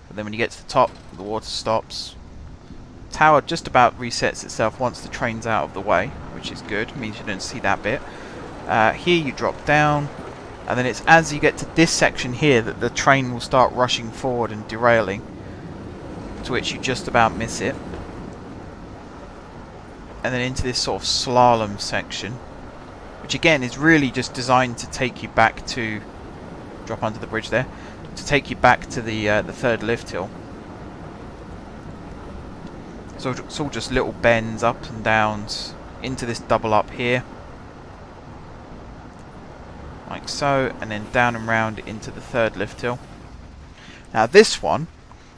But then when you get to the top, the water stops. Tower just about resets itself once the train's out of the way, which is good, it means you don't see that bit. Here you drop down, and then it's as you get to this section here that the train will start rushing forward and derailing, to which you just about miss it. and then into this sort of slalom section, which again is really just designed to take you back to, drop under the bridge there, to take you back to the third lift hill. So it's all just little bends, ups and downs, into this double up here, like so, and then down and round into the third lift hill. Now this one,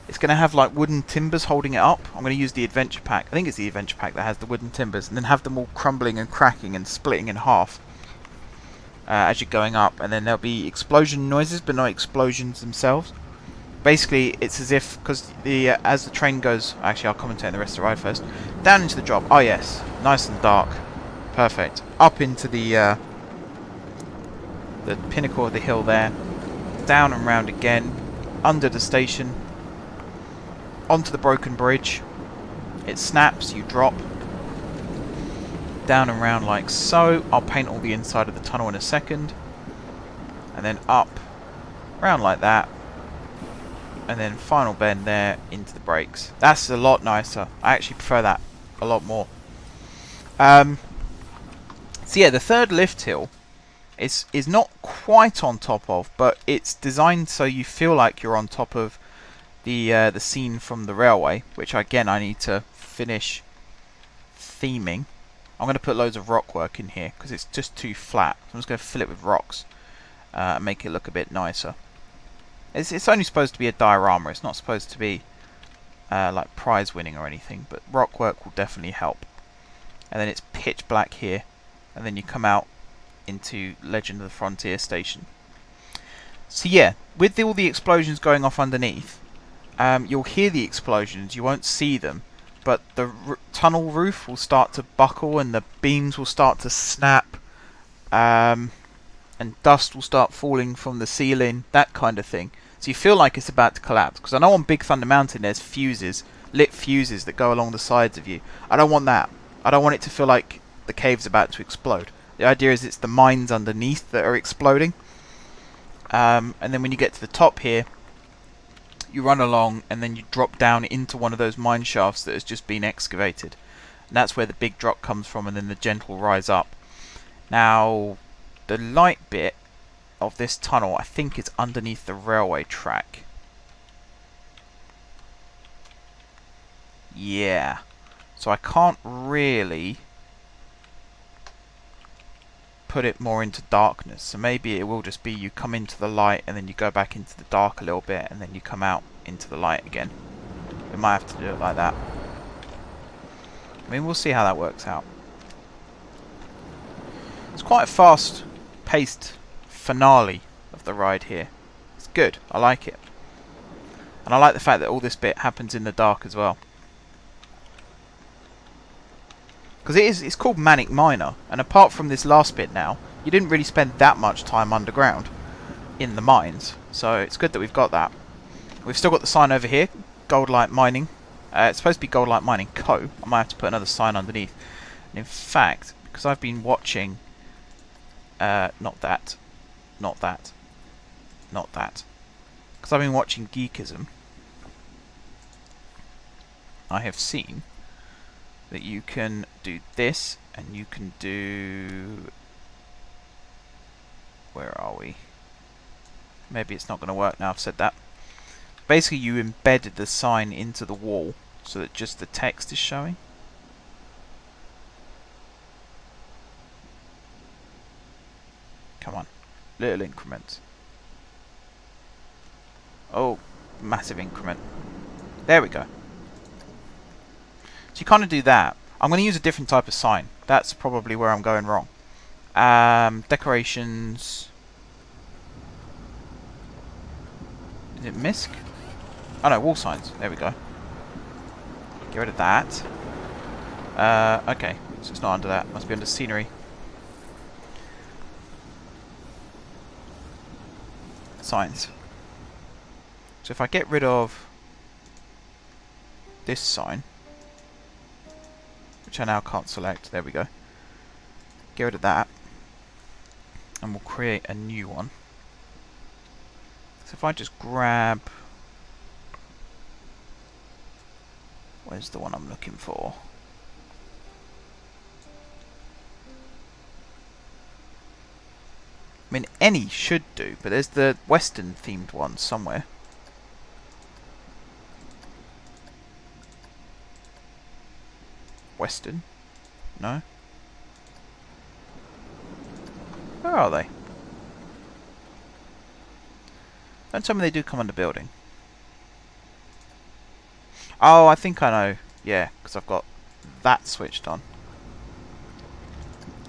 it's going to have like wooden timbers holding it up. I'm going to use the adventure pack. I think it's the adventure pack that has the wooden timbers, and then have them all crumbling and cracking and splitting in half as you're going up. And then there'll be explosion noises, but not explosions themselves. Basically, it's as if, because as the train goes, actually I'll commentate on the rest of the ride first. Down into the drop. Oh yes, nice and dark, perfect. Up into the pinnacle of the hill there. Down and round again, under the station, onto the broken bridge. It snaps, you drop. Down and round like so. I'll paint all the inside of the tunnel in a second. And then up, round like that. And then final bend there into the brakes. That's a lot nicer. I actually prefer that a lot more. So yeah, the third lift hill is not quite on top of, but it's designed so you feel like you're on top of the scene from the railway, which again I need to finish theming. I'm going to put loads of rock work in here because it's just too flat. So I'm just going to fill it with rocks and make it look a bit nicer. It's only supposed to be a diorama. It's not supposed to be like prize winning or anything, but rock work will definitely help. And then it's pitch black here, and then you come out into Legend of the Frontier station. So yeah, with all the explosions going off underneath, you'll hear the explosions, you won't see them, but the tunnel roof will start to buckle and the beams will start to snap, and dust will start falling from the ceiling, that kind of thing. So you feel like it's about to collapse. Because I know on Big Thunder Mountain there's fuses, lit fuses that go along the sides of you. I don't want that. I don't want it to feel like the cave's about to explode. The idea is it's the mines underneath that are exploding. And then when you get to the top here, you run along and then you drop down into one of those mine shafts that has just been excavated. And that's where the big drop comes from, and then the gentle rise up. Now, the light bit of this tunnel, I think it's underneath the railway track. Yeah. So I can't really put it more into darkness. So maybe it will just be you come into the light and then you go back into the dark a little bit and then you come out into the light again. We might have to do it like that. I mean, we'll see how that works out. It's quite a fast paced finale of the ride here. It's good. I like it. And I like the fact that all this bit happens in the dark as well. Because it's called Manic Miner, and apart from this last bit now, you didn't really spend that much time underground in the mines, so it's good that we've got that. We've still got the sign over here, Gold Light Mining. It's supposed to be Gold Light Mining Co. I might have to put another sign underneath. And in fact, because I've been watching... not that. Not that. Not that. Because I've been watching Geekism, I have seen that you can do this, and you can do... Where are we? Maybe it's not going to work now I've said that. Basically, you embedded the sign into the wall so that just the text is showing. Come on. Little increments. Oh, massive increment. There we go. So you kind of do that. I'm going to use a different type of sign. That's probably where I'm going wrong. Decorations. Is it MISC? Oh no, wall signs. There we go. Get rid of that. Okay, so it's not under that. Must be under scenery. Signs. So if I get rid of this sign, which I now can't select, there we go. Get rid of that, and we'll create a new one. So if I just grab, where's the one I'm looking for? any should do, but there's the Western themed one somewhere. Western? No? Where are they? Don't tell me they do come on the building. Oh, I think I know. Yeah, because I've got that switched on.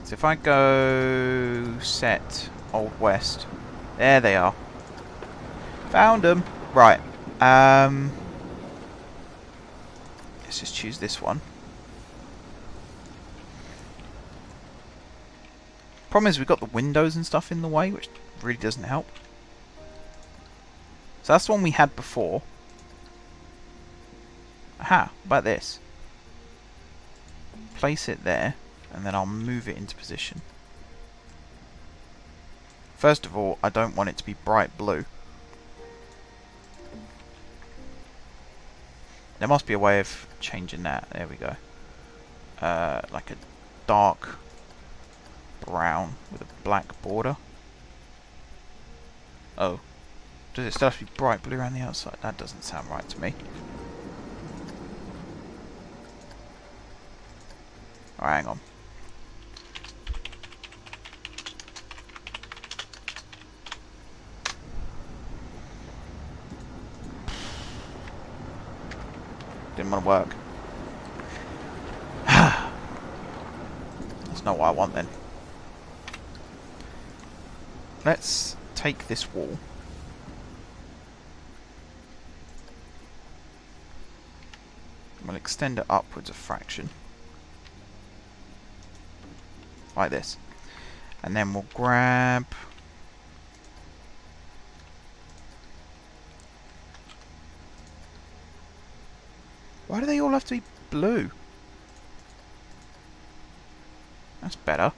So if I go set Old West, there they are. Found them. Right. Let's just choose this one. Problem is we've got the windows and stuff in the way, which really doesn't help. So that's the one we had before. Aha, about this. Place it there, and then I'll move it into position. First of all, I don't want it to be bright blue. There must be a way of changing that. There we go. Like a dark brown with a black border. Oh. Does it still have to be bright blue around the outside? That doesn't sound right to me. Alright, hang on. Didn't want to work. That's not what I want then. Let's take this wall. We'll extend it upwards a fraction. Like this. And then we'll grab... Why do they all have to be blue? That's better.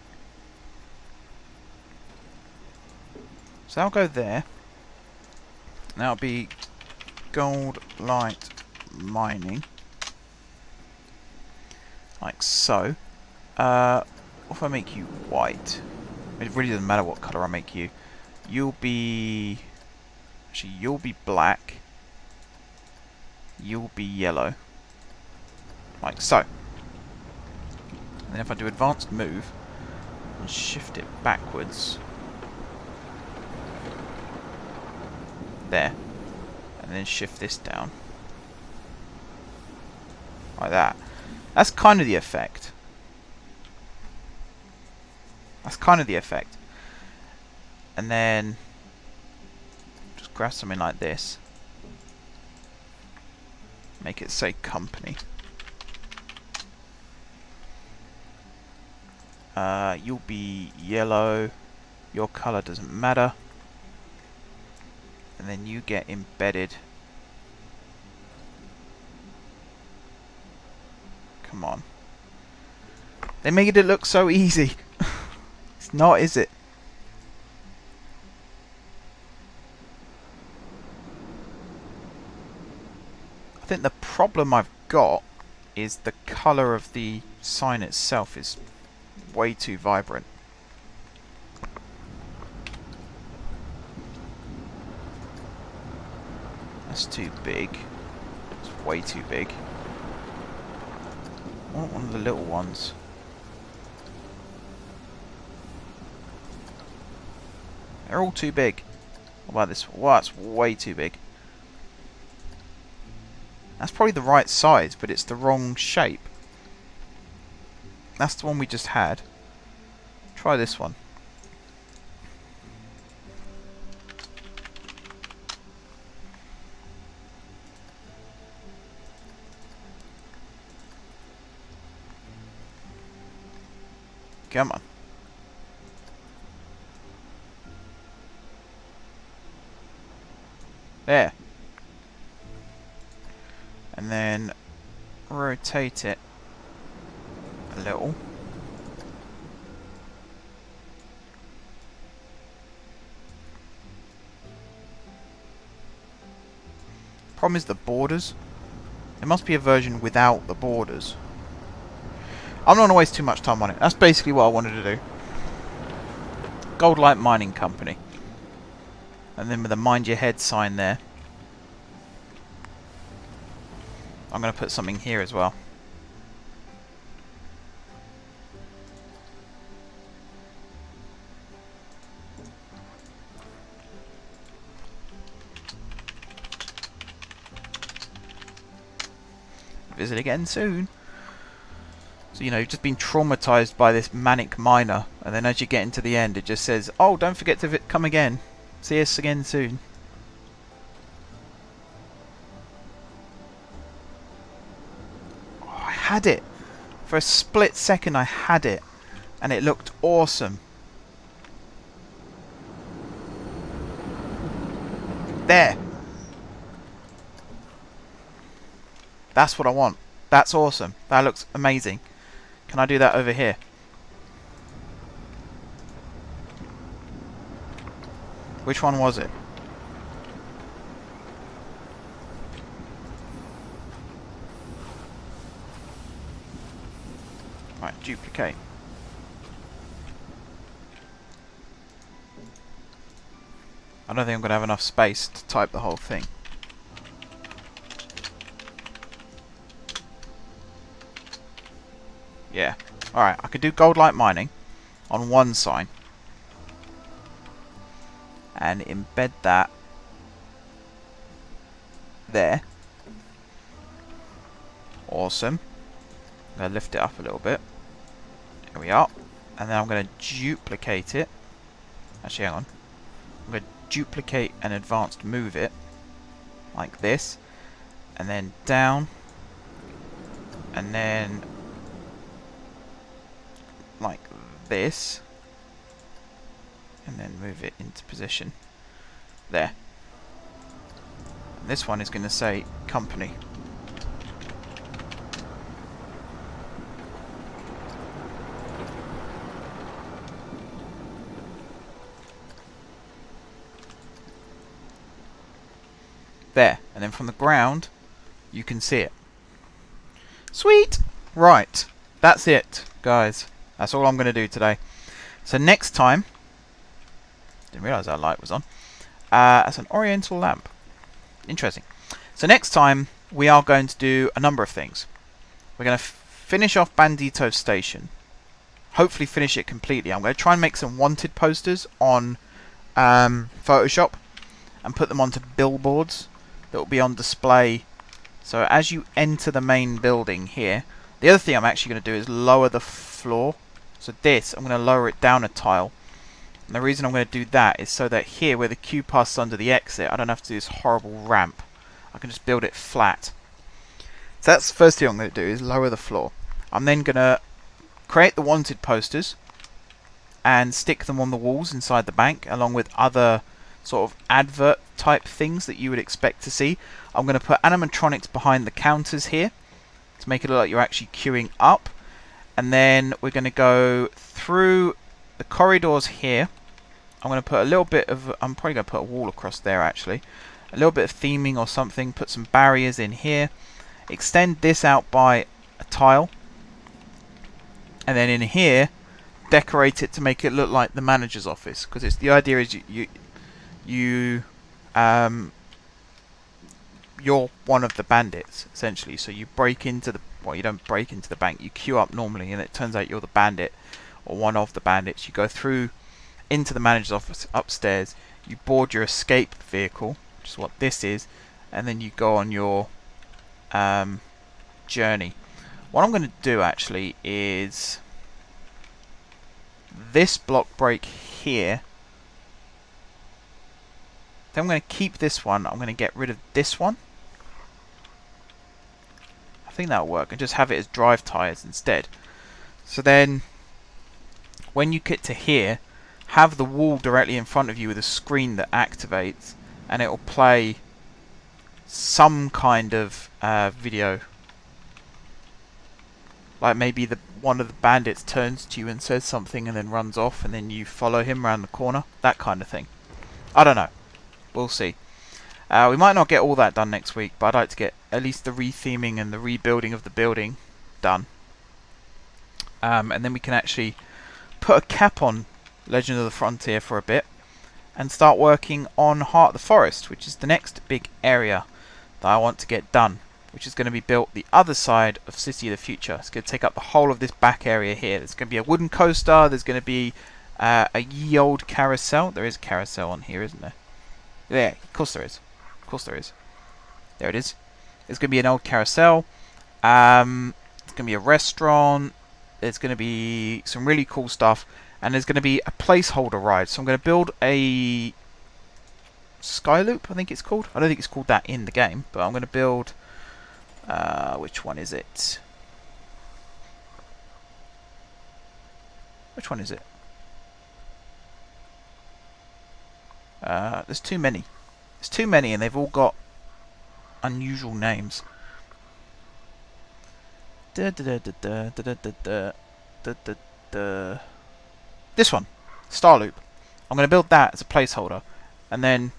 So I'll go there. That'll be gold light mining. Like so. What if I make you white? It really doesn't matter what colour I make you. You'll be... Actually, you'll be black. You'll be yellow. Like so. And then if I do advanced move and shift it backwards. There. And then shift this down. Like that. That's kind of the effect. That's kind of the effect. And then just grab something like this. Make it say company. You'll be yellow. Your colour doesn't matter. And then you get embedded. Come on. They made it look so easy. It's not, is it? I think the problem I've got is the colour of the sign itself is way too vibrant. That's too big. It's way too big. I want one of the little ones. They're all too big. What about this one? Wow, it's way too big. That's probably the right size, but it's the wrong shape. That's the one we just had. Try this one. Come on. There. And then rotate it a little. Problem is the borders. There must be a version without the borders. I'm not going to waste too much time on it. That's basically what I wanted to do. Gold Light Mining Company. and then with a mind your head sign there. I'm going to put something here as well. Visit again soon. So, you know, you've just been traumatized by this manic miner, and then as you get into the end it just says, oh, don't forget to come again. See us again soon. Oh, I had it. For a split second I had it, and it looked awesome. There. That's what I want. That's awesome. That looks amazing. Can I do that over here? Which one was it? Right, duplicate. I don't think I'm going to have enough space to type the whole thing. Yeah. Alright, I could do gold light mining on one sign. And embed that there. Awesome. I'm going to lift it up a little bit. Here we are. And then I'm going to duplicate it. Actually, hang on. I'm going to duplicate and advanced move it. Like this. And then down. And then like this, and then move it into position there. And this one is going to say company. There, and then from the ground you can see it. Sweet! Right, that's it, guys. That's all I'm going to do today. So next time, didn't realise that light was on. That's an oriental lamp. Interesting. So next time we are going to do a number of things. We're going to finish off Bandito's station. Hopefully finish it completely. I'm going to try and make some wanted posters on Photoshop and put them onto billboards that will be on display. So as you enter the main building here, the other thing I'm actually going to do is lower the floor. So this, I'm going to lower it down a tile. And the reason I'm going to do that is so that here, where the queue passes under the exit, I don't have to do this horrible ramp. I can just build it flat. So that's the first thing I'm going to do, is lower the floor. I'm then going to create the wanted posters and stick them on the walls inside the bank, along with other sort of advert type things that you would expect to see. I'm going to put animatronics behind the counters here to make it look like you're actually queuing up. And then we're going to go through the corridors here. I'm going to put a little bit of, I'm probably going to put a wall across there actually. A little bit of theming or something, put some barriers in here. Extend this out by a tile. And then in here, decorate it to make it look like the manager's office. Because it's the idea is you're one of the bandits, essentially. So you break into the, well, you don't break into the bank, you queue up normally, and it turns out you're the bandit, or one of the bandits. You go through into the manager's office upstairs, you board your escape vehicle, which is what this is, and then you go on your journey. What I'm going to do actually is this block break here. Then I'm going to keep this one. I'm going to get rid of this one. I think that'll work, and just have it as drive tires instead. So then when you get to here, have the wall directly in front of you with a screen that activates, and it will play some kind of video. Like maybe one of the bandits turns to you and says something and then runs off, and then you follow him around the corner. That kind of thing. I don't know. We'll see. We might not get all that done next week, but I'd like to get at least the retheming and the rebuilding of the building done. And then we can actually put a cap on Legend of the Frontier for a bit. and start working on Heart of the Forest, which is the next big area that I want to get done, which is going to be built the other side of City of the Future. It's going to take up the whole of this back area here. There's going to be a wooden coaster, there's going to be a ye old carousel. There is a carousel on here, isn't there? Yeah, of course there is. Of course there is. There it is. There's going to be an old carousel. There's going to be a restaurant. There's going to be some really cool stuff. And there's going to be a placeholder ride. So I'm going to build a Skyloop, I think it's called. I don't think it's called that in the game, but I'm going to build... which one is it? Which one is it? There's too many. There's too many, and they've all got unusual names. This one, Starloop. I'm going to build that as a placeholder, and then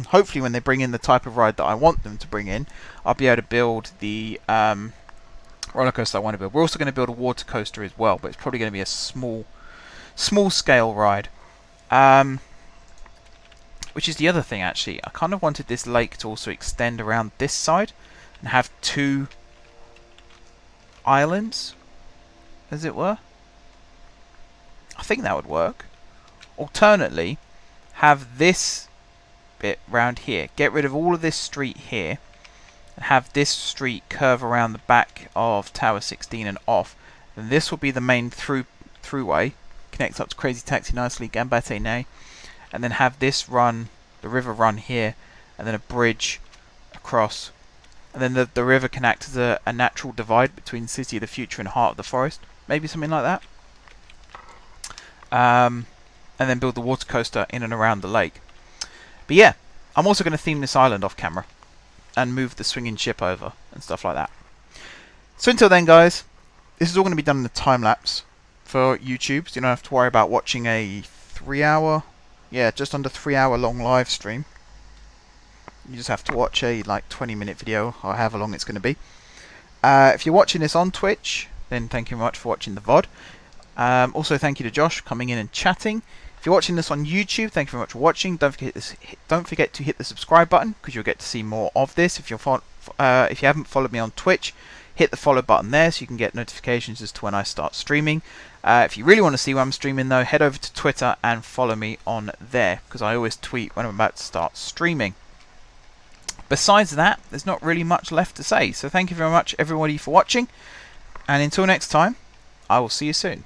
hopefully when they bring in the type of ride that I want them to bring in, I'll be able to build the roller coaster I want to build. We're also going to build a water coaster as well, but it's probably going to be a small scale ride. Which is the other thing, actually. I kind of wanted this lake to also extend around this side and have two islands, as it were. I think that would work. Alternately, have this bit round here. Get rid of all of this street here and have this street curve around the back of Tower 16 and off. And this will be the main throughway. Connects up to Crazy Taxi nicely, Gambate Nay. And then have this run, the river run here, and then a bridge across. And then the river can act as a natural divide between City of the Future and Heart of the Forest. Maybe something like that. And then build the water coaster in and around the lake. But yeah, I'm also going to theme this island off camera and move the swinging ship over and stuff like that. So until then, guys, this is all going to be done in a time lapse for YouTube, so you don't have to worry about watching a 3-hour, just under 3-hour long live stream. You just have to watch a like 20-minute video, or however long it's going to be. If you're watching this on Twitch, then thank you very much for watching the VOD. Also, thank you to Josh for coming in and chatting. If you're watching this on YouTube, thank you very much for watching. Don't forget to hit the subscribe button, because you'll get to see more of this. If you haven't followed me on Twitch, hit the follow button there so you can get notifications as to when I start streaming. If you really want to see when I'm streaming, though, head over to Twitter and follow me on there, because I always tweet when I'm about to start streaming. Besides that, there's not really much left to say. So thank you very much, everybody, for watching. And until next time, I will see you soon.